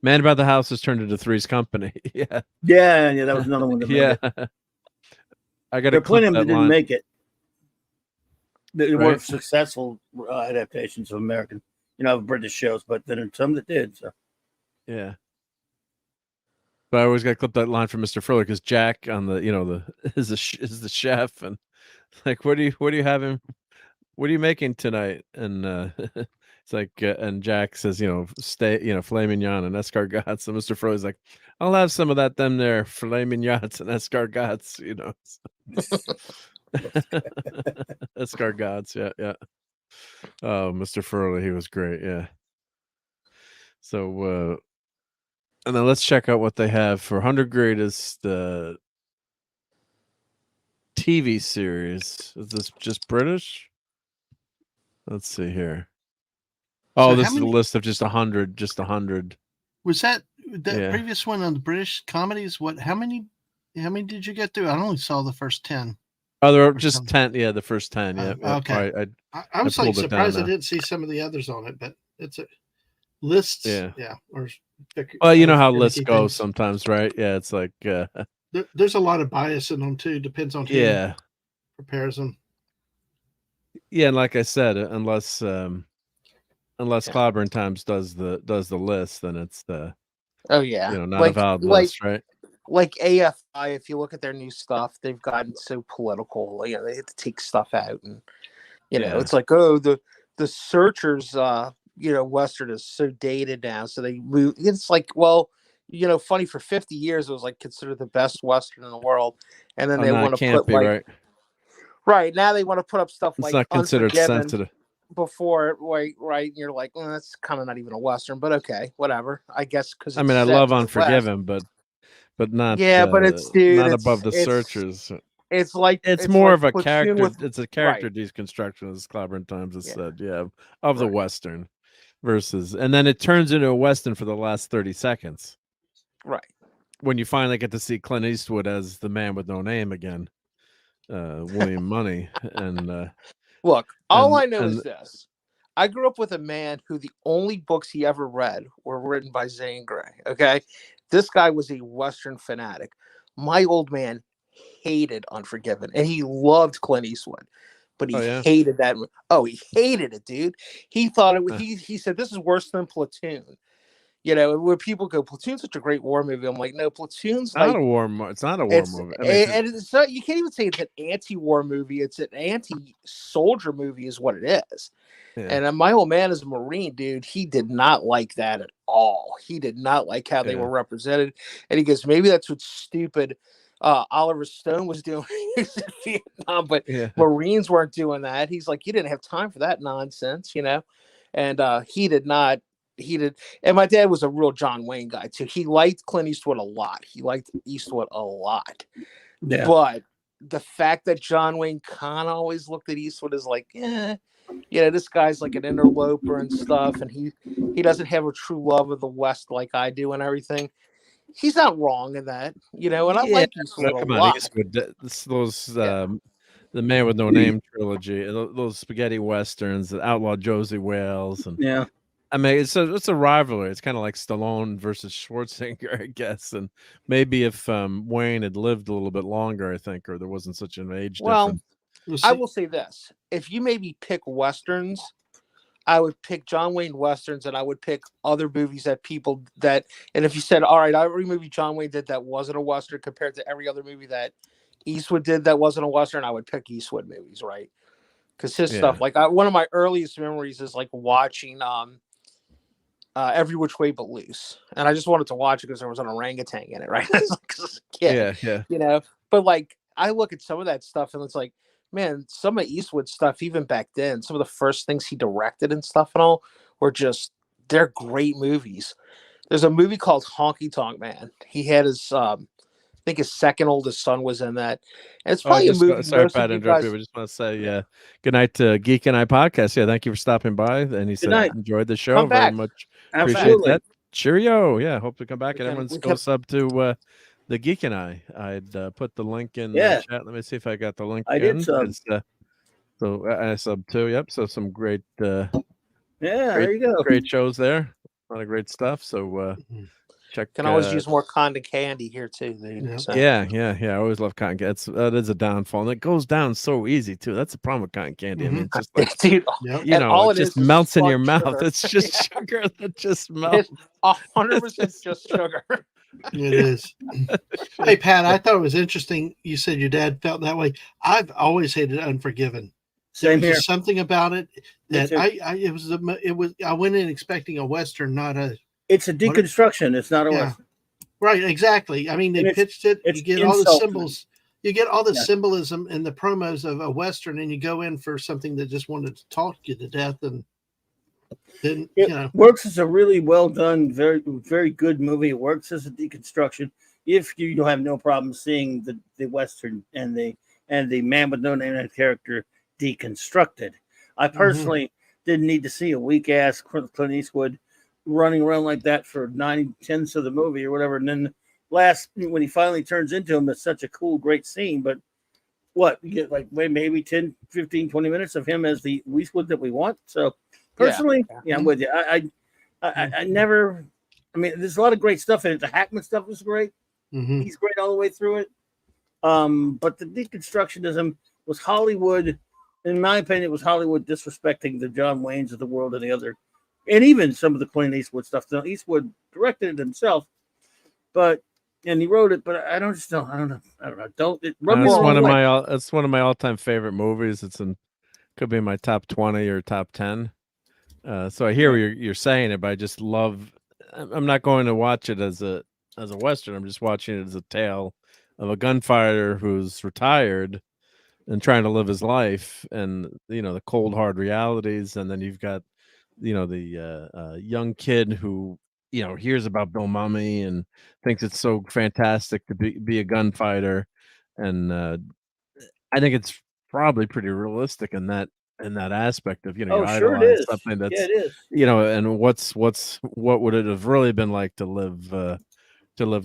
Man About the House has turned into Three's Company. Yeah. Yeah, that was another one. That made it. I got there to are plenty of them that didn't line. make it. They Right. weren't successful adaptations of American, British shows, but then there's some that did. So Yeah. But I always got to clip that line from Mr. Furler because Jack on the is the chef, and like what are you having? What are you making tonight? And it's like and Jack says filet mignon and escargots, and Mr. Furler's like, I'll have some of that them there filet mignons and escargots, escargots, yeah. Oh, Mr. Furley, he was great, yeah. So and then let's check out what they have for 100 greatest TV series. Is this just British? Let's see here. Oh, So this how is a many- list of just 100. Was that Yeah. previous one on the British comedies? How many did you get through? I only saw the first 10. Oh, there are Or just something. 10. Yeah, the first 10. Yeah. okay. Right, I was pulled it down surprised I now. didn't see some of the others on it, but it's a lists. Yeah. Or well, you know how lists finicky go things. sometimes, right? Yeah, it's like There's a lot of bias in them too. Depends on who yeah. prepares them. Yeah, and like I said, unless Clobber Times does the list, then it's Oh yeah. not a valid list, right? Like AFI, if you look at their new stuff, they've gotten so political. They have to take stuff out, and Yeah. it's like, oh, the Searchers, Western is so dated now. So they move. It's like, well, funny, for 50 years it was like considered the best Western in the world, and then they No, it want to can't put be, like right. now they want to put up stuff It's like not considered Unforgiven sensitive. before it, right? And you're like, well, that's kind of not even a Western, but okay, whatever. I guess because I mean, I love Unforgiven, but not Yeah, but it's dude, not it's- above the it's- Searchers. It's like It's more like of a Platoon character. with It's a right. character deconstruction, as Clobberin Times has Yeah. said. Yeah, of the Right. Western versus, and then it turns into a Western for the last 30 seconds Right. when you finally get to see Clint Eastwood as the man with no name again, William Money, and Look, all and I know and is this. I grew up with a man who the only books he ever read were written by Zane Grey. Okay. This guy was a Western fanatic. My old man hated Unforgiven and he loved Clint Eastwood, but he oh yeah, hated that. Oh, he hated it, dude. He thought it was, Huh. he said, this is worse than Platoon. You know, where people go, Platoon's such a great war movie. I'm like, no, Platoon's not like, a war. It's not a war movie. I mean, and it's not, you can't even say it's an anti-war movie. It's an anti-soldier movie, is what it is. yeah. And my old man is a Marine, dude. He did not like that at all. He did not like how they Yeah. were represented. And he goes, maybe that's what stupid Oliver Stone was doing in Vietnam, but Yeah. Marines weren't doing that. He's like, you didn't have time for that nonsense, you know? And he did not. He did. And my dad was a real John Wayne guy, too. He liked Clint Eastwood a lot. He liked Eastwood a lot. Yeah. But the fact that John Wayne kind of always looked at Eastwood as like, you know, this guy's like an interloper and stuff, and he doesn't have a true love of the West like I do and everything. He's not wrong in that, you know, and I like Eastwood a Come on, lot. Eastwood. Those the Man with No Name trilogy, those spaghetti westerns, the Outlaw Josie Wales, and Yeah. I mean, it's a rivalry. It's kind of like Stallone versus Schwarzenegger, I guess. And maybe if Wayne had lived a little bit longer, I think, or there wasn't such an age difference. I will say this: if you maybe pick westerns, I would pick John Wayne westerns, and I would pick other movies that people that. And if you said, "All right, every movie John Wayne did that wasn't a western compared to every other movie that Eastwood did that wasn't a western," I would pick Eastwood movies, right? Because his stuff, like one of my earliest memories is like watching Every Which Way But Loose, and I just wanted to watch it because there was an orangutan in it, right? As a kid, Yeah. you know. But like, I look at some of that stuff, and it's like, man, some of Eastwood stuff, even back then, some of the first things he directed and stuff and all were just, they're great movies. There's a movie called Honky Tonk Man. He had his, I think his second oldest son was in that. And it's probably a movie. Sorry, Pat, interrupt you. I just want to say, good night to Geek and I podcast. Yeah, thank you for stopping by. And he said, enjoyed the show Come very back. much. Absolutely. Appreciate that. Cheerio. Yeah, hope to come back. And everyone we go can- sub to the Geek and I. I'd put the link in Yeah. the chat. Let me see if I got the link. I did sub. So I sub too. Yep. So some great, Yeah, there you go. great shows there. A lot of great stuff. So check. Can always use more cotton candy here too, dude. Yeah. So. Yeah. I always love cotton candy. That is a downfall, and it goes down so easy too. That's the problem with cotton candy. I mean, it's just like, dude, you know, all it it just is melts in your spun mouth. sugar. It's just sugar that just melts. It's 100% just sugar. It is. Hey, Pat, I thought it was interesting. You said your dad felt that way. I've always hated Unforgiven. Same There here. was just something about it that Me too. I went in expecting a Western, not a. It's a deconstruction. It's not a Western. Right, exactly. I mean, they pitched it. You get all the insulting. symbols. You get all the symbolism in the promos of a Western, and you go in for something that just wanted to talk you to death, and then it works as a really well done, very very good movie. It works as a deconstruction. If you have no problem seeing the Western and the Man with No Name character deconstructed, I personally didn't need to see a weak ass Clint Eastwood running around like that for 90/10 of the movie or whatever. And then when he finally turns into him, it's such a cool, great scene. But what, you get like maybe 10, 15, 20 minutes of him as the Eastwood that we want. So personally, I'm with you. I never, I mean, there's a lot of great stuff in it. The Hackman stuff was great. He's great all the way through it. But the deconstructionism was Hollywood, in my opinion, it was Hollywood disrespecting the John Waynes of the world and the other, and even some of the Clint Eastwood stuff. Now, Eastwood directed it himself, and he wrote it, but I don't know. It's one of my all-time favorite movies. Could be in my top 20 or top 10. So I hear what you're saying it, but I just love. I'm not going to watch it as a Western. I'm just watching it as a tale of a gunfighter who's retired and trying to live his life, and the cold hard realities. And then you've got the young kid who hears about Bill Mummy and thinks it's so fantastic to be a gunfighter, and I think it's probably pretty realistic in that aspect of, you Oh, you sure it idolize is. something Yeah, that's, it is. and what would it have really been like to live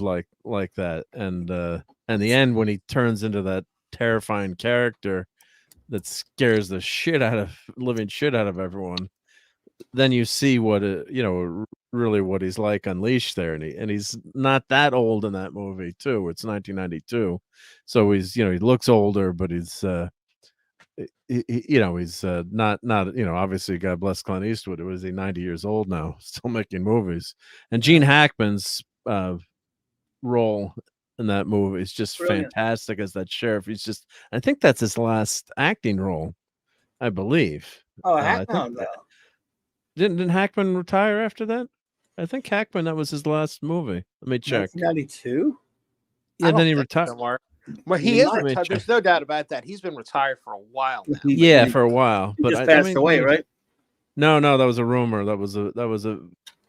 like that, and the end when he turns into that terrifying character that scares the living shit out of everyone, then you see what really what he's like unleashed there, and he's not that old in that movie too. It's 1992, so he's he looks older, but he's he's not obviously, God bless Clint Eastwood. Was he 90 years old now, still making movies? And Gene Hackman's role in that movie is just Brilliant. fantastic as that sheriff. I think that's his last acting role, I believe. Oh, I think no. didn't Hackman retire after that? I think Hackman, that was his last movie. Let me check. 1992. Yeah, then he retired. Well, he is retired. There's no doubt about that. He's been retired for a while now. Yeah, for a while. He But just passed away, right? No, that was a rumor. That was a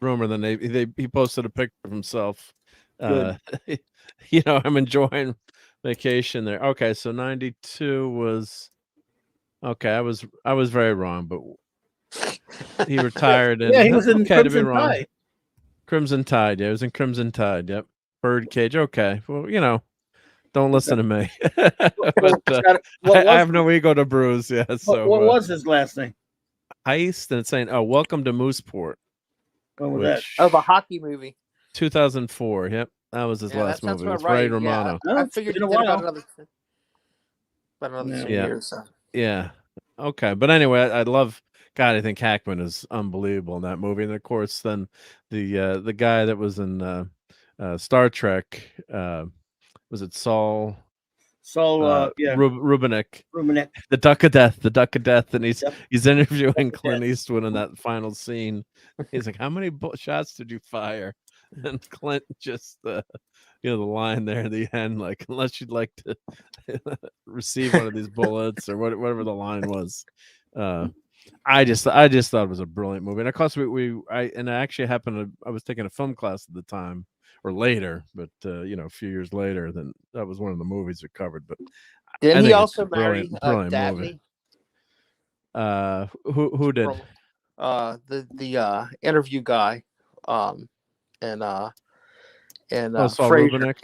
rumor. Then he posted a picture of himself. I'm enjoying vacation there. Okay, so 92 was okay. I was very wrong, but he retired. Yeah, he was in Crimson Tide. Crimson Tide. Yeah, he was in Crimson Tide. Yep. Birdcage. Okay. Well, don't listen to me. But, I have no ego to bruise. Yeah. So what was his last name? Heist, and it's saying, "Oh, welcome to Mooseport." What was that? Oh, the hockey movie. 2004. Yep, that was his last movie. It's Ray Romano. Yeah, I figured he did about another 2 years. So. Yeah. Okay, but anyway, I love. God, I think Hackman is unbelievable in that movie, and of course, then the guy that was in Star Trek, was it Saul? Yeah, Rubinek, the Duck of Death, and he's interviewing Clint Eastwood in that final scene. He's like, "How many shots did you fire?" And Clint just the line there at the end, like, "Unless you'd like to receive one of these bullets," or whatever the line was. I just thought it was a brilliant movie, and of course I actually happened to, I was taking a film class at the time, or later, but a few years later, then that was one of the movies we covered. But didn't he also marry Daphne? Who did? The interview guy, and Saul Fraser. Rubinek?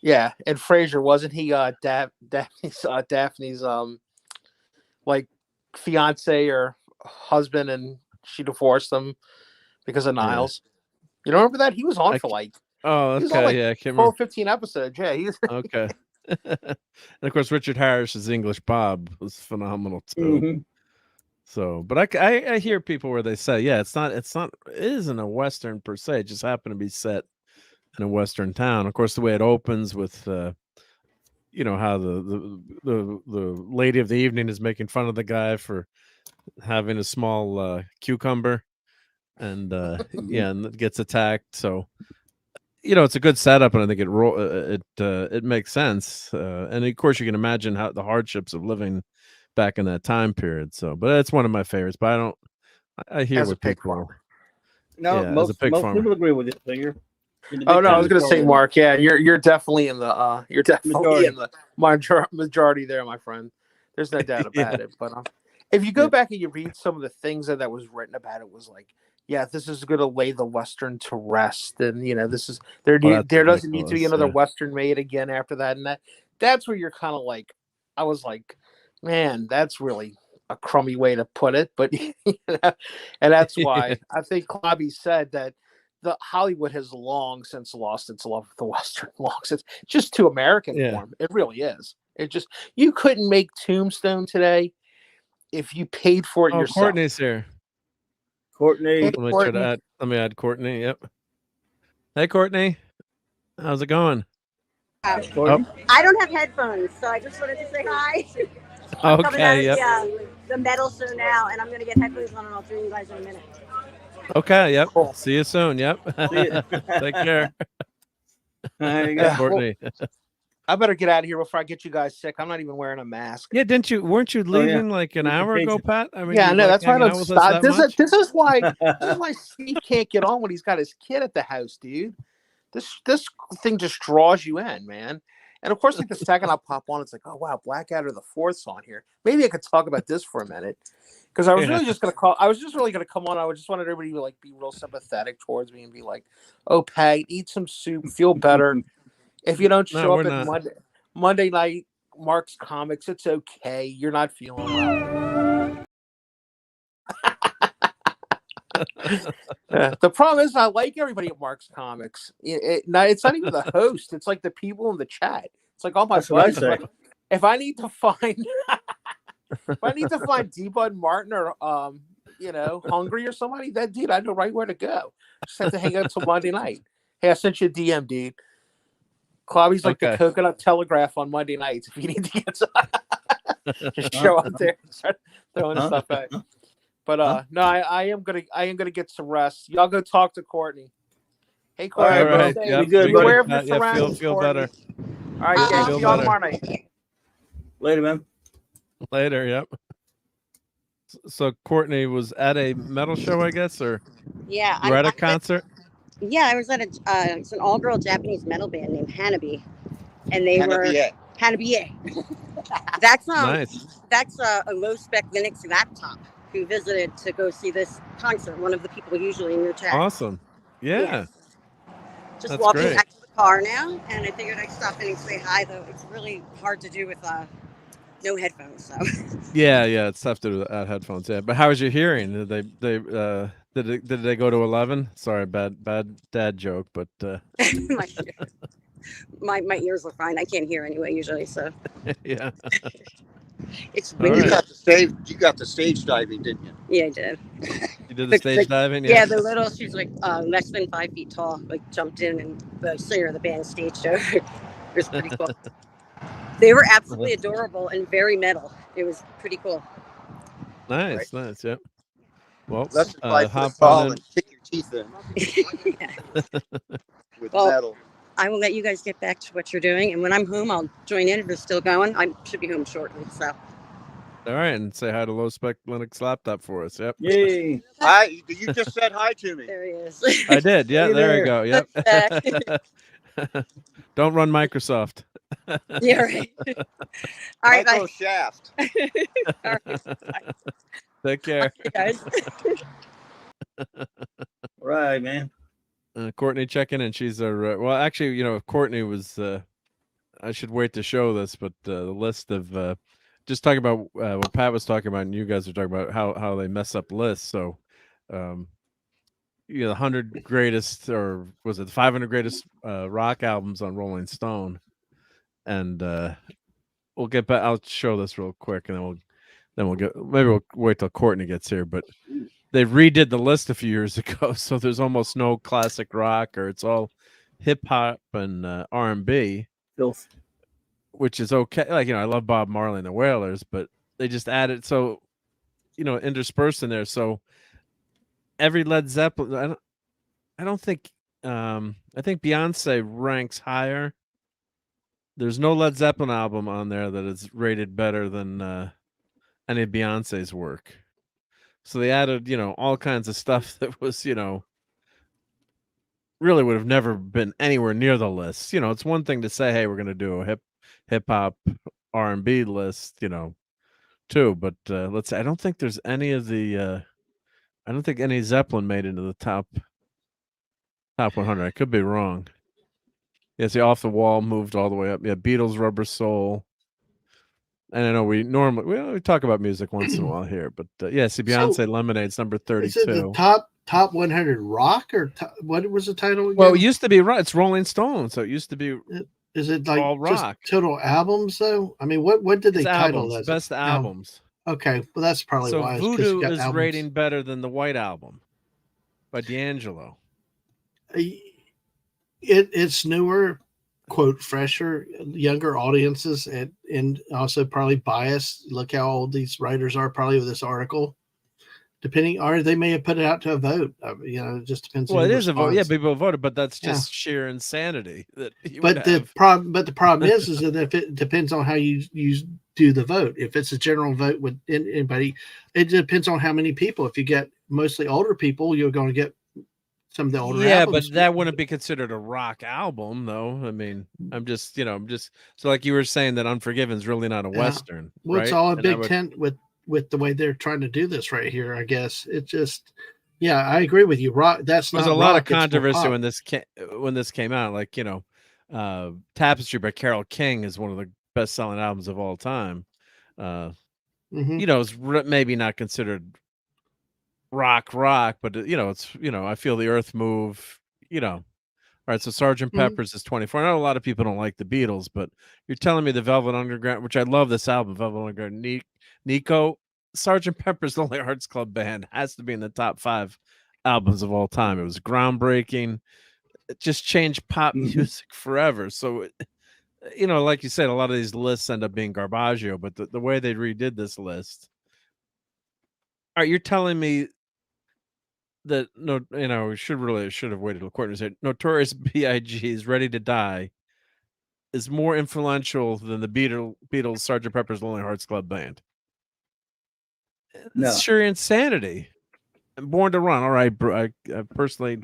Yeah, and Fraser, wasn't he Daphne's like fiance or husband, and she divorced him because of Niles? You don't remember that? He was on for like. Oh, okay, I can't remember. 15 episodes. Yeah, he's okay. And of course, Richard Harris's English Bob was phenomenal too. Mm-hmm. So, but I hear people where they say, yeah, it isn't a Western per se. It just happened to be set in a Western town. Of course, the way it opens with, how the lady of the evening is making fun of the guy for having a small cucumber, and and gets attacked. So, it's a good setup, and I think it makes sense. And of course, you can imagine how the hardships of living back in that time period. So, but it's one of my favorites. But I hear what people. No, most people agree with it. So oh no, I was going to say, Mark. Yeah, you're definitely in the in the majority there, my friend. There's no doubt about it. But if you go back and you read some of the things that was written about it, was like, yeah, this is going to lay the Western to rest, and this is there doesn't need to be another Western made again after that, and that's where you're kind of like, I was like, man, that's really a crummy way to put it, but and that's why I think Clobby said that the Hollywood has long since lost its love for the Western. Long since, just too American form. It really is. It just, you couldn't make Tombstone today if you paid for it yourself. Courtney's here. Courtney. Let me add Courtney. Yep. Hey, Courtney. How's it going? I don't have headphones, so I just wanted to say hi. Okay. Yep. The metal show now, and I'm going to get headphones on, and I'll join you guys in a minute. Okay. Yep. Cool. See you soon. Yep. Take care. Courtney. I better get out of here before I get you guys sick. I'm not even wearing a mask. Yeah, weren't you leaving like an hour ago, Pat? I mean, yeah, no, that's why I don't stop. This is why Steve can't get on when he's got his kid at the house, dude. This thing just draws you in, man. And of course, like the second I pop on, it's like, oh wow, Blackadder the Fourth's on here. Maybe I could talk about this for a minute. Because I was really just gonna call. I was just really gonna come on. I just wanted everybody to like be real sympathetic towards me and be like, "Oh, Pat, eat some soup, feel better. If you don't show up at Monday night, Mark's Comics, it's okay. You're not feeling well." The problem is, I like everybody at Mark's Comics. It's not even the host. It's like the people in the chat. It's like all my buddies. If I need to find. If I need to find D-Bud Martin or Hungry or somebody, that dude, I know right where to go. Just have to hang out till Monday night. Hey, I sent you a DM, dude. Clobby's like the Coconut Telegraph on Monday nights. If you need to get just show up there and start throwing stuff out. But no, I am gonna get some rest. Y'all go talk to Courtney. Hey, Courtney, all right, bro. Be good, Beware buddy. of your surroundings. Feel better. All right, guys. See y'all tomorrow night. Later, man. Later, yep. So Courtney was at a metal show, I guess, or Yeah, you were at a concert? I was at it's an all-girl Japanese metal band named Hanabi, and they were Hanabi. That's nice. That's a low-spec Linux laptop who visited to go see this concert. One of the people usually in your chat. Awesome. Yeah. Just That's walking great. back to the car now, and I figured I'd stop in and say hi. Though it's really hard to do with no headphones. So. Yeah, it's tough to do without headphones. Yeah, but how was your hearing? Did they go to 11? Sorry, bad dad joke, but my ears are fine. I can't hear anyway usually. So. Yeah. It's All right. You got the stage diving, didn't you? Yeah, I did. You did the stage diving? Yeah, the little, she's like less than 5 feet tall, like jumped in and the singer of the band staged her. It was pretty cool. They were absolutely adorable and very metal. It was pretty cool. Nice, nice, yep. Well, Less than 5 hop foot tall on and kick your teeth in with Well, metal. I will let you guys get back to what you're doing, and when I'm home, I'll join in if it's still going. I should be home shortly, so. All right, and say hi to Low Spec Linux Laptop for us. Yep. Yay. Hi, you just said hi to me. There he is. I did. Yeah, Hey there there. you go. Yep. Don't run Microsoft. Yeah, right. All right, Micro bye. Shaft. All right. Take care. Okay, guys. Right, man. Courtney checking in. She's well, actually, Courtney was. I should wait to show this, but the list of just talking about what Pat was talking about, and you guys are talking about how they mess up lists. So, the 100 greatest, or was it the 500 greatest rock albums on Rolling Stone, and we'll get back. I'll show this real quick, and then we'll get. Maybe we'll wait till Courtney gets here, but. They redid the list a few years ago, so there's almost no classic rock, or it's all hip hop and R&B, which is okay. Like, I love Bob Marley and the Wailers, but they just added so, interspersed in there. So every Led Zeppelin, I don't think, I think Beyonce ranks higher. There's no Led Zeppelin album on there that is rated better than any of Beyonce's work. So they added, all kinds of stuff that was, really would have never been anywhere near the list. It's one thing to say, hey, we're going to do a hip hop R&B list, too. But let's say I don't think there's any of the I don't think any Zeppelin made into the top 100. I could be wrong. Yeah, see, Off the Wall moved all the way up. Yeah, Beatles, Rubber Soul. And I know we talk about music once in a while here, but see, Beyonce Lemonade's number 32. Is it the top 100 rock, or what was the title again? Well, it used to be it's Rolling Stone, so it used to be. Is it like all just rock total albums though? I mean, what did they title that? Best albums. Okay, well that's probably so why. Voodoo is rating better than the White Album by D'Angelo. It's newer. Quote, fresher, younger audiences, and also probably biased. Look how old these writers are, probably with this article. Or they may have put it out to a vote. It just depends. Well, it is a vote. Yeah, people voted, but that's just sheer insanity. But the problem is that if it depends on how you do the vote. If it's a general vote with anybody, it depends on how many people. If you get mostly older people, you're going to get some of the older Yeah, albums. but that wouldn't be considered a rock album, though. I mean, I'm just so like you were saying that Unforgiven's really not a Western, well, it's right? all a And big tent with the way they're trying to do this right here. I guess it just, yeah, I agree with you. Rock. That's There's not a lot rock, of controversy it's when this came out. Like Tapestry by Carole King is one of the best-selling albums of all time. It's maybe not considered rock, but it's I Feel the Earth Move. All right, so Sgt. Pepper's is 24. I know a lot of people don't like the Beatles, but you're telling me the Velvet Underground, which I love this album, Velvet Underground, Nico, Sgt. Pepper's Lonely Hearts Club Band has to be in the top 5 albums of all time. It was groundbreaking. It just changed pop music forever. So, like you said, a lot of these lists end up being garbaggio, but the way they redid this list. All right, you're telling me that we should have waited till Courtney said Notorious B.I.G.'s Ready to Die is more influential than the Beatles Sgt. Pepper's Lonely Hearts Club Band. No. It's sheer insanity. I'm Born to Run. All right, I personally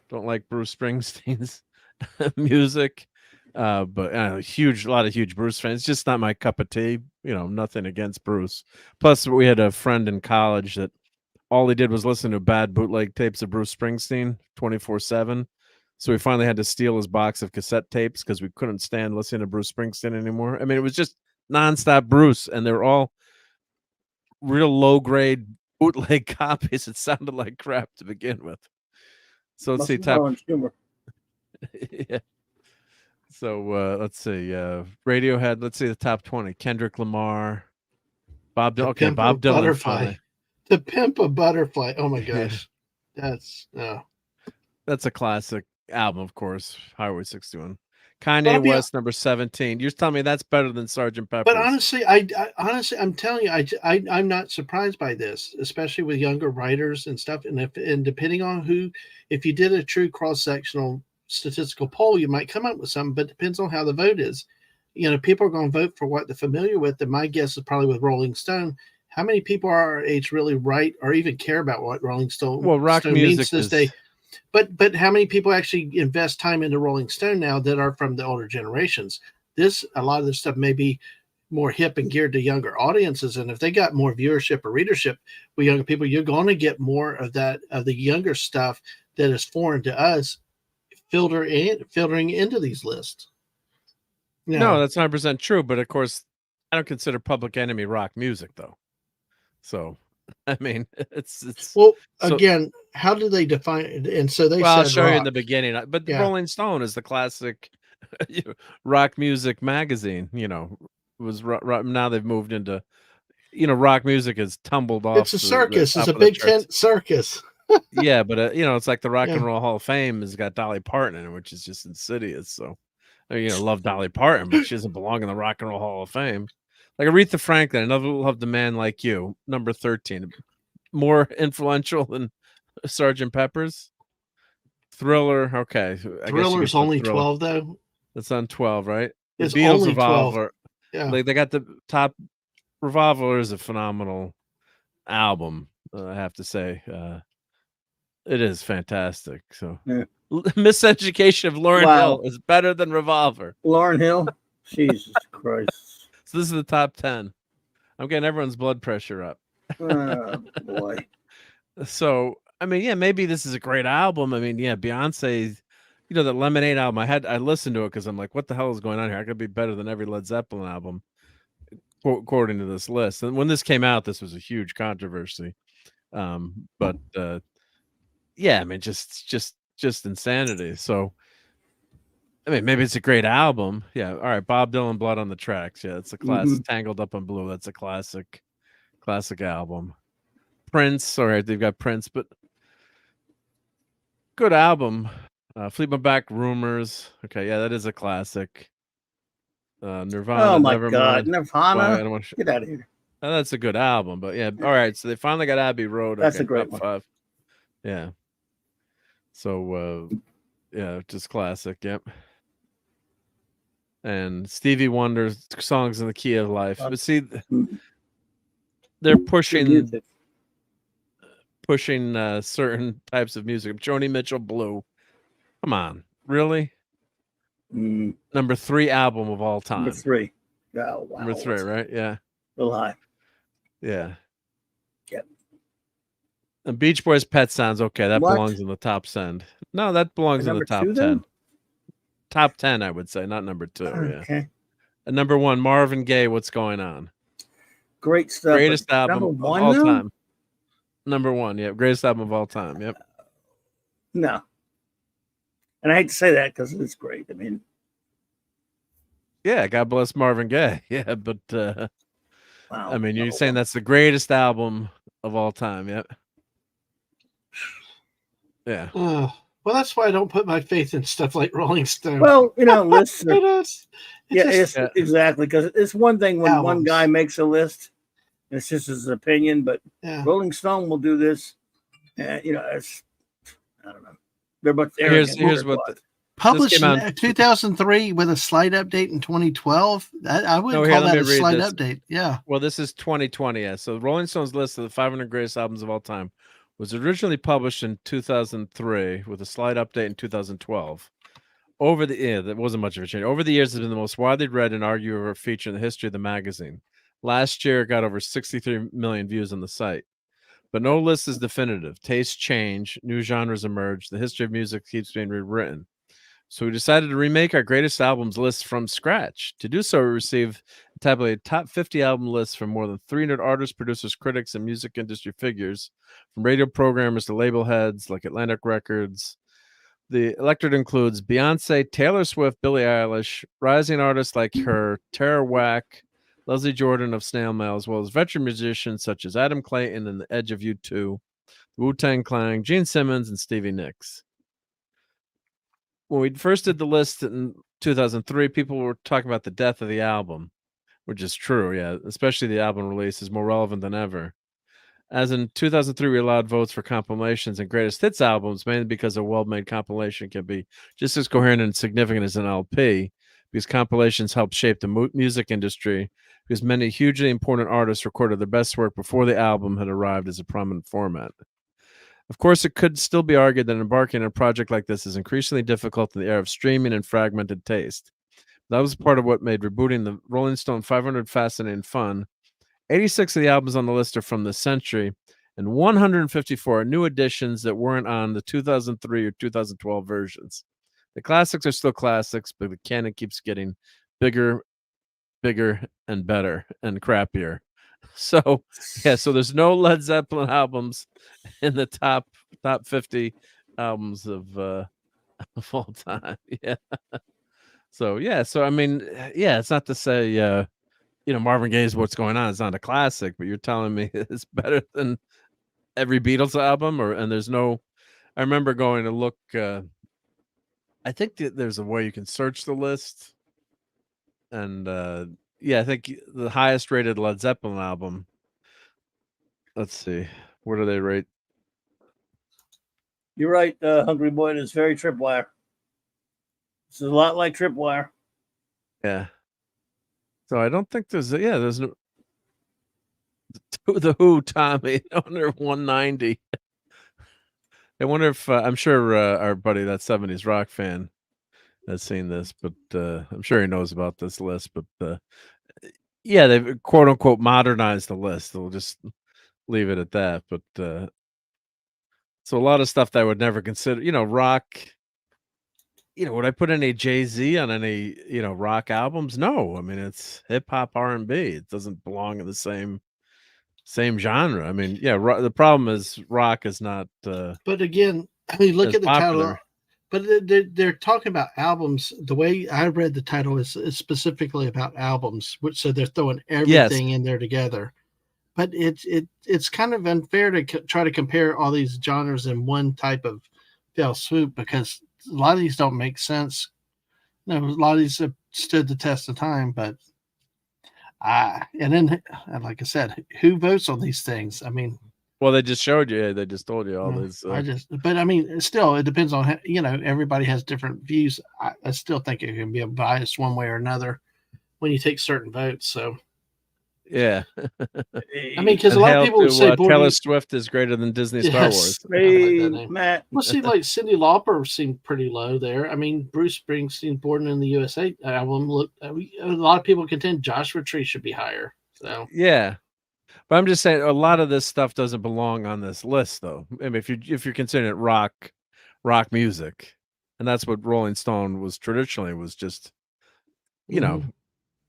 don't like Bruce Springsteen's music, but a lot of huge Bruce fans. It's just not my cup of tea. Nothing against Bruce. Plus, we had a friend in college that all he did was listen to bad bootleg tapes of Bruce Springsteen 24/7. So we finally had to steal his box of cassette tapes because we couldn't stand listening to Bruce Springsteen anymore. I mean, it was just nonstop Bruce, and they were all real low grade bootleg copies. It sounded like crap to begin with. So let's see yeah. So let's see Radiohead. Let's see the top 20. Kendrick Lamar, Bob Dylan. Okay, Bob Dylan. Finally. To Pimp a Butterfly. Oh my gosh. That's a classic album, of course. Highway 61. Kanye West, number 17. You're telling me that's better than Sgt. Pepper's. But honestly, I'm telling you, I'm not surprised by this, especially with younger writers and stuff. And depending on if you did a true cross-sectional statistical poll, you might come up with something, but it depends on how the vote is. People are going to vote for what they're familiar with. And my guess is probably with Rolling Stone. How many people our age really write or even care about what Rolling Stone, rock Stone music means to this day? But how many people actually invest time into Rolling Stone now that are from the older generations? A lot of this stuff may be more hip and geared to younger audiences, and if they got more viewership or readership with younger people, you're going to get more of that of the younger stuff that is foreign to us filtering into these lists. No, that's 100% true. But of course, I don't consider Public Enemy rock music, though. So, I mean, it's again, how do they define it? And so they said I'll show rock. you in the beginning. But Rolling Stone is the classic rock music magazine. Was now they've moved into, rock music has tumbled off. It's a circus. It's a big tent circus. Yeah, but it's like the Rock and Roll Hall of Fame has got Dolly Parton in it, which is just insidious. So, love Dolly Parton, but she doesn't belong in the Rock and Roll Hall of Fame. Like Aretha Franklin, another loved a man like you, number 13, more influential than Sgt. Pepper's. Thriller, okay. Thriller's only 12 though. That's on 12, right? The It's Beatles only Revolver. 12. Yeah. Like they got the top. Revolver is a phenomenal album, I have to say. It is fantastic. So, Miseducation of Lauryn Hill is better than Revolver. Lauryn Hill, Jesus Christ. So this is the top 10. I'm getting everyone's blood pressure up. Oh boy. So I mean, maybe this is a great album. I mean, Beyonce, that Lemonade album. I listened to it because I'm like, what the hell is going on here? I could be better than every Led Zeppelin album, according to this list. And when this came out, this was a huge controversy. But I mean, just insanity. So, I mean, maybe it's a great album. Yeah. All right. Bob Dylan, Blood on the Tracks. Yeah. It's a classic. Tangled Up in Blue. That's a classic album. Prince. All right. They've got Prince, but good album. Fleetwood Mac, Rumors. Okay. Yeah. That is a classic. Nirvana. Oh my Nevermind. God. Nirvana. Well, Get out of here. That's a good album, but yeah. All right. So they finally got Abbey Road. That's a great one. 5. Yeah. So, just classic. Yep. And Stevie Wonder's Songs in the Key of Life. But see, they're pushing pushing certain types of music. Joni Mitchell, Blue. Come on, really? Number 3 album of all time. Number 3. Oh, wow. Number 3, right? Yeah. A little high. Yeah. Yep. And Beach Boys' Pet Sounds, okay, that What? belongs in the top 10. No, that belongs in the top 10. Then? Top 10, I would say, not number 2. Okay. Yeah. And number 1, Marvin Gaye, What's Going On? Great stuff. Greatest album of all now? time. Number 1, yeah. Greatest album of all time. Yep. No. And I hate to say that because it's great. I mean, yeah, God bless Marvin Gaye. Yeah, but wow. I mean, you're saying that's the greatest album of all time. Yep. Yeah. Well, that's why I don't put my faith in stuff like Rolling Stone. Well, lists are, it's exactly, because it's one thing when one guy makes a list, and it's just his opinion, but Rolling Stone will do this. It's, I don't know. They're both here's what published in 2003 with a slight update in 2012. I wouldn't call that a slight update. Yeah. Well, this is 2020. Yeah. So Rolling Stone's list of the 500 greatest albums of all time was originally published in 2003 with a slight update in 2012. There wasn't much of a change. Over the years, it's been the most widely read and argued over feature in the history of the magazine. Last year, it got over 63 million views on the site. But no list is definitive. Tastes change, new genres emerge, the history of music keeps being rewritten. So we decided to remake our greatest albums list from scratch. To do so, we received a tabulated top 50 album lists from more than 300 artists, producers, critics, and music industry figures, from radio programmers to label heads like Atlantic Records. The electorate includes Beyonce, Taylor Swift, Billie Eilish, rising artists like her, Tara Wack, Leslie Jordan of Snail Mail, as well as veteran musicians such as Adam Clayton and The Edge of U2, Wu-Tang Clan, Gene Simmons, and Stevie Nicks. When we first did the list in 2003, people were talking about the death of the album, which is true, yeah, especially the album release is more relevant than ever. As in 2003, we allowed votes for compilations and greatest hits albums, mainly because a well-made compilation can be just as coherent and significant as an LP, because compilations help shape the music industry, because many hugely important artists recorded their best work before the album had arrived as a prominent format. Of course, it could still be argued that embarking on a project like this is increasingly difficult in the era of streaming and fragmented taste. That was part of what made rebooting the Rolling Stone 500 fascinating and fun. 86 of the albums on the list are from this century, and 154 are new additions that weren't on the 2003 or 2012 versions. The classics are still classics, but the canon keeps getting bigger, and better, and crappier. So, yeah, so there's no Led Zeppelin albums in the top 50 albums of all time. Yeah. So, I mean, yeah, it's not to say Marvin Gaye's What's Going On is not a classic, but you're telling me it's better than every Beatles album, and there's no. I remember going to look. I think that there's a way you can search the list, and I think the highest rated Led Zeppelin album. Let's see, what do they rate? You're right, Hungry Boy. It's very Tripwire. This is a lot like Tripwire. Yeah. So I don't think there's no the Who, Tommy, under 190. I wonder if I'm sure our buddy, that 70s rock fan, has seen this, but I'm sure he knows about this list. But they've quote unquote modernized the list. We'll just leave it at that. But so a lot of stuff that I would never consider, rock. Would I put any Jay-Z on any, rock albums? No. I mean, it's hip hop, R&B. It doesn't belong in the same genre. I mean, the problem is rock is not. But again, I mean, look at the popular. Title. But they're talking about albums. The way I read the title is specifically about albums, so they're throwing everything in there together. But it's kind of unfair to try to compare all these genres in one type of fell swoop, because a lot of these don't make sense. A lot of these have stood the test of time, but and then, like I said, who votes on these things? I mean, well, they just showed you. They just told you all this. But I mean, still, it depends on everybody has different views. I still think it can be a bias one way or another when you take certain votes. So, Yeah. I mean, because a lot of people would say Taylor Swift is greater than Disney Star Wars. I like that name. Matt. Well, see, like Cyndi Lauper seemed pretty low there. I mean, Bruce Springsteen, Born in the USA album. Look, a lot of people contend Joshua Tree should be higher. So yeah, but I'm just saying a lot of this stuff doesn't belong on this list, though. I mean, if you're considering it rock music, and that's what Rolling Stone was traditionally, was just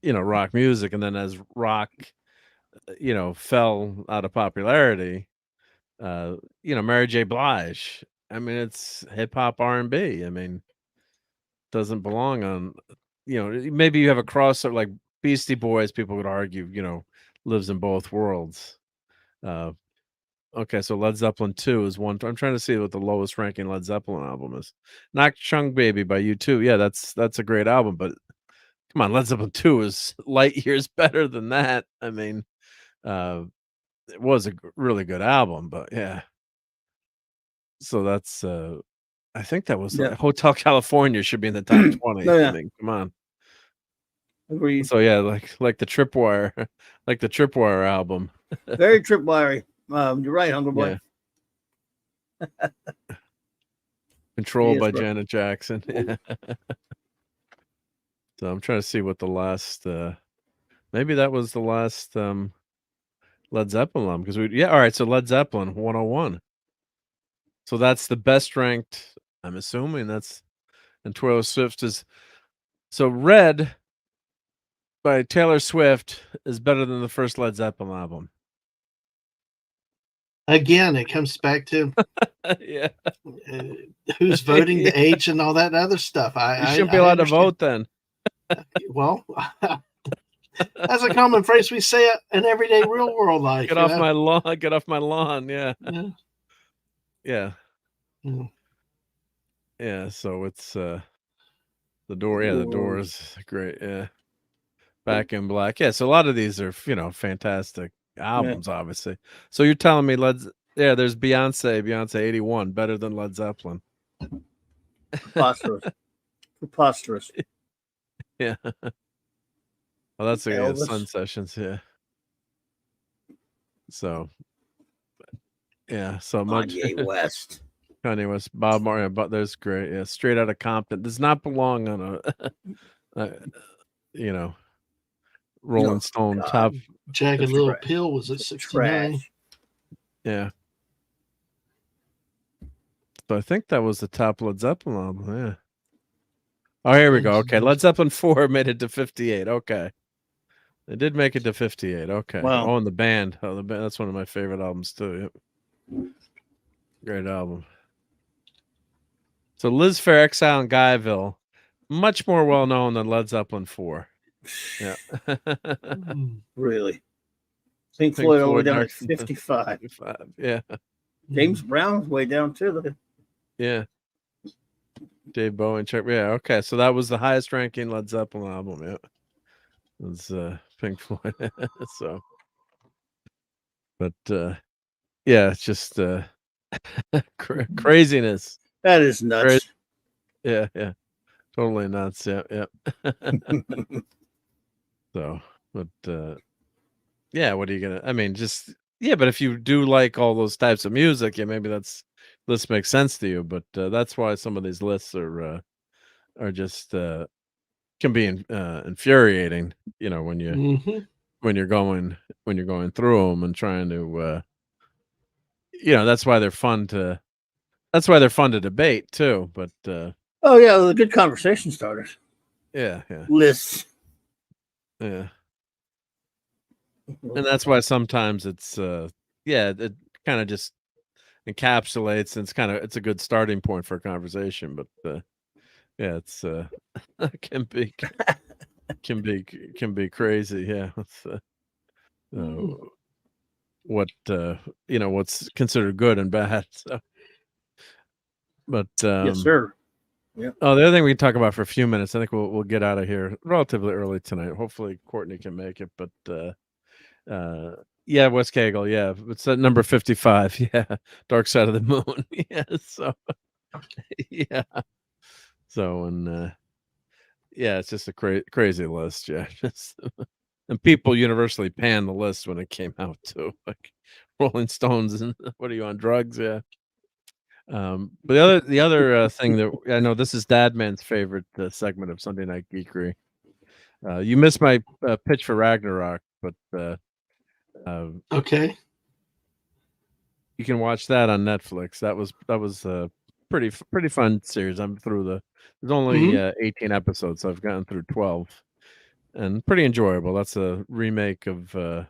rock music, and then as rock fell out of popularity, Mary J. Blige, I mean, it's hip hop R&B. I mean, doesn't belong on, maybe you have a crossover like Beastie Boys, people would argue, lives in both worlds. Okay, so Led Zeppelin 2 is one. I'm trying to see what the lowest ranking Led Zeppelin album is. Knock Chung Baby by U2. Yeah, that's a great album, but come on, Led Zeppelin 2 is light years better than that. I mean, it was a really good album, but yeah. So that's I think that was Hotel California should be in the top 20. Oh, yeah. I mean, come on. Agreed. So yeah, like the Tripwire, like the Tripwire album. Very Tripwire. You're right, Hunger Boy. Yeah. Controlled by Janet Jackson. Yeah. So I'm trying to see what the last maybe that was the last Led Zeppelin album, because all right, so Led Zeppelin 101. So that's the best ranked, I'm assuming and Taylor Swift is, so Red by Taylor Swift is better than the first Led Zeppelin album. Again, it comes back to yeah, who's voting, the age, and all that other stuff. You shouldn't be allowed to vote then. Well, that's a common phrase we say in everyday real world life. Get off my lawn. Get off my lawn. Yeah. Yeah. Yeah. So it's the Door. Yeah, the Door is great. Yeah. Back in Black. Yeah. So a lot of these are fantastic albums, obviously. So you're telling me there's Beyonce 81 better than Led Zeppelin. Preposterous. Yeah. Well, that's the Sun Sessions. Yeah. So yeah, so much. Kanye West. Bob Marley, but there's great. Yeah, Straight Outta Compton does not belong on a Rolling Stone top. Jagged Little Pill was at 69. Yeah. So I think that was the top Led Zeppelin album. Yeah. Oh, here we go. Okay, Led Zeppelin 4 made it to 58. Okay. They did make it to 58. Okay. Wow. Oh, and the band. Oh, the band. That's one of my favorite albums too. Yep. Great album. So Liz Phair, Exile in Guyville, much more well known than Led Zeppelin 4. Yeah. Really? Pink Floyd all the way down at 55. 55. Yeah. James Brown's way down too. Look at. Yeah. Dave Bowie, check. Yeah. Okay. So that was the highest ranking Led Zeppelin album. Yeah. It was Pink Floyd. So, but yeah, it's just craziness. That is nuts. Yeah. Totally nuts. Yeah. So, but yeah, what are you gonna? I mean, just but if you do like all those types of music, maybe this makes sense to you. But that's why some of these lists are just can be infuriating. When you when you're going through them and trying to that's why they're fun to debate too. But oh yeah, the good conversation starters. Yeah. Lists. Yeah. And that's why sometimes it's it kind of just encapsulates, and it's a good starting point for a conversation. But it's can be crazy. Yeah. What what's considered good and bad. So. But yes, sir. Yeah. Oh, the other thing we can talk about for a few minutes. I think we'll get out of here relatively early tonight. Hopefully, Courtney can make it. But Wes Cagle. Yeah, it's at number 55. Yeah, Dark Side of the Moon. Yeah. So yeah. So and it's just a crazy list. Yeah. and people universally panned the list when it came out too, like Rolling Stones and what are you on drugs? Yeah. But the other thing that I know, this is Dadman's favorite segment of Sunday Night Geekery. You missed my pitch for Ragnarok, but Okay. you can watch that on Netflix. That was a pretty fun series. I'm through there's only 18 episodes, so I've gotten through 12, and pretty enjoyable. That's a remake of or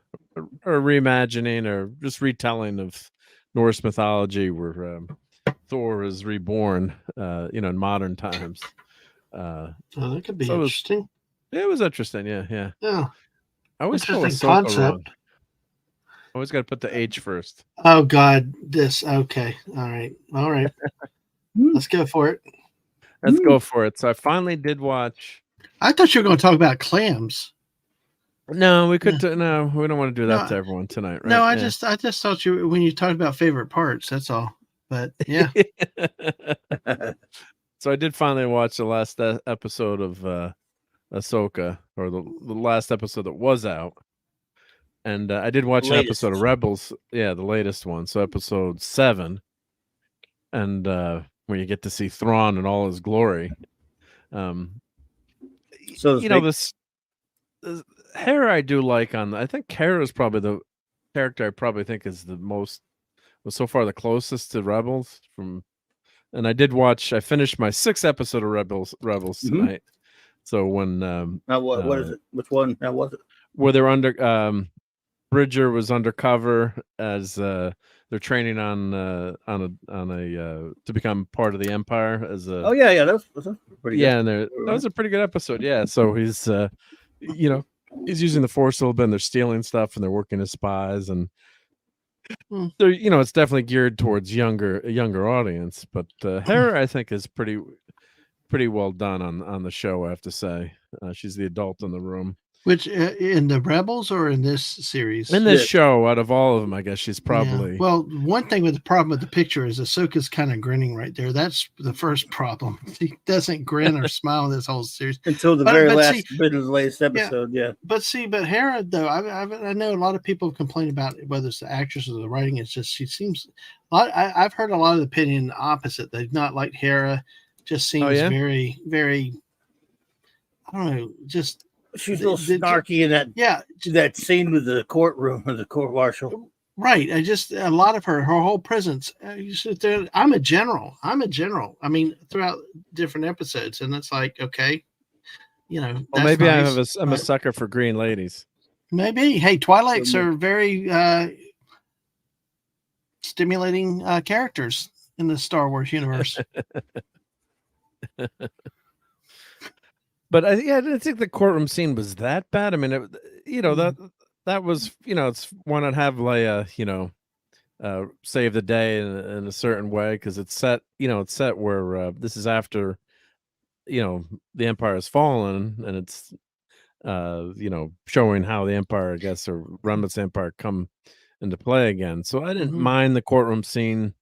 reimagining or just retelling of Norse mythology, where Thor is reborn, in modern times. Oh, that could be so interesting. It was interesting. Yeah. Yeah. I always call Interesting Ahsoka concept. wrong. Always got to put the H first. Oh God, this. Okay. All right. Let's go for it. Let's go for it. So I finally did watch. I thought you were going to talk about clams. No, we could. No, we don't want to do that to everyone tonight, right? No, I just thought you, when you talked about favorite parts. That's all. But yeah. So I did finally watch the last episode of Ahsoka, or the last episode that was out, and I did watch an episode of Rebels. Yeah, the latest one. So episode 7, and when you get to see Thrawn in all his glory. So this Hera I do like I think Hera is probably the character I probably think is was so far the closest to Rebels and I finished my 6th episode of Rebels tonight. So when now what is it? Which one? Now was it? Where they're under Bridger was undercover as they're training on a to become part of the Empire as a. Oh yeah, that was pretty good. Yeah, and that was a pretty good episode. Yeah, so he's he's using the Force a little bit, and they're stealing stuff, and they're working as spies, and so it's definitely geared towards a younger audience. But Hera, I think, is pretty well done on the show. I have to say, she's the adult in the room. Which in the Rebels or in this series? In this show, out of all of them, I guess she's probably. Yeah. Well, one thing with the problem with the picture is Ahsoka's kind of grinning right there. That's the first problem. She doesn't grin or smile in this whole series until the very last bit of the latest episode. Yeah. But Hera, though, I know a lot of people complain about whether it's the actress or the writing. It's just she seems. I've heard a lot of the opinion opposite. They've not liked Hera. Just seems very, very. I don't know. Just. She's a little snarky in that scene with the courtroom or the court martial. Right. A lot of her whole presence. You sit there. I'm a general. I mean, throughout different episodes, and it's like, okay, Well, maybe nice, I'm a sucker for green ladies. Maybe. Hey, Twilights are very stimulating characters in the Star Wars universe. But I didn't think the courtroom scene was that bad. I mean, that was, it's why not have Leia, save the day in a certain way, because it's set where this is after, the Empire has fallen, and it's, showing how the Empire, I guess, or remnants Empire come into play again. So I didn't mind the courtroom scene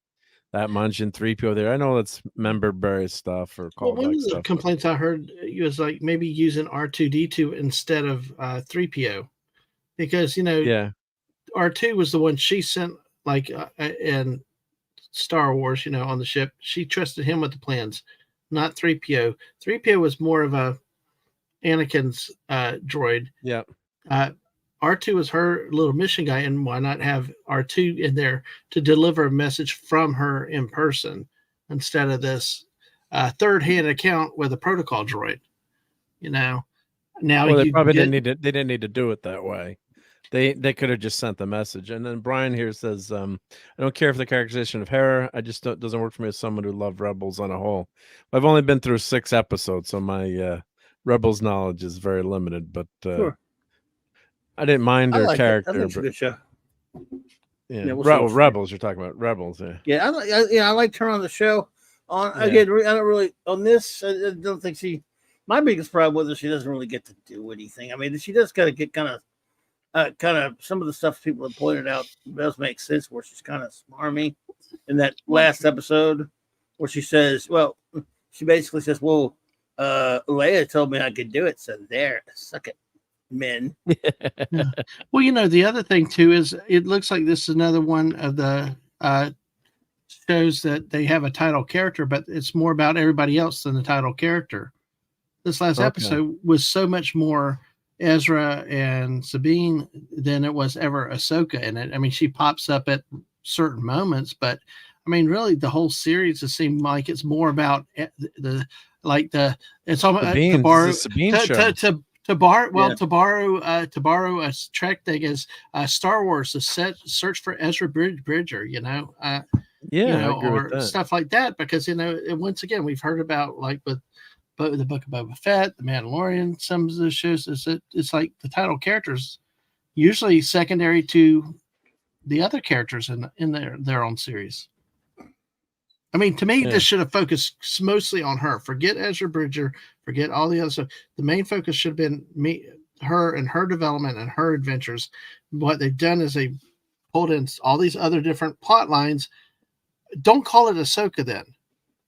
that much in 3PO there. I know that's member-berry stuff or callback one of the stuff. Complaints I heard was like maybe using R2D2 instead of 3PO, because R2 was the one she sent in Star Wars, on the ship. She trusted him with the plans, not 3PO. 3PO was more of a Anakin's droid. Yeah. R2 was her little mission guy, and why not have R2 in there to deliver a message from her in person instead of this third-hand account with a protocol droid? Now they probably didn't need to do it that way. They could have just sent the message. And then Brian here says, I don't care if the characterization of Hera, I just doesn't work for me as someone who loved Rebels on a whole. I've only been through 6 episodes, so my Rebels knowledge is very limited, but sure. I didn't mind her character. I think it's a good show. Yeah, Rebels. You're talking about Rebels, yeah. Yeah, I liked her on the show. Again, I don't really on this. I don't think she. My biggest problem with her, she doesn't really get to do anything. I mean, she does kind of get kind of some of the stuff people have pointed out does make sense. Where she's kind of smarmy in that last episode, where she says, "Well," she basically says, "Well, Leia told me I could do it, so there, suck it." men. Yeah. Well, the other thing too is it looks like this is another one of the shows that they have a title character, but it's more about everybody else than the title character. This last episode was so much more Ezra and Sabine than it was ever Ahsoka in it. I mean, she pops up at certain moments, but I mean, really, the whole series has seemed like it's more about it's almost Sabine show. To borrow a Trek thing is Star Wars, the search for Ezra Bridger, I agree or with that. stuff like that, because and once again we've heard about like with the Book of Boba Fett, the Mandalorian, some of the shows it's like the title characters usually secondary to the other characters in their own series. I mean, to me, this should have focused mostly on her. Forget Ezra Bridger, forget all the other stuff. The main focus should have been her and her development and her adventures. What they've done is they pulled in all these other different plot lines. Don't call it Ahsoka then.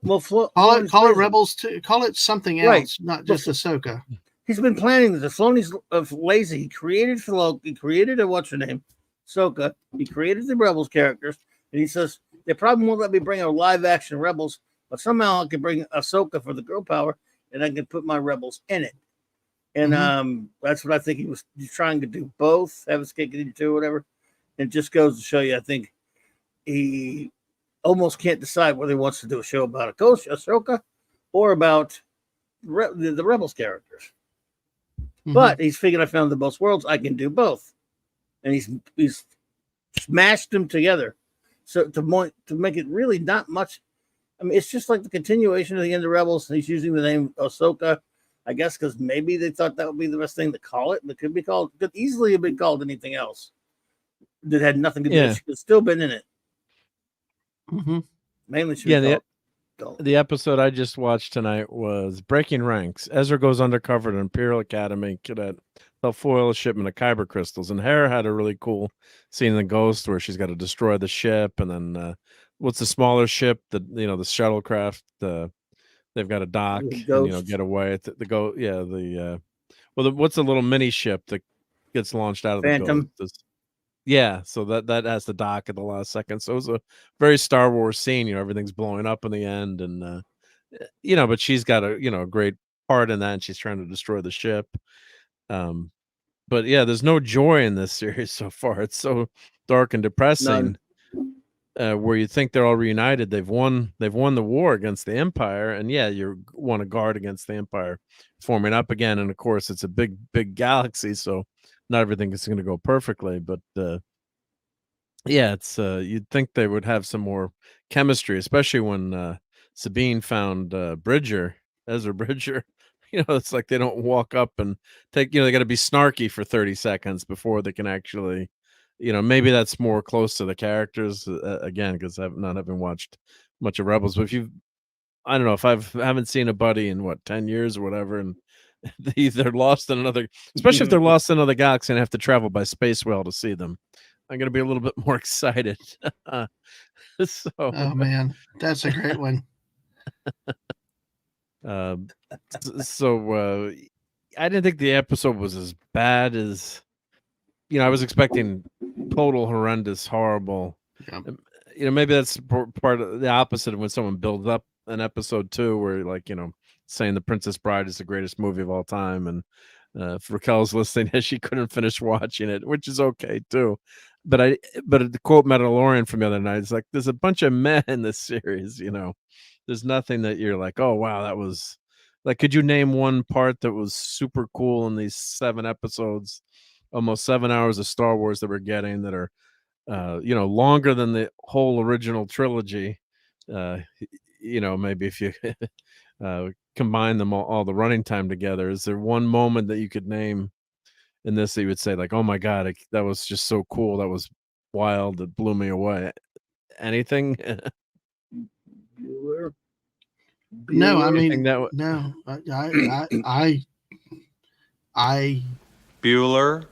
Well, call it Rebels too. Call it something else, right. Not just Ahsoka. He's been planning this. Filoni's lazy. He created He created Ahsoka. He created the Rebels characters, and he says they probably won't let me bring a live action Rebels, but somehow I can bring Ahsoka for the girl power, and I can put my Rebels in it. And that's what I think he's trying to do. Both, have his cake and eat it too, whatever. And it just goes to show you, I think he almost can't decide whether he wants to do a show about Ahsoka or about the Rebels characters. But he's figured I found the most worlds. I can do both, and he's smashed them together. So to make it really not much. I mean, it's just like the continuation of the end of Rebels. And he's using the name Ahsoka, I guess, because maybe they thought that would be the best thing to call it. But could easily have been called anything else that had nothing to do. She could still been in it. Mainly, the episode I just watched tonight was Breaking Ranks. Ezra goes undercover at Imperial Academy cadet. They'll foil a shipment of kyber crystals, and Hera had a really cool scene in the Ghost where she's got to destroy the ship, and then what's the smaller ship? The shuttlecraft. They've got to dock and get away. What's the little mini ship that gets launched out of Phantom? The Ghost? So that has to dock at the last second. So it was a very Star Wars scene. Everything's blowing up in the end, and but she's got a great part in that, and she's trying to destroy the ship. But there's no joy in this series so far. It's so dark and depressing. Where you think they're all reunited, they've won the war against the Empire, and you want to guard against the Empire forming up again. And of course, it's a big galaxy, so not everything is going to go perfectly. But it's you'd think they would have some more chemistry, especially when Sabine found Ezra Bridger. It's like they don't walk up and take. They got to be snarky for 30 seconds before they can actually. Maybe that's more close to the characters again, because I've not having watched much of Rebels. But I don't know if I haven't seen a buddy in 10 years or whatever, and they're lost in another, especially if they're lost in another galaxy and have to travel by space whale to see them. I'm going to be a little bit more excited. Oh man, that's a great one. I didn't think the episode was as bad as. I was expecting total horrendous, horrible. Maybe that's part of the opposite of when someone builds up an episode 2 where, saying The Princess Bride is the greatest movie of all time. And if Raquel's listening, she couldn't finish watching it, which is okay too. But the quote Mandalorian from the other night is like, there's a bunch of meh in this series. There's nothing that you're like, oh, wow, that was like, could you name one part that was super cool in these 7 episodes? Almost 7 hours of Star Wars that we're getting that are, longer than the whole original trilogy. Maybe if you combine them all the running time together, is there one moment that you could name in this that you would say like, oh my God, that was just so cool. That was wild. It blew me away. Anything? No, I mean, no. I Bueller.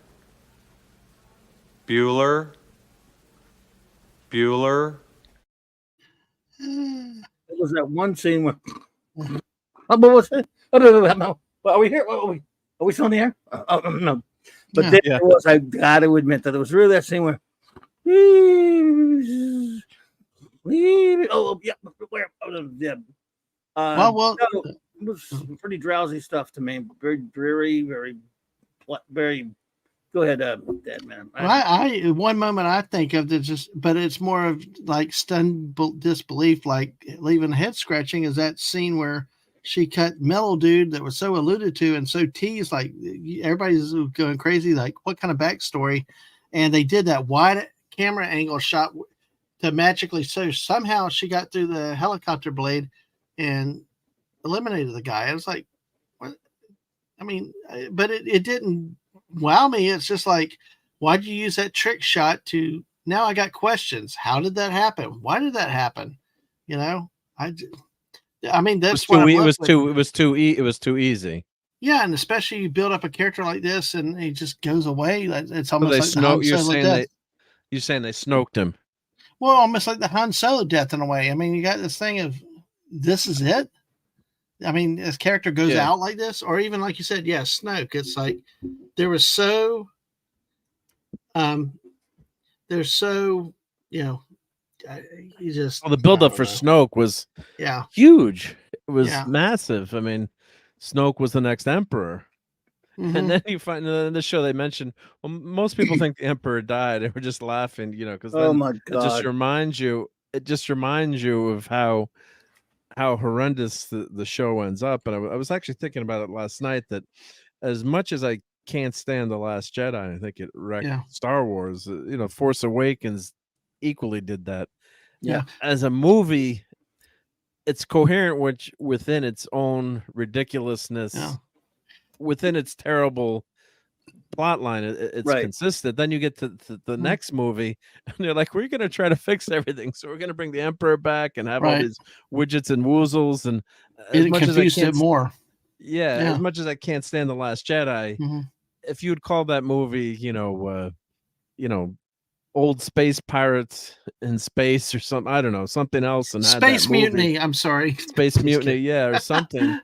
It was that one scene where. What was it? Are we here? Are we still in the air? No. But Yeah. then Yeah. there was, I got to admit that it was really that scene where, oh yeah, yeah. Well, No, it was some pretty drowsy stuff to me. Very dreary, very. Go ahead, Dad, man. I one moment I think of that but it's more of like stunned disbelief, like leaving head scratching. Is that scene where she cut Mellow Dude that was so alluded to and so teased, like everybody's going crazy, like what kind of backstory? And they did that wide camera angle shot to magically, so somehow she got through the helicopter blade and eliminated the guy. I was like, what? I mean, but it didn't wow me. It's just like, why'd you use that trick shot to? Now I got questions. How did that happen? Why did that happen? You know, I mean, that's what it was too easy. Yeah, and especially you build up a character like this, and he just goes away. It's So almost like the Han Solo death. You're saying they snoked him. Well, almost like the Han Solo death in a way. I mean, you got this thing of this is it. I mean, his character goes out like this, or even like you said, Snoke. It's like there's so, you just. Well, the buildup for Snoke was huge. It was massive. I mean, Snoke was the next emperor. Mm-hmm. And then you find in the show they mentioned, well, most people think the emperor died, and we're just laughing, because oh my God, it just reminds you of how horrendous the show ends up. And I was actually thinking about it last night, that as much as I can't stand The Last Jedi, I think it wrecked Star Wars. Force Awakens equally did that. Yeah, as a movie, it's coherent within its own ridiculousness. Yeah. Within its terrible plot line, it's consistent. Then you get to the next movie, and they're like, we're going to try to fix everything. So we're going to bring the Emperor back and have all these widgets and woozles. And it confused it more. Yeah, as much as I can't stand The Last Jedi, if you would call that movie, old space pirates in space or something, I don't know, something else, and Space Mutiny. I'm sorry, Space Mutiny, or something.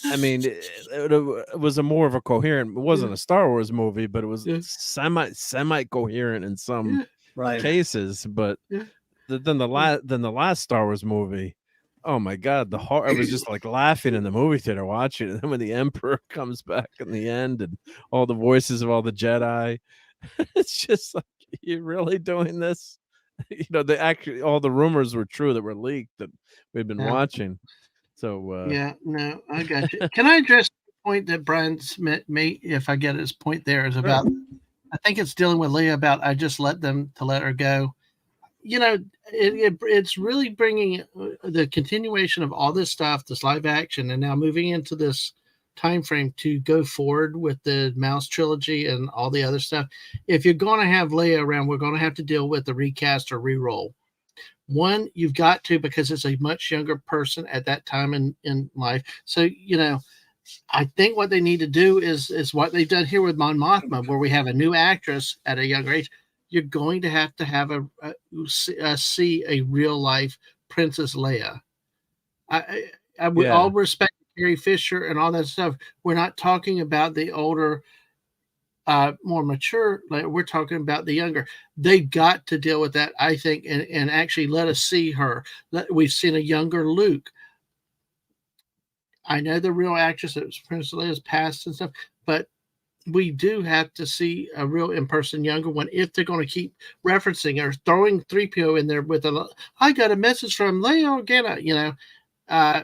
I mean, it was a more of a coherent. It wasn't a Star Wars movie, but it was semi coherent in some cases. But then the last Star Wars movie, oh my God, I was just like laughing in the movie theater watching it. And then when the Emperor comes back in the end, and all the voices of all the Jedi, it's just like, you're really doing this? All the rumors were true that were leaked that we've been watching. So no, I got you. Can I address the point that Brian's made? If I get his point, there is about. I think it's dealing with Leia about I just let her go. It's really bringing the continuation of all this stuff, this live action, and now moving into this time frame to go forward with the Mouse trilogy and all the other stuff. If you're going to have Leia around, we're going to have to deal with the recast or re-roll. One, you've got to, because it's a much younger person at that time in life. So, I think what they need to do is what they've done here with Mon Mothma, where we have a new actress at a younger age. You're going to have see a real life Princess Leia. I with all respect to Carrie Fisher and all that stuff, we're not talking about the older, more mature. We're talking about the younger. They've got to deal with that, I think, and actually let us see her. We've seen a younger Luke. I know the real actress that was Princess Leia's passed and stuff, but we do have to see a real in-person younger one if they're going to keep referencing or throwing 3PO in there with I got a message from Leia Organa,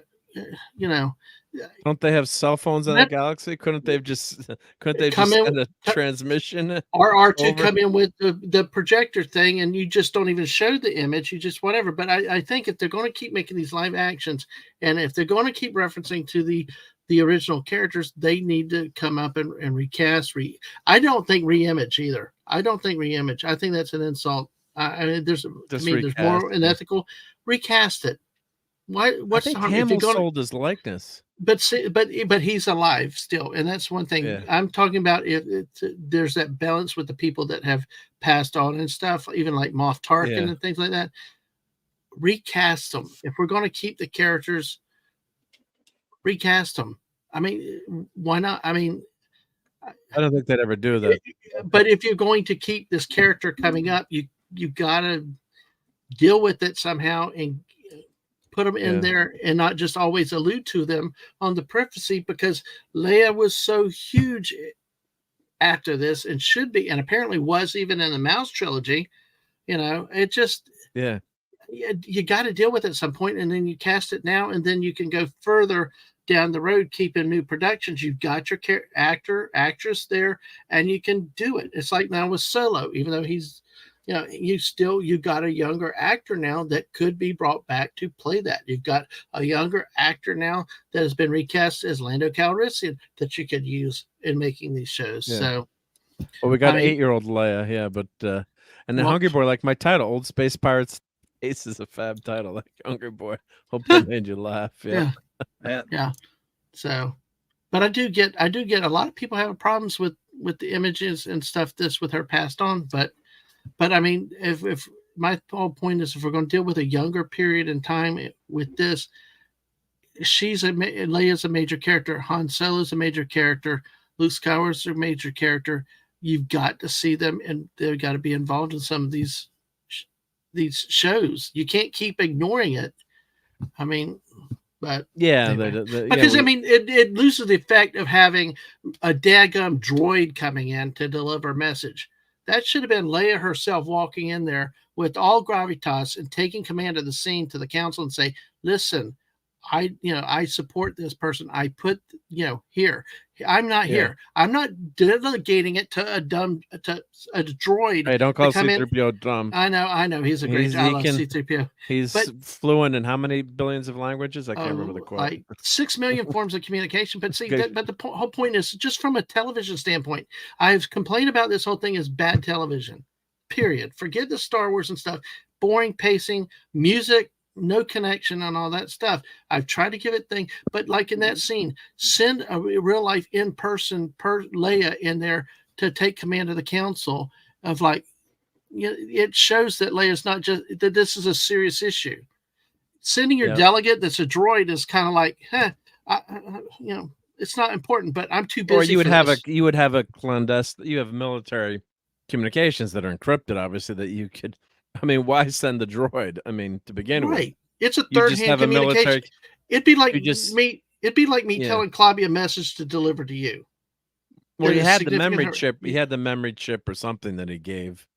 Don't they have cell phones in the galaxy? Couldn't they just send a transmission? Or R2 come in with the projector thing, and you just don't even show the image, you just whatever. But I think if they're going to keep making these live actions, and if they're going to keep referencing to the original characters, they need to come up and recast. I don't think re-image either. I don't think re-image. I think that's an insult. There's more unethical. Recast it. What's the harm? Hamill sold his likeness. But he's alive still, and that's one thing. Yeah. I'm talking about. There's that balance with the people that have passed on and stuff, even like Moff Tarkin and things like that. Recast them. If we're going to keep the characters, recast them. I mean, why not? I mean, I don't think they'd ever do that. But if you're going to keep this character coming up, you gotta deal with it somehow and put them in there and not just always allude to them on the preface, because Leia was so huge after this and should be, and apparently was even in the Mouse trilogy. It just you got to deal with it at some point, and then you cast it now, and then you can go further down the road, keeping new productions. You've got your actress there, and you can do it. It's like now with Solo, even though he's, you got a younger actor now that could be brought back to play that. You've got a younger actor now that has been recast as Lando Calrissian that you could use in making these shows. Yeah. So, well, we got 8-year-old Leia, but and then Hungry Boy, like my title, Old Space Pirates. Ace is a fab title, like Hungry Boy. Hope that made you laugh. Yeah. So, but I do get a lot of people having problems with the images and stuff this with her passed on, but I mean, if my whole point is, if we're going to deal with a younger period in time with this, Leia's a major character, Han Solo's a major character, Luke Skywalker's a major character. You've got to see them, and they've got to be involved in some of these shows. You can't keep ignoring it. I mean, but anyway. Because I mean, it loses the effect of having a daggum droid coming in to deliver a message. That should have been Leia herself walking in there with all gravitas and taking command of the scene to the council and say, "Listen, I support this person. I put, here. I'm not here. I'm not delegating it to a droid." Hey, don't call C-3PO dumb. I know. He's a great guy. I love C-3PO. He's fluent in how many billions of languages? I can't remember the quote. Like 6 million forms of communication. But see, but the whole point is, just from a television standpoint, I've complained about this whole thing as bad television, period. Forget the Star Wars and stuff. Boring pacing, music, no connection and all that stuff. I've tried to give it thing, but like in that scene, send a real life in-person Leia in there to take command of the council of it shows that Leia's not just that this is a serious issue. Sending your delegate that's a droid is kind of like, it's not important, but I'm too busy. Or you would have a clandestine, you have military communications that are encrypted, obviously, that you could. I mean, why send the droid? I mean, to begin with, it's a third-hand communication. It'd be like me. It'd be like me telling Claudia a message to deliver to you. Well, he had the memory chip. He had the memory chip or something that he gave.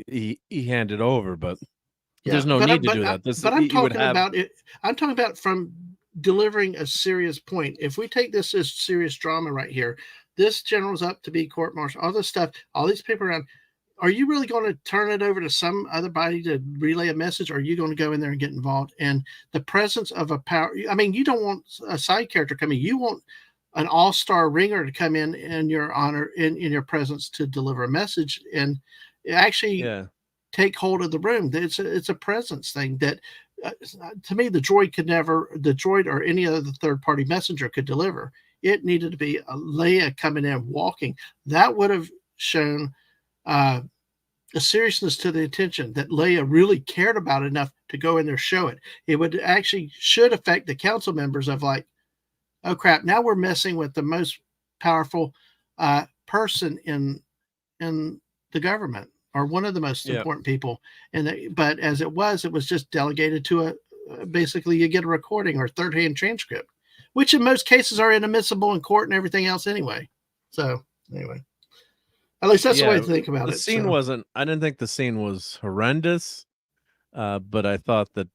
He handed over, but there's no need to do that. But I'm talking about it. I'm talking about from delivering a serious point. If we take this as serious drama right here, this general's up to be court-martial. All this stuff, all these people around. Are you really going to turn it over to some other body to relay a message? Or are you going to go in there and get involved? And the presence of a power, I mean, you don't want a side character coming. You want an all-star ringer to come in your honor, in your presence, to deliver a message and actually take hold of the room. It's a presence thing that, to me, the droid or any other third-party messenger could deliver. It needed to be a Leia coming in, walking. That would have shown a seriousness to the attention that Leia really cared about enough to go in there, show it. It would actually should affect the council members of like, oh crap, now we're messing with the most powerful person in the government, or one of the most important people. But as it was just delegated to basically you get a recording or third-hand transcript, which in most cases are inadmissible in court and everything else anyway. So anyway. At least that's the way to think about it. The scene wasn't. I didn't think the scene was horrendous, but I thought that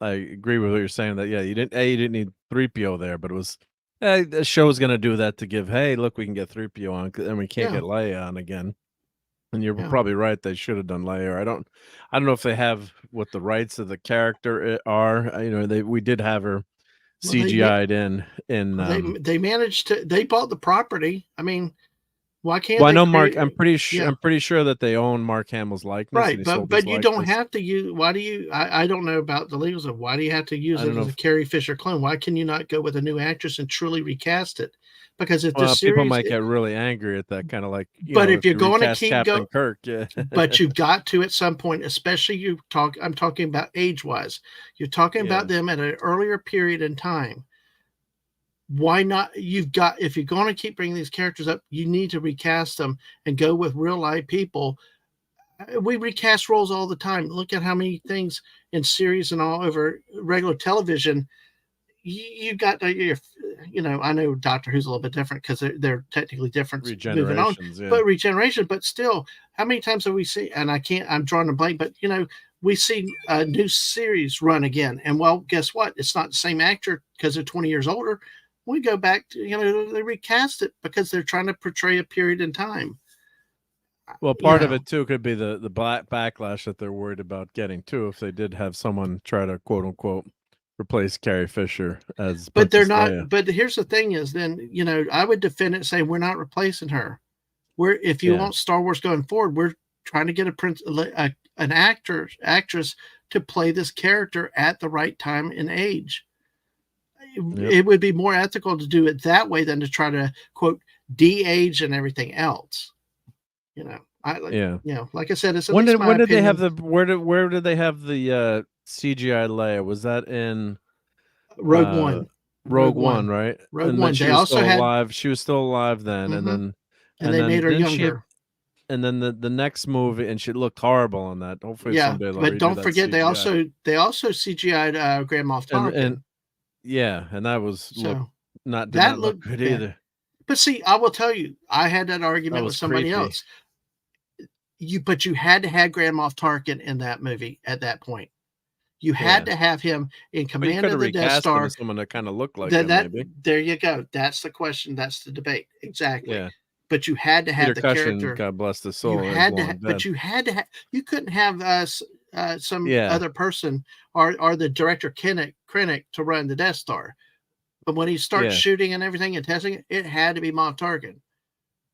I agree with what you're saying. That you didn't need 3PO there, but it was the show's going to do that to give. Hey, look, we can get 3PO on, and we can't get Leia on again. And you're probably right. They should have done Leia. I don't know if they have what the rights of the character are. We did have her CGI'd in. They managed to. They bought the property. I mean. Why can't? Well, I know Mark. I'm pretty sure that they own Mark Hamill's likeness. Right, but you don't have to use. Why do you? I don't know about the legals of why do you have to use it as a Carrie Fisher clone? Why can you not go with a new actress and truly recast it? Because if the series, people might get really angry at that, kind of like. But if you're going to keep going, Kirk, but you've got to at some point, especially I'm talking about age-wise. You're talking about them at an earlier period in time. why not? If you're going to keep bringing these characters up, you need to recast them and go with real life people. We recast roles all the time. Look at how many things in series and all over regular television. You've got your, I know Doctor Who's a little bit different because they're technically different moving on, but regeneration. But still, how many times have we seen? And I'm drawing a blank, but we see a new series run again, and well, guess what? It's not the same actor because they're 20 years older. We go back to they recast it because they're trying to portray a period in time. Well, part of it too could be the backlash that they're worried about getting too if they did have someone try to quote unquote replace Carrie Fisher as. But they're not. Leia. But here's the thing: is then I would defend it, say we're not replacing her. If you want Star Wars going forward, we're trying to get an actress to play this character at the right time and age. Yep. It would be more ethical to do it that way than to try to quote de-age and everything else. Like I said, it's when did they have where did they have the CGI Leia? Was that in Rogue One? Rogue One, right? Rogue One. They also had alive. She was still alive then, and they made her younger. And then the next movie, and she looked horrible on that. Hopefully, someday they'll but don't forget CGI. they also CGI'd Grand Moff Tarkin. And that was did not look good either. But see, I will tell you, I had that argument with somebody else. But you had to have Grand Moff Tarkin in that movie at that point. You had to have him in command of the Death Star. Someone that kind of looked like him, maybe. There you go. That's the question. That's the debate. Exactly. Yeah. But you had to have Peter the Cushing, character. God bless the soul. You had to, but you had to have. You couldn't have some other person or the director Krennic to run the Death Star. But when he starts shooting and everything and testing it had to be Moff Tarkin.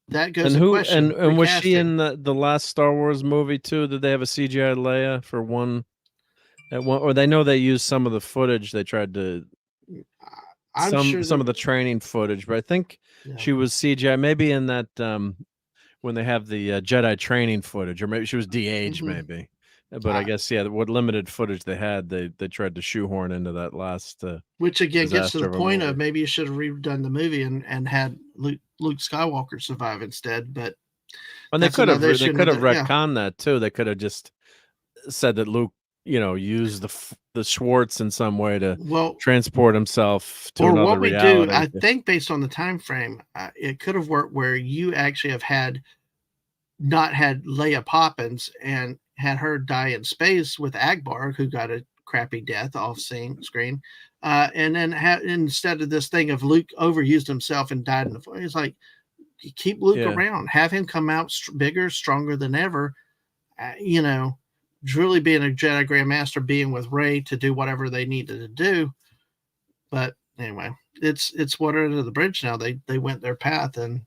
That goes. And question. And was she in the last Star Wars movie too? Did they have a CGI Leia for one? Or they know they used some of the footage. They tried to some of the training footage, but I think she was CGI. Maybe in that when they have the Jedi training footage, or maybe she was de-aged, maybe. But I guess what limited footage they had, they tried to shoehorn into that last. Which again gets to the point of maybe you should have redone the movie and had Luke Skywalker survive instead. But they could have retconned that too. They could have just said that Luke, use the Schwartz in some way to transport himself to another reality. I think based on the time frame, it could have worked where you actually have not had Leia Poppins and had her die in space with Agbar, who got a crappy death off screen, and then instead of this thing of Luke overused himself and died in the fire, it's like keep Luke around, have him come out bigger, stronger than ever, really being a Jedi Grandmaster, being with Rey to do whatever they needed to do. But anyway, it's water under the bridge now. They went their path, and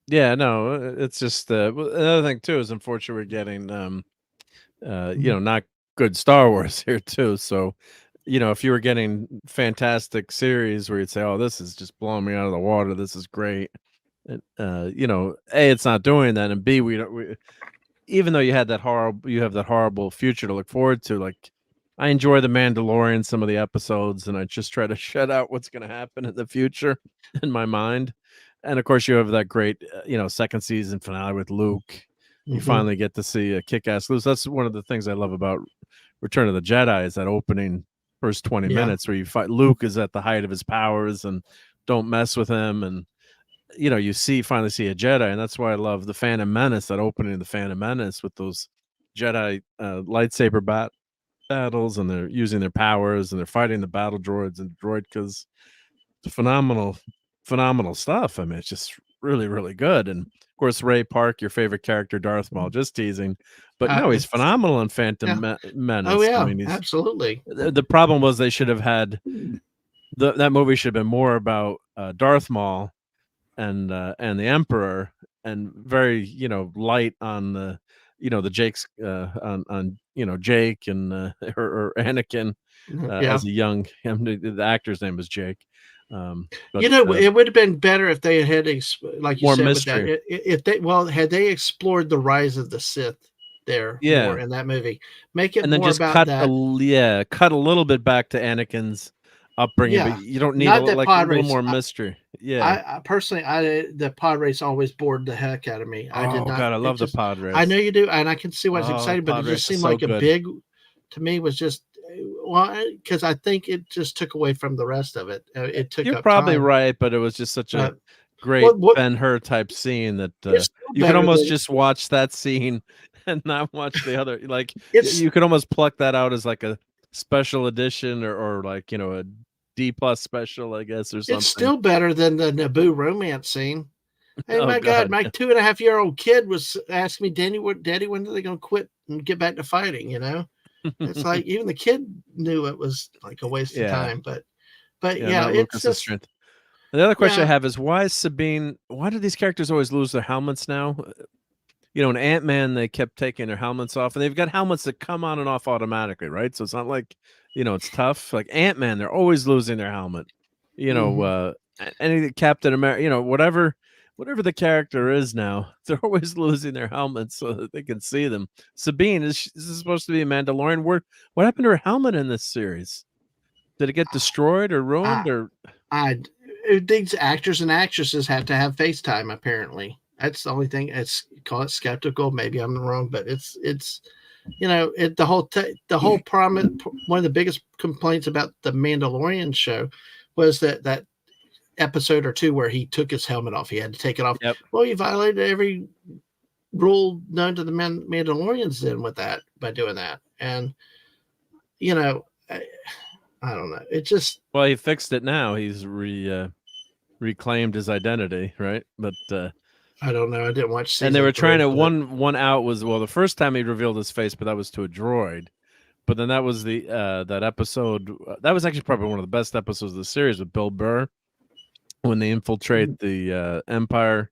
Yeah, no, it's just another thing too is unfortunately we're getting not good Star Wars here too. So, if you were getting fantastic series where you'd say, "Oh, this is just blowing me out of the water. This is great," A, it's not doing that, and B, we even though you have that horrible future to look forward to. Like, I enjoy The Mandalorian, some of the episodes, and I just try to shut out what's going to happen in the future in my mind. And of course, you have that great, second season finale with Luke. You finally get to see a kick-ass Luke. That's one of the things I love about Return of the Jedi is that opening first 20 minutes where you fight. Luke is at the height of his powers, and don't mess with him. And you finally see a Jedi, and that's why I love the Phantom Menace. That opening of the Phantom Menace with those Jedi lightsaber battles, and they're using their powers, and they're fighting the battle droids and droidkas. It's phenomenal stuff. I mean, it's just really, really good. And of course, Ray Park, your favorite character, Darth Maul, just teasing, but no, he's phenomenal in Phantom Menace. Oh yeah, I mean, absolutely. The problem was they should have had that movie should have been more about Darth Maul and the Emperor, and very light on the the Jake's on Jake and or Anakin as a young the actor's name was Jake. But, it would have been better if they had like you more said mystery. With that, had they explored the rise of the Sith more in that movie, make it and then more just about cut that. cut a little bit back to Anakin's upbringing, Yeah. but you don't need Not that like a pod little race. more mystery. Yeah. I personally, the pod race always bored the heck out of me. I did Oh not. God, I it love the just- pod race. I know you do, and I can see why it's Oh, exciting, but it pod just race is seemed so like a good. big. To me, was just because I think it just took away from the rest of it. It took. You're up probably time. right, but it was just such a great what- Ben-Hur type scene that It's still you could better almost than- just watch that scene and not watch the other. Like It's- you could almost pluck that out as like a special edition or like a D+ special, I guess, or something. It's still better than the Naboo romance scene. Hey, Oh, my God, God. my 2.5-year-old kid was asking me, Daddy, when are they going to quit and get back to fighting? It's like even the kid knew it was like a waste of time. But yeah, not it's Lucas's just strength. And the other question I Yeah. have is why is Sabine? Why do these characters always lose their helmets now? In Ant-Man, they kept taking their helmets off, and they've got helmets that come on and off automatically, right? So it's not like it's tough. Like Ant-Man, they're always losing their helmet. Any Captain America, whatever the character is now, they're always losing their helmets so that they can see them. Sabine, is this supposed to be a Mandalorian? What happened to her helmet in this series? Did it get destroyed or ruined? these actors and actresses have to have FaceTime. Apparently, that's the only thing. It's call it skeptical. Maybe I'm wrong, but it's the whole promise. One of the biggest complaints about the Mandalorian show was that episode or two where he took his helmet off. He had to take it off. Yep. Well, he violated every rule known to the Mandalorians then with that by doing that. And I don't know. It just he fixed it now. He's reclaimed his identity, right? But I don't know. I didn't watch. And they were trying to but... one out was the first time he revealed his face, but that was to a droid. But then that was the that episode that was actually probably one of the best episodes of the series with Bill Burr when they infiltrate the Empire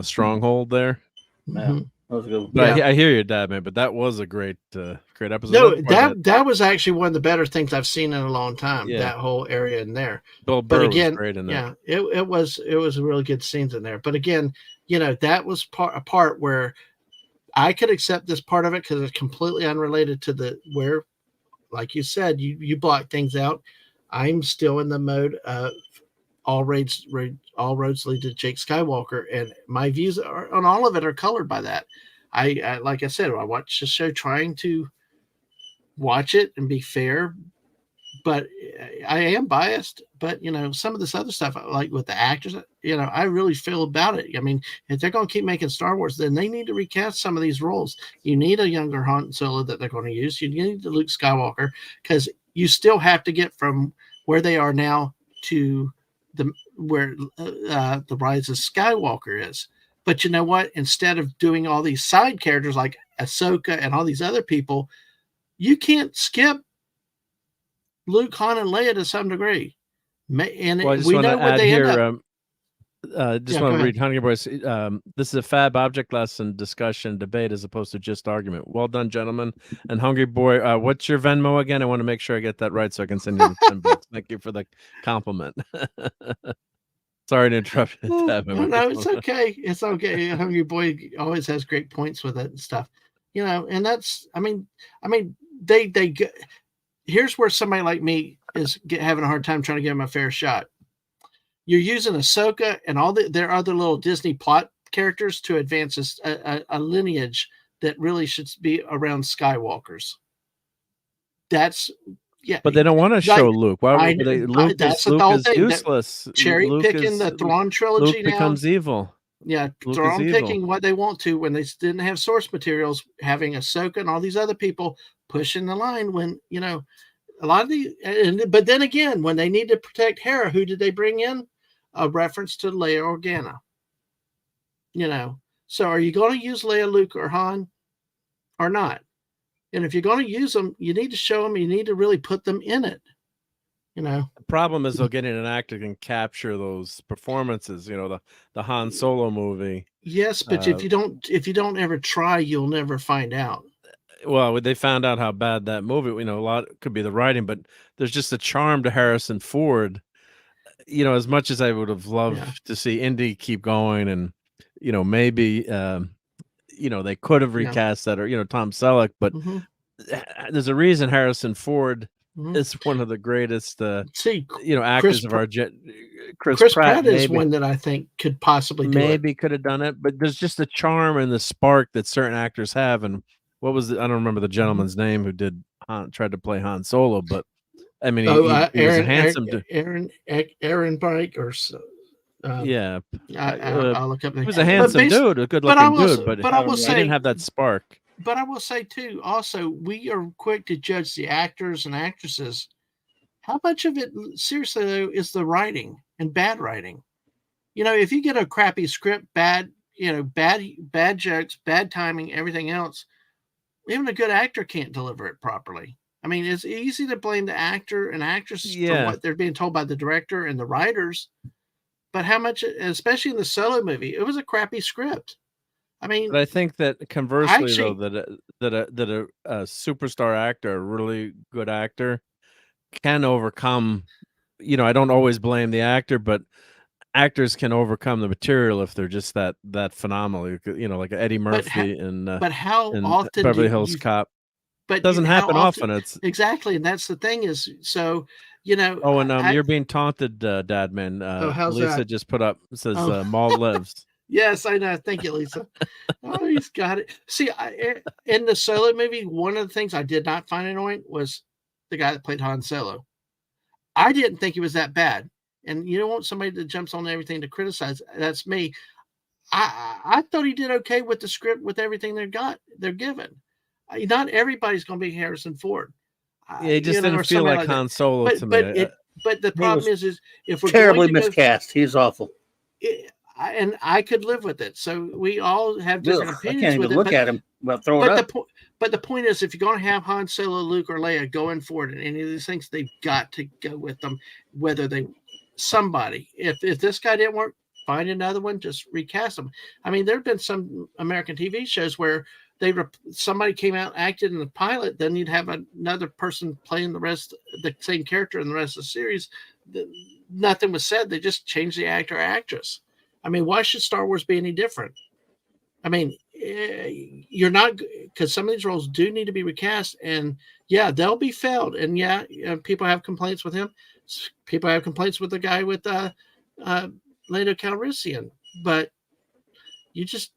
stronghold there. Yeah, that was good. But I hear your dad, man. But that was a great episode. No, that was actually one of the better things I've seen in a long time. Yeah. That whole area in there. Bill Burr was great in that. Yeah, it was really good scenes in there. But again, that was a part where I could accept this part of it because it's completely unrelated to where, like you said, you block things out. I'm still in the mode of all roads lead to Jake Skywalker, and my views on all of it are colored by that. I like I said, I watch the show trying to watch it and be fair, but I am biased. But some of this other stuff, like with the actors, I really feel about it. I mean, if they're going to keep making Star Wars, then they need to recast some of these roles. You need a younger Han Solo that they're going to use. You need the Luke Skywalker, because you still have to get from where they are now to where the Rise of Skywalker is. But you know what? Instead of doing all these side characters like Ahsoka and all these other people, you can't skip Luke, Han, and Leia to some degree. And we know what they end up. Just want to read Hungry Boys. This is a fab object lesson discussion debate as opposed to just argument. Well done, gentlemen. And Hungry Boy, what's your Venmo again? I want to make sure I get that right so I can send you the 10 bucks. Thank you for the compliment. Sorry to interrupt you. No, it's okay. It's okay. Hungry Boy always has great points with it and stuff. And that's, I mean, they here's where somebody like me is having a hard time trying to give them a fair shot. You're using Ahsoka and all their other little Disney plot characters to advance a lineage that really should be around Skywalkers. But they don't want to show Luke. Why would they? Luke is useless. Cherry picking the Thrawn trilogy. Luke becomes evil. Yeah, Thrawn picking what they want to when they didn't have source materials, having Ahsoka and all these other people pushing the line when a lot of but then again, when they need to protect Hera, who did they bring in? A reference to Leia Organa. So are you going to use Leia, Luke, or Han, or not? And if you're going to use them, you need to show them. You need to really put them in it. The problem is, getting an actor can capture those performances. The Han Solo movie. Yes, but if you don't ever try, you'll never find out. Well, they found out how bad that movie. A lot could be the writing, but there's just a charm to Harrison Ford. As much as I would have loved to see Indy keep going, and maybe they could have recast that, or Tom Selleck, but there's a reason Harrison Ford is one of the greatest, See, actors of our Chris Pratt is maybe. one that I think could possibly do it. Maybe could have done it, but there's just a charm and the spark that certain actors have. And what was it? I don't remember the gentleman's name who tried to play Han Solo, but I mean, he was a handsome dude. Aaron Pike or yeah, I'll look up. He was a handsome dude, a good-looking dude, but I will he say, didn't have that spark. But I will say too, also, we are quick to judge the actors and actresses. How much of it, seriously though, is the writing and bad writing? If you get a crappy script, bad jokes, bad timing, everything else, even a good actor can't deliver it properly. I mean, it's easy to blame the actor and actress for what they're being told by the director and the writers. But how much, especially in the Solo movie, it was a crappy script. I mean, but I think that conversely, though, that a superstar actor, a really good actor, can overcome. I don't always blame the actor, but actors can overcome the material if they're just that phenomenal. Like Eddie Murphy but how often Beverly Hills Cop. But it doesn't happen often. It's exactly, and that's the thing is, so Oh, and you're being taunted, Dad Man. how's Lisa that? just put up says Maul lives. Yes, I know. Thank you, Lisa. Oh, he's got it. See, in the Solo movie, one of the things I did not find annoying was the guy that played Han Solo. I didn't think he was that bad. And you don't want somebody that jumps on everything to criticize. That's me. I thought he did okay with the script, with everything they're given. Not everybody's going to be Harrison Ford. Yeah, he just didn't feel like Han Solo to me. But the problem is if we're terribly miscast, he's awful. And I could live with it. So we all have different opinions. I can't even look at him. But the point is, if you're going to have Han Solo, Luke, or Leia going forward in any of these things, they've got to go with them. Whether somebody, if this guy didn't work, find another one. Just recast them. I mean, there have been some American TV shows where somebody came out, acted in the pilot, then you'd have another person playing the same character in the rest of the series. Nothing was said. They just changed the actor or actress. I mean, why should Star Wars be any different? I mean, you're not, because some of these roles do need to be recast, and they'll be failed. And people have complaints with him. People have complaints with the guy with Lando Calrissian. But you just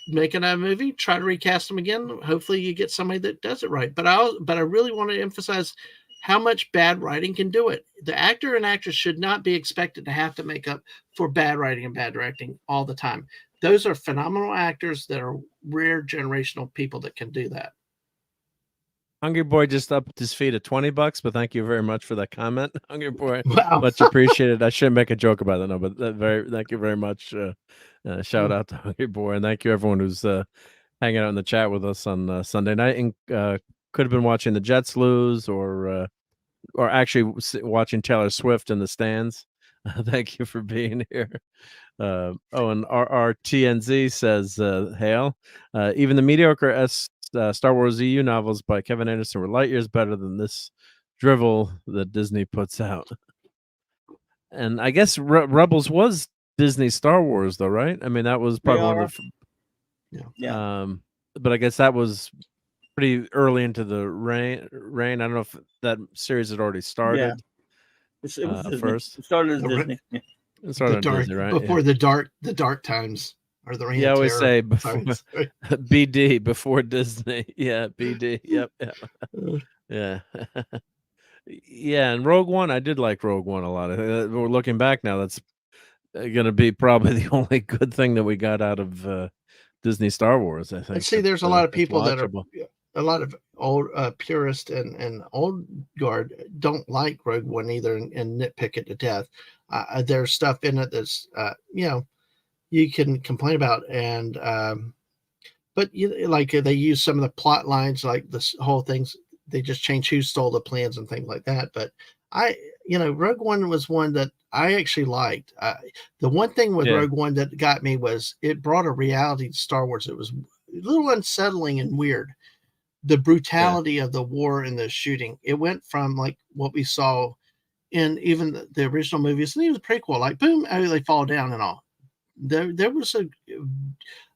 make another movie, try to recast them again. Hopefully, you get somebody that does it right. But I really want to emphasize how much bad writing can do it. The actor and actress should not be expected to have to make up for bad writing and bad directing all the time. Those are phenomenal actors that are rare generational people that can do that. Hungry Boy just upped his fee to $20, but thank you very much for that comment, Hungry Boy. Wow. Much appreciated. I shouldn't make a joke about that, no, but thank you very much. Shout out to Hungry Boy, and thank you everyone who's hanging out in the chat with us on Sunday night, and could have been watching the Jets lose, or actually watching Taylor Swift in the stands. Thank you for being here. And our TNZ says, hail. Even the mediocre Star Wars EU novels by Kevin Anderson were light years better than this drivel that Disney puts out. And I guess Rebels was Disney Star Wars, though, right? I mean, that was probably one of the... but I guess that was pretty early into the reign. I don't know if that series had already started. It was first. It started as Disney. It started Disney, right? Before the dark times, or the reign. Yeah, I always say before BD before Disney. Yeah, BD. Yep. Yeah. Yeah, and Rogue One, I did like Rogue One a lot. We're looking back now, that's going to be probably the only good thing that we got out of Disney Star Wars, I think. And see, there's a lot of people that are a lot of old purists and old guard don't like Rogue One either, and nitpick it to death. There's stuff in it that's you can complain about, and but like they use some of the plot lines, like this whole things. They just change who stole the plans and things like that. But Rogue One was one that I actually liked. The one thing with Rogue One that got me was it brought a reality to Star Wars. It was a little unsettling and weird. The brutality of the war and the shooting. It went from like what we saw in even the original movies and even the prequel, like boom, they fall down and all. There was a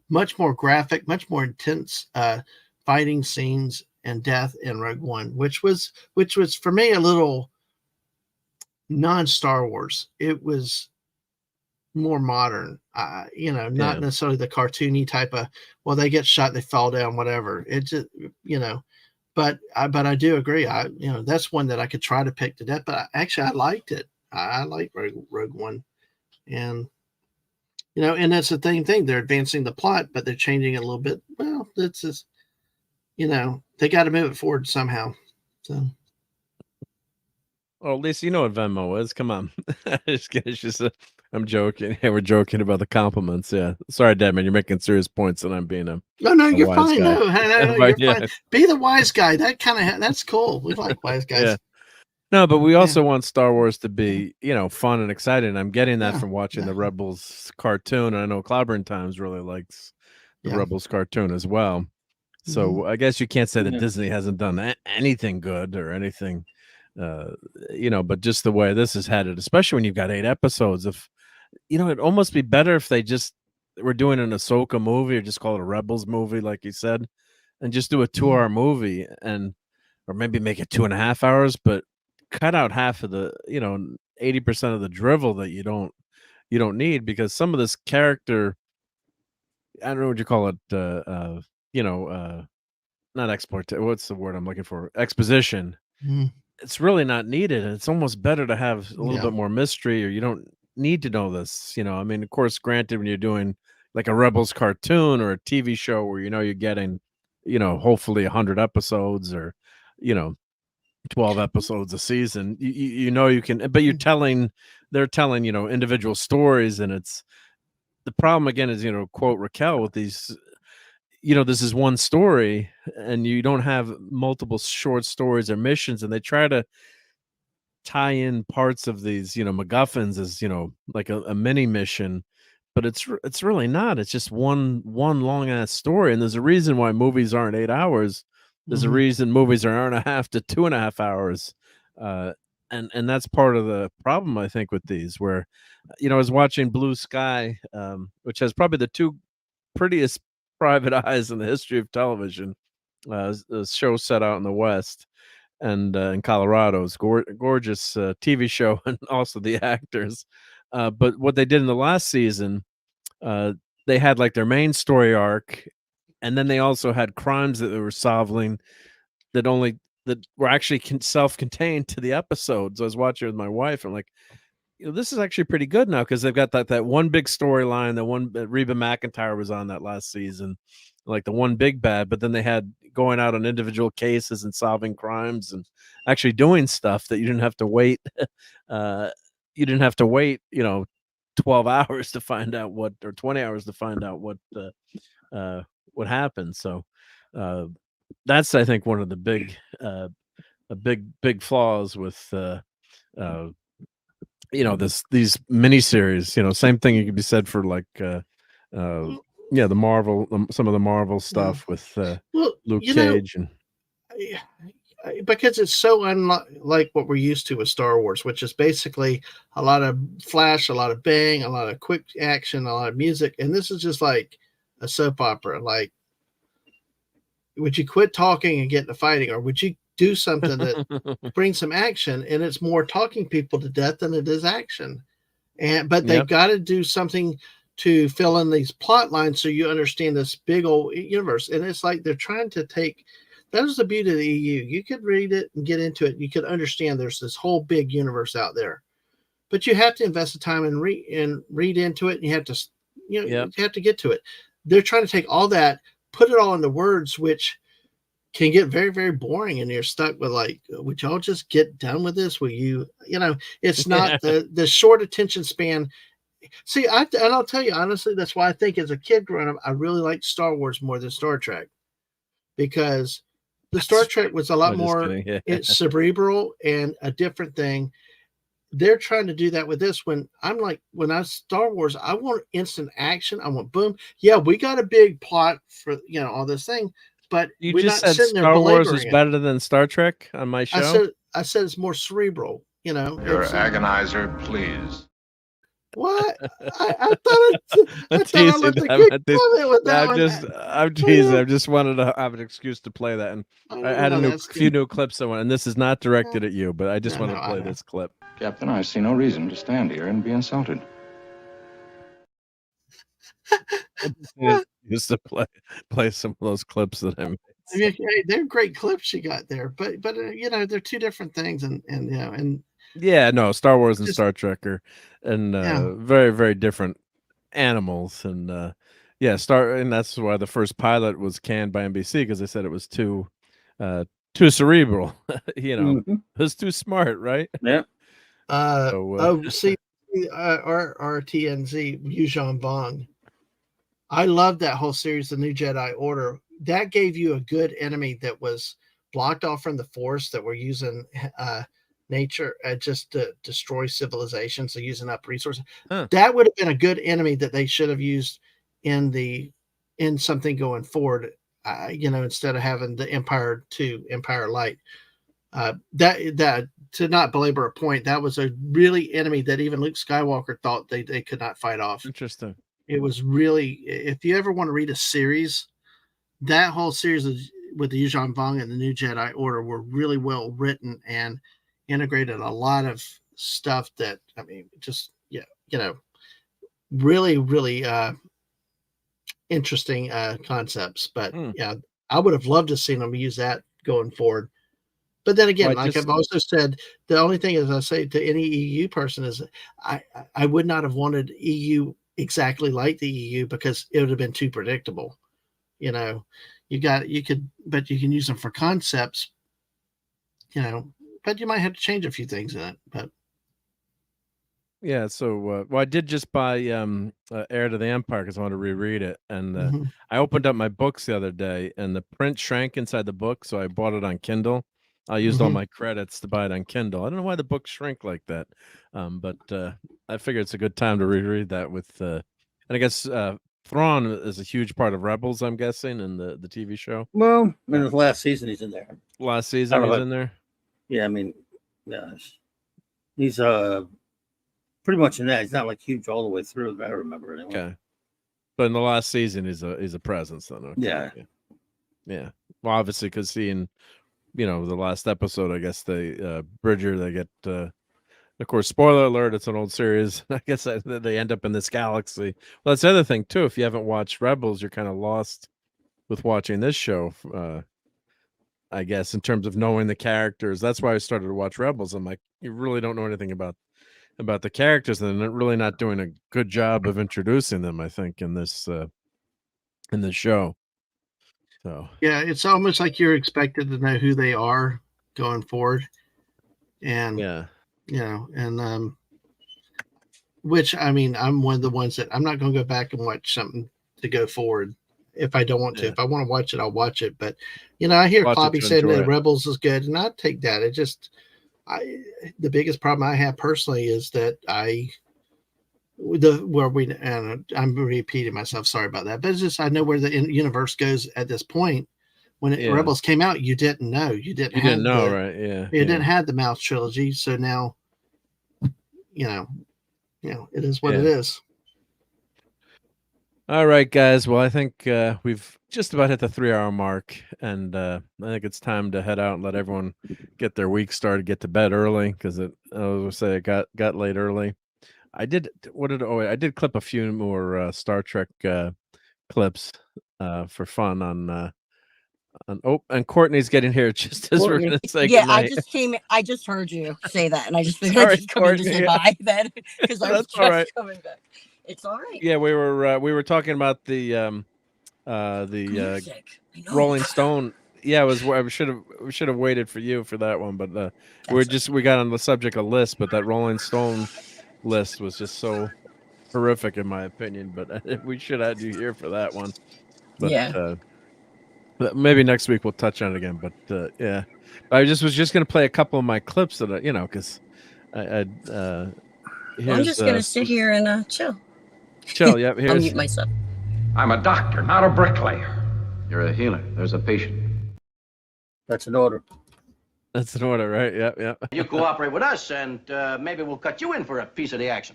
much more graphic, much more intense fighting scenes, and death in Rogue One, which was for me a little non-Star Wars. It was more modern, not necessarily the cartoony type of, well, they get shot, they fall down, whatever. It just, but I do agree. That's one that I could try to pick to death, but I liked it. I like Rogue One, and and that's the thing. They're advancing the plot, but they're changing it a little bit. Well, it's just, they got to move it forward somehow. So. Well, at least you know what Venmo is. Come on. I'm joking. Yeah, we're joking about the compliments. Yeah. Sorry, Dad, man. You're making serious points, and I'm being a you're fine. Guy. No, you're fine. Be the wise guy. That's cool. We like wise guys. Yeah. No, but we also want Star Wars to be, fun and exciting. I'm getting that from watching the Rebels cartoon. And I know Clobberin Times really likes the Rebels cartoon as well. So I guess you can't say that Disney hasn't done anything good or anything, but just the way this is headed, especially when you've got 8 episodes of, it'd almost be better if they just were doing an Ahsoka movie or just call it a Rebels movie, like you said, and just do a 2-hour movie or maybe make it 2.5 hours, but cut out half of the 80% of the drivel that you don't need, because some of this character, I don't know what you call it, not export, what's the word I'm looking for, exposition. It's really not needed, and it's almost better to have a little bit more mystery, or you don't need to know this. I mean, of course, granted, when you're doing like a Rebels cartoon or a TV show where you're getting hopefully 100 episodes or 12 episodes a season, you can, but they're telling individual stories, and it's the problem again is quote Raquel with these, this is one story and you don't have multiple short stories or missions, and they try to tie in parts of these MacGuffins as like a mini mission, but it's really not. It's just one long ass story, and there's a reason why movies aren't 8 hours. There's a reason movies are 1.5 to 2.5 hours. And that's part of the problem, I think, with these, where, I was watching Blue Sky, which has probably the 2 prettiest private eyes in the history of television. A show set out in the West and in Colorado. It's gorgeous TV show, and also the actors. But what they did in the last season, they had like their main story arc, and then they also had crimes that they were solving that were actually self-contained to the episodes. I was watching with my wife. I'm like, this is actually pretty good now, because they've got that one big storyline. The one that Reba McEntire was on that last season, like the one big bad. But then they had going out on individual cases and solving crimes and actually doing stuff that you didn't have to wait. You didn't have to wait, 12 hours to find out or 20 hours to find out what happened. So that's, I think, one of the big flaws with these miniseries. Same thing you could be said for like the Marvel, some of the Marvel stuff with Luke Cage and because it's so unlike what we're used to with Star Wars, which is basically a lot of flash, a lot of bang, a lot of quick action, a lot of music, and this is just like a soap opera. Like, would you quit talking and get into fighting, or would you do something that brings some action? And it's more talking people to death than it is action. But they've got to do something to fill in these plot lines so you understand this big old universe. And it's like they're trying to take. That is the beauty of the EU. You could read it and get into it. You could understand there's this whole big universe out there, but you have to invest the time and read into it. And you have to, you have to get to it. They're trying to take all that, put it all into words, which can get very, very boring. And you're stuck with like, would y'all just get done with this? Will you, it's not the short attention span. See, and I'll tell you, honestly, that's why I think as a kid growing up, I really liked Star Wars more than Star Trek, because the Star Trek was a lot more it's cerebral and a different thing. They're trying to do that with this. When I Star Wars, I want instant action. I want boom. Yeah, we got a big plot for all this thing, but you just said Star Wars is better than Star Trek on my show. I said it's more cerebral. Your agonizer, please. What? I thought I left a good comment with that one. I'm teasing. I just wanted to have an excuse to play that, and I had a few new clips I want, and this is not directed at you, but I just wanted to play this clip. Captain, I see no reason to stand here and be insulted. Used to play some of those clips that I made. I mean, they're great clips you got there, but they're two different things, and yeah, no, Star Wars and Star Trek are very, very different animals, and and that's why the first pilot was canned by NBC, because they said it was too cerebral. It was too smart, right? Yeah. See, our TNZ Yuzhan Vong. I loved that whole series, The New Jedi Order. That gave you a good enemy that was blocked off from the Force, that were using nature just to destroy civilization, so using up resources. That would have been a good enemy that they should have used in something going forward. Instead of having the Empire 2, Empire Light. That to not belabor a point, that was a really enemy that even Luke Skywalker thought they could not fight off. Interesting. It was really, if you ever want to read a series, that whole series with the Yuzhan Vong and the New Jedi Order were really well written and integrated a lot of stuff that, I mean, just, really, really interesting concepts. But yeah, I would have loved to see them use that going forward. But then again, I've also said, the only thing is, I say to any EU person is, I would not have wanted EU exactly like the EU, because it would have been too predictable. But you can use them for concepts, but you might have to change a few things in it. But yeah, so I did just buy Heir to the Empire because I wanted to reread it, and I opened up my books the other day, and the print shrank inside the book, so I bought it on Kindle. I used all my credits to buy it on Kindle. I don't know why the books shrink like that, but I figured it's a good time to reread that with, and I guess Thrawn is a huge part of Rebels, I'm guessing, in the TV show. Well, in the last season, he's in there. Last season, he's in there? Yeah, I mean, yeah, he's pretty much in that. He's not like huge all the way through, I remember anyway. Okay. But in the last season, he's a presence then. Okay. Yeah. Well, obviously, because seeing, the last episode, I guess Bridger, they get, of course, spoiler alert, it's an old series. I guess they end up in this galaxy. Well, that's the other thing, too. If you haven't watched Rebels, you're kind of lost with watching this show, I guess, in terms of knowing the characters. That's why I started to watch Rebels. I'm like, you really don't know anything about the characters, and they're really not doing a good job of introducing them, I think, in this show. So yeah, it's almost like you're expected to know who they are going forward, and which, I mean, I'm one of the ones that I'm not going to go back and watch something to go forward if I don't want to. If I want to watch it, I'll watch it. But I hear Bobby saying that Rebels is good, and I take that. It just, the biggest problem I have personally is that and I'm repeating myself, sorry about that, but it's just, I know where the universe goes at this point. When Rebels came out, you didn't know. You didn't know, right? Yeah. You didn't have the Mouth trilogy, so now, it is what it is. All right, guys. Well, I think we've just about hit the 3-hour mark, and I think it's time to head out and let everyone get their week started, get to bed early, because it got late early. I did clip a few more Star Trek clips for fun on and Courtney's getting here just as we're gonna say goodnight. I just heard you say that, and I just figured I'd just come in to say bye then, because I was just coming back. It's all right. Yeah, we were talking about the Rolling Stone. Yeah, we should have waited for you for that one, but we got on the subject of lists, but that Rolling Stone list was just so horrific in my opinion. But we should have you here for that one. But, but maybe next week we'll touch on it again. But yeah, I was just gonna play a couple of my clips that because I'm just gonna sit here and chill. Chill. Yep. I'll mute myself. I'm a doctor, not a bricklayer. You're a healer. There's a patient. That's an order. That's an order, right? Yep. You cooperate with us, and maybe we'll cut you in for a piece of the action.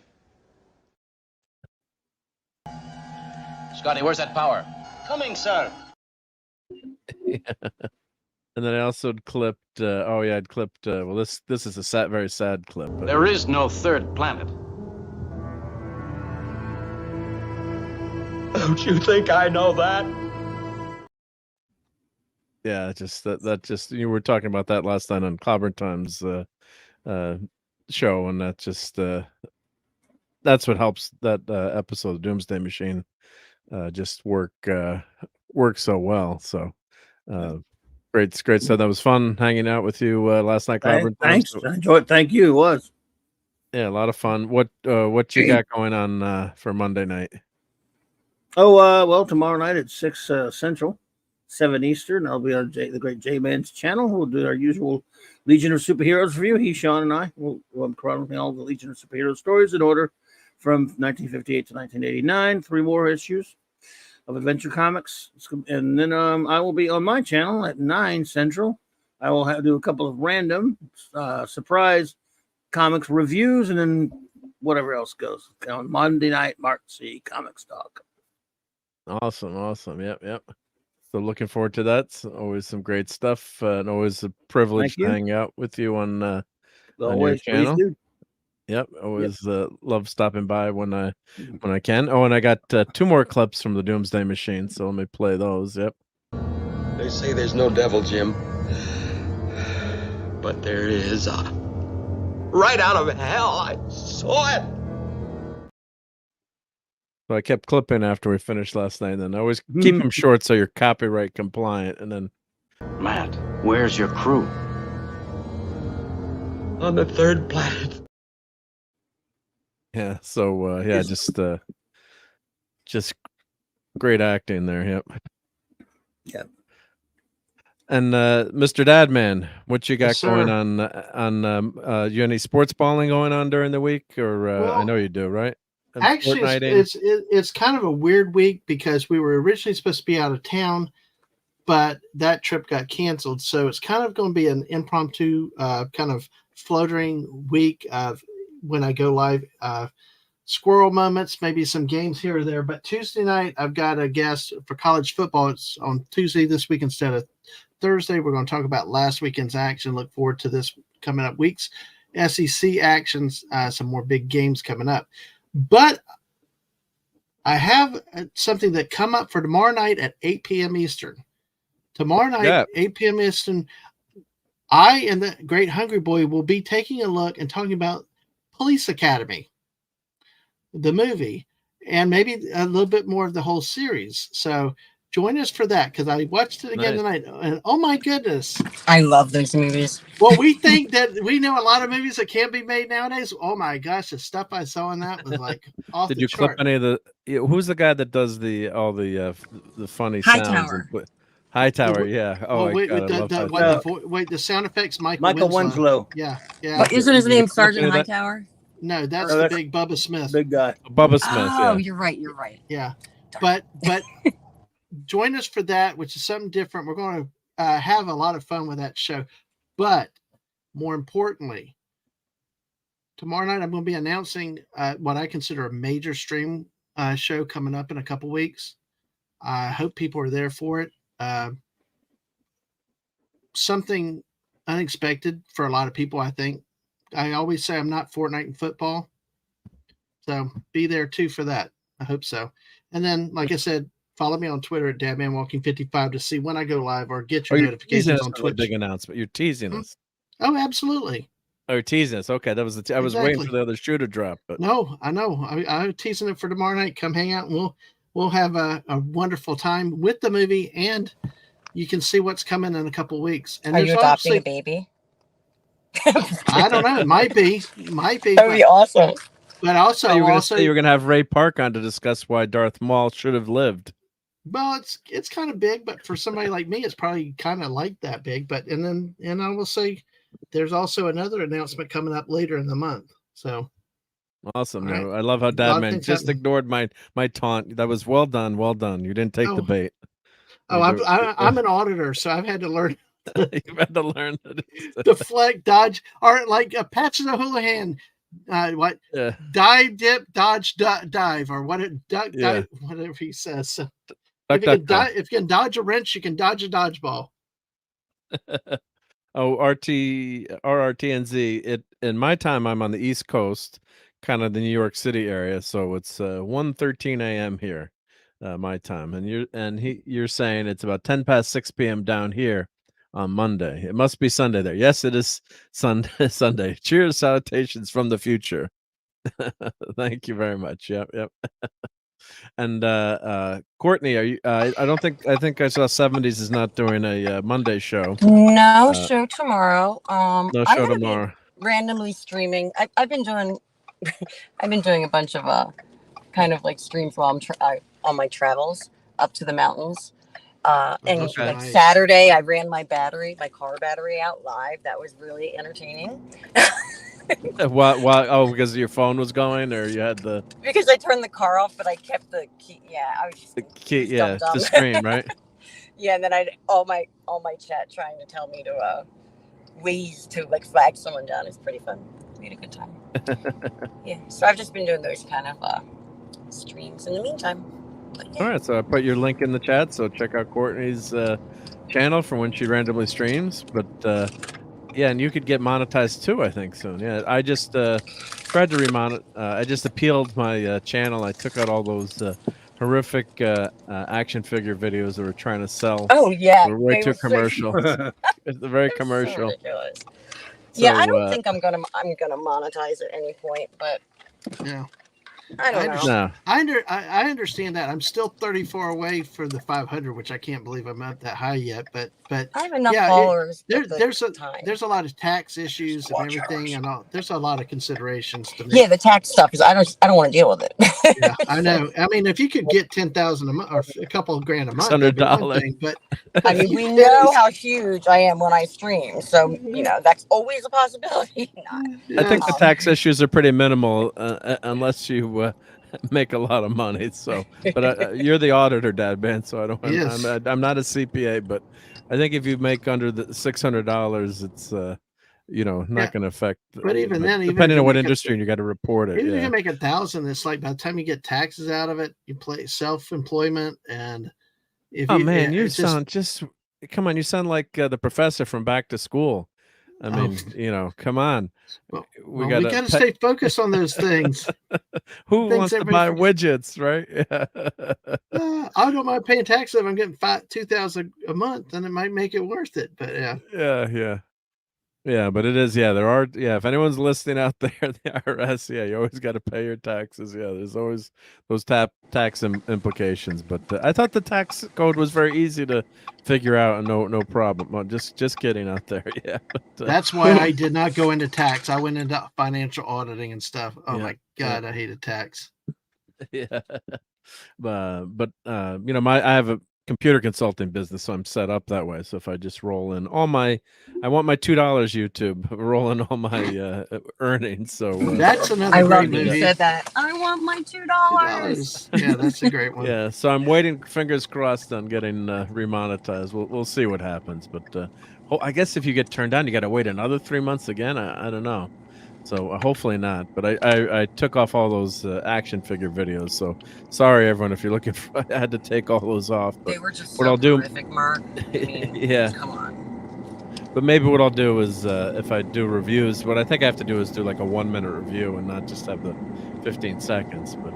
Scotty, where's that power? Coming, sir. Yeah. And then I also clipped. I'd clipped. Well, this is a very sad clip. But... There is no third planet. Don't you think I know that? Yeah, just that just you were talking about that last night on Clobber Time's show, and that just that's what helps that episode of Doomsday Machine just work so well. So great stuff. That was fun hanging out with you last night, Clobber. Thanks, I enjoyed it. Thank you. It was. Yeah, a lot of fun. What you got going on for Monday night? Oh, well, tomorrow night at 6 Central, 7 Eastern, I'll be on the Great J-Man's channel. We'll do our usual Legion of Superheroes review. He, Sean, and I will chronicling all the Legion of Superheroes stories in order from 1958 to 1989. 3 more issues of Adventure Comics. And then I will be on my channel at 9 Central. I will do a couple of random surprise comics reviews, and then whatever else goes. On Monday night, Marc C. Comics Talk. Awesome. Yep. So looking forward to that. It's always some great stuff, and always a privilege to hang out with you on your channel. Yep, always love stopping by when I can. Oh, and I got 2 more clips from the Doomsday Machine, so let me play those. Yep. They say there's no devil, Jim. But there is right out of hell. I saw it. So I kept clipping after we finished last night, and then I always keep them short so you're copyright compliant. And then, Matt, where's your crew? On the 3rd planet. Yeah. So just great acting there. Yep. Yep. And Mr. Dadman, what you got Yes, going sir. on you any sports balling going on during the week, or I know you do, right? And Actually, it's kind of a weird week because we were originally supposed to be out of town, but that trip got canceled. So it's kind of going to be an impromptu kind of floating week of when I go live. Squirrel moments, maybe some games here or there. But Tuesday night, I've got a guest for college football. It's on Tuesday this week instead of Thursday. We're going to talk about last weekend's action. Look forward to this coming up week's SEC actions, some more big games coming up. But I have something that come up for tomorrow night at 8 p.m. Eastern. Tomorrow night, 8 p.m. Eastern, I and the great Hungry Boy will be taking a look and talking about Police Academy, the movie, and maybe a little bit more of the whole series. So join us for that, because I watched it again tonight, and oh my goodness, I love those movies. Well, we think that we know a lot of movies that can't be made nowadays. Oh my gosh, the stuff I saw in that was like off Did the you chart. clip any of the? Who's the guy that does all the funny sounds? Hightower. Hightower, yeah. Oh, Well, wait, the sound effects, Michael Winslow. Yeah. But isn't his name Sergeant Hightower? No, that's the big Bubba Smith. Big guy. Bubba Smith. Oh, Yeah. you're right. Yeah, but join us for that, which is something different. We're going to have a lot of fun with that show. But more importantly, tomorrow night I'm going to be announcing what I consider a major stream show coming up in a couple weeks. I hope people are there for it. Something unexpected for a lot of people, I think. I always say I'm not Fortnite in football. So be there too for that. I hope so. And then, like I said, follow me on Twitter at DadmanWalking55 to see when I go live or get your notifications on Twitch. Big announcement. You're teasing us. Oh, absolutely. Oh, you're teasing us. Okay, that was I was waiting for the other shoe to drop. But no, I know. I'm teasing it for tomorrow night. Come hang out, and we'll have a wonderful time with the movie, and you can see what's coming in a couple weeks. And are you adopting a baby? I don't know. It might be. That would be awesome. But also, you were going to have Ray Park on to discuss why Darth Maul should have lived. Well, it's kind of big, but for somebody like me, it's probably kind of like that big. But and I will say, there's also another announcement coming up later in the month. So awesome! Right. No, I love how Dadman just ignored my taunt. That was well done. You didn't take the bait. Oh, I'm an auditor, so I've had to learn. You've had to learn deflect, dodge, or like Patrick O'Houlihan. What? Yeah. Dive, dip, dodge, dive, or what? Yeah. Whatever he says. So Duck, if you can dodge a wrench, you can dodge a dodgeball. Oh, RRTNZ. It in my time, I'm on the East Coast, kind of the New York City area, so it's 1:13 a.m. here, my time, and you're saying it's about 10 past 6 p.m. down here on Monday. It must be Sunday there. Yes, it is Sunday. Sunday. Cheers, salutations from the future. Thank you very much. Yep, yep. And Courtney, are you? I think I saw 70s is not doing a Monday show. No show tomorrow. No I'm show gonna tomorrow. be randomly streaming. I've been doing I've been doing a bunch of kind of like streams while I'm on my travels up to the mountains. And those are like nice. Saturday, I ran my car battery out live. That was really entertaining. Why? Oh, because your phone was going, or you had the Because I turned the car off, but I kept the key. Yeah, I was just key. Yeah, dumb. to stream, right? Yeah, and then I all my chat trying to tell me to ways to like flag someone down is pretty fun. We had a good time. Yeah, so I've just been doing those kind of streams in the meantime. But, yeah. All right, so I put your link in the chat, so check out Courtney's channel for when she randomly streams. But yeah, and you could get monetized too, I think, soon. Yeah, I just tried to remonetize. I just appealed my channel. I took out all those horrific action figure videos that were trying to sell. Oh yeah, they were way they too were so- commercial. It's very So commercial. ridiculous. So, Yeah, I don't think I'm gonna monetize at any point, but Yeah. I don't know. No. I understand that. I'm still 34 away for the 500, which I can't believe I'm not that high yet. But I have enough yeah, followers. there's a lot of tax issues and everything, and there's a lot of considerations to make. Yeah, the tax stuff is I don't want to deal with it. Yeah, I know. I mean, if you could get 10,000 a month or a couple of grand a month, that'd be one thing, but I mean, we know how huge I am when I stream, so that's always a possibility. I think the tax issues are pretty minimal unless you make a lot of money. So, but you're the auditor, Dad Ben. So I don't. Yes. I'm not a CPA, but I think if you make under the $600, it's not going to affect. But even then, depending on what industry, you got to report it. Even if Yeah. you make 1,000, it's like by the time you get taxes out of it, you play self-employment, and if Oh you, man, you it's just- sound just come on. You sound like the professor from Back to School. I mean, come on. we got to stay focused on those things. Who Things wants to everybody buy widgets, right? I don't mind paying tax if I'm getting $2,000 a month, then it might make it worth it. But Yeah, but it is. Yeah, there are. Yeah, if anyone's listening out there, the IRS. Yeah, you always got to pay your taxes. Yeah, there's always those tax implications. But I thought the tax code was very easy to figure out and no problem. Well, just kidding out there. Yeah, but, that's why I did not go into tax. I went into financial auditing and stuff. Oh Yeah, my God, I hated tax. Yeah, but I have a computer consulting business, so I'm set up that way. So if I just roll in I want my $2 YouTube, roll in all my earnings. So that's another. I great love that movie. you said that. I want my $2. Yeah, that's a great one. Yeah, so I'm waiting, fingers crossed, on getting remonetized. We'll see what happens, but I guess if you get turned down, you got to wait another 3 months again. I don't know. So hopefully not. But I took off all those action figure videos. So sorry everyone if you're looking for. I had to take all those off. But They were just what so I'll do, horrific, Mark. I mean, yeah. Come on. But maybe what I'll do is if I do reviews, what I think I have to do is do like a 1 minute review and not just have the 15 seconds. But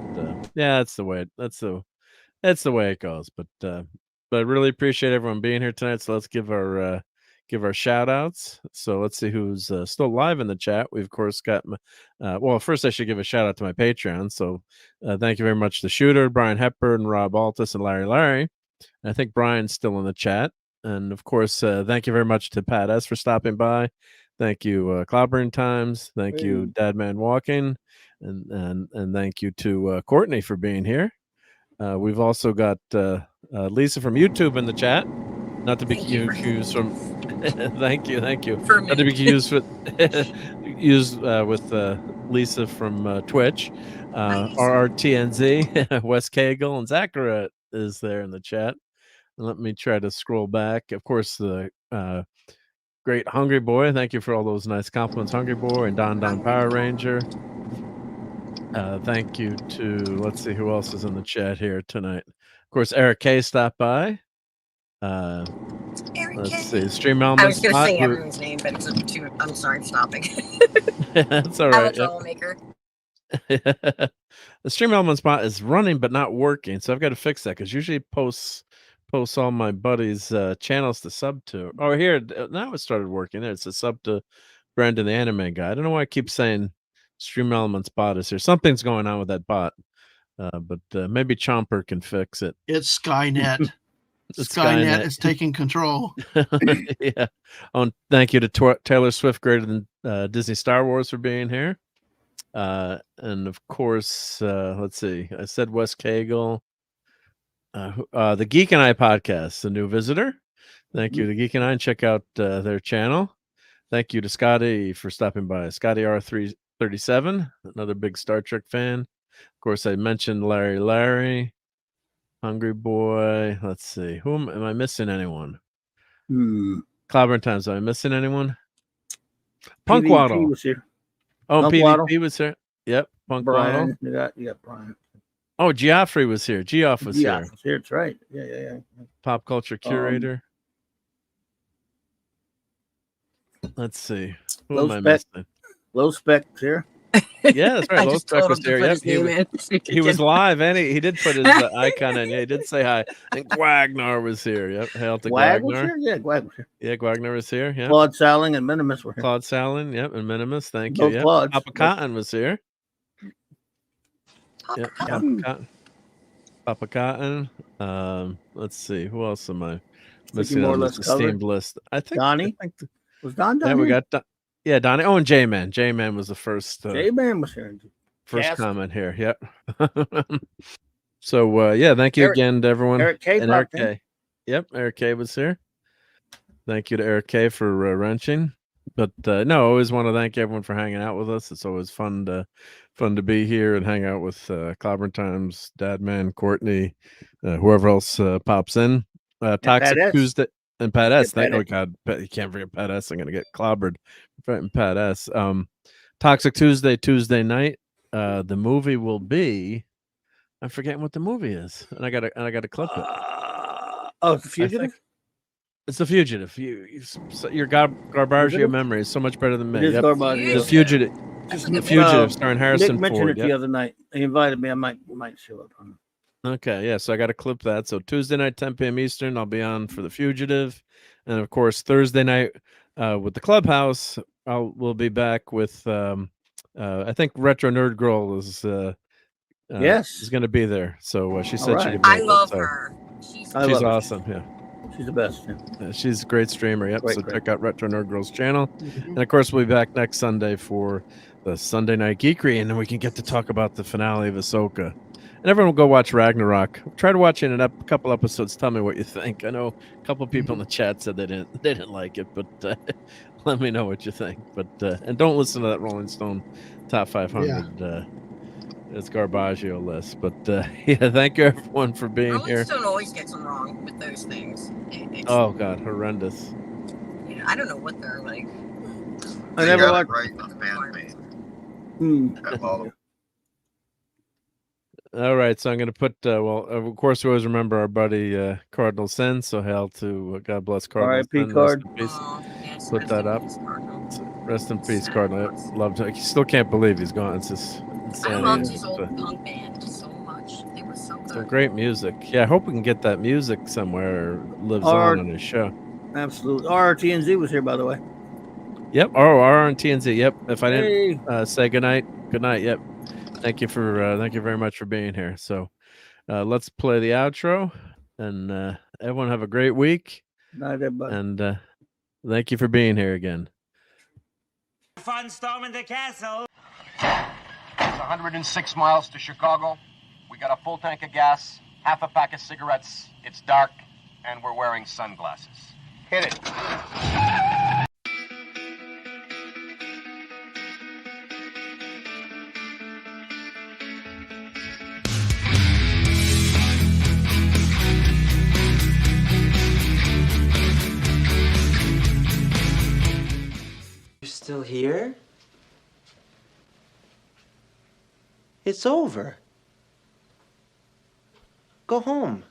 yeah, that's the way it goes. But I really appreciate everyone being here tonight. So let's give our shout outs. So let's see who's still live in the chat. We of course got first I should give a shout out to my Patreon. So thank you very much to Shooter, Brian Hepburn, RobAltis, and Larry. I think Brian's still in the chat. And of course, thank you very much to Pat S for stopping by. Thank you, Cloudburn Times. Thank you, Dadman Walking, and thank you to Courtney for being here. We've also got Lisa from YouTube in the chat. Not to be confused from. Thank you. Not to be confused with Lisa from Twitch. RRTNZ, Wes Cagle, and Zachara is there in the chat. And let me try to scroll back. Of course, the great Hungry Boy. Thank you for all those nice compliments, Hungry Boy and Don Power Ranger. Thank you to, let's see who else is in the chat here tonight. Of course, Eric K stopped by. Let's see, Stream Element. I was going to say everyone's name, but I'm sorry, I'm stopping. That's all right. I'm a troublemaker. The Stream Element spot is running but not working, so I've got to fix that because usually posts all my buddies' channels to sub to. Oh, here now it started working. There, it's a sub to Brandon the Anime Guy. I don't know why I keep saying Stream Elements bot is here. Something's going on with that bot, but maybe Chomper can fix it. It's Skynet. Skynet is taking control. Yeah. Thank you to Taylor Swift, greater than Disney Star Wars, for being here. And of course, let's see. I said Wes Cagle. The Geek and I podcast, a new visitor. Thank you to Geek and I, and check out their channel. Thank you to Scotty for stopping by. Scotty R337, another big Star Trek fan. Of course, I mentioned Larry. Hungry Boy. Let's see. Am I missing anyone? Clobber Times. Am I missing anyone? Punk Waddle was here. Oh, Punk PvP Waddle. was here. Yep. Punk Brian. Waddle. You got Brian. Oh, Geoffrey was here. Geoff was here. Was here. That's right. Yeah. Pop culture curator. Let's see. Who am I missing? Low Spec here. Yeah, that's right. Low Spec was here. Yep. He was live, and he did put his icon in. Yeah, he did say hi. And Gwagnar was here. Yep. Hail to Gwag was Gwagnar. here? Yeah, Gwag was here. Yeah, Gwagnar was here. Yeah. Claude Salling and Minimus were here. Claude Salling, yep, and Minimus. Thank Both you. Yep. Claudes. Papa Cotton was here. Yep. Papa Cotton. Let's see. Who else am I missing on this esteemed list? I think Donnie. Was Don done? Yeah, we got Donnie. Oh, and J-Man. J-Man was the first. J-Man was here. First comment here. Yep. So yeah, thank you again to everyone. Eric K. And Eric K. Yep, Eric K. was here. Thank you to Eric K. for wrenching. But no, I always want to thank everyone for hanging out with us. It's always fun to be here and hang out with Clobber Times, Dadman, Courtney, whoever else pops in. Toxic Tuesday and Pat S. Oh God, you can't forget Pat S. I'm gonna get clobbered. Pat S. Toxic Tuesday night. The movie will be. I'm forgetting what the movie is, and I gotta clip it. Oh, The Fugitive. It's The Fugitive. Your Garbaggio memory is so much better than me. It is Garbaggio. The Fugitive. The Fugitive, starring Harrison Nick mentioned Ford. it the other night. He invited me. I might show up. Okay, yeah. So I got to clip that. So Tuesday night, 10 p.m. Eastern, I'll be on for The Fugitive, and of course Thursday night with the Clubhouse, we'll be back with. I think Retro Nerd Girl is. Is going to be there. So she said she'd be. I love her. She's awesome. Yeah. She's the best. Yeah, she's a great streamer. Yep. Great. Check out Retro Nerd Girl's channel. And of course, we'll be back next Sunday for the Sunday Night Geekery, and then we can get to talk about the finale of Ahsoka. And everyone will go watch Ragnarok. Try to watch it in a couple episodes. Tell me what you think. I know a couple of people in the chat said they didn't like it, but let me know what you think. But and don't listen to that Rolling Stone Top 500. It's Garbaggio list, but yeah, thank you everyone for being here. Rolling Stone always gets them wrong with those things. Oh God, horrendous. Yeah, I don't know what they're like. I never liked right on the band. All right, so I'm going to put. Well, of course, we always remember our buddy Cardinal Sen. So hail to God bless Cardinal. R.I.P. Card. Yes, put that up. Rest in peace, Cardinal. Loved him. He still can't believe he's gone. It's just insanity. I loved his old punk band so much. They were so good. Some great music. Yeah, I hope we can get that music somewhere. Lives on his show. Absolutely. RRTNZ was here, by the way. Yep. Oh, RRTNZ. Yep. If I didn't say goodnight. Good night. Yep. Thank you very much for being here. So let's play the outro, and everyone have a great week. Night, everybody. And thank you for being here again. Fun storming the castle. It's 106 miles to Chicago. We got a full tank of gas, half a pack of cigarettes. It's dark, and we're wearing sunglasses. Hit it. It's over. Go home.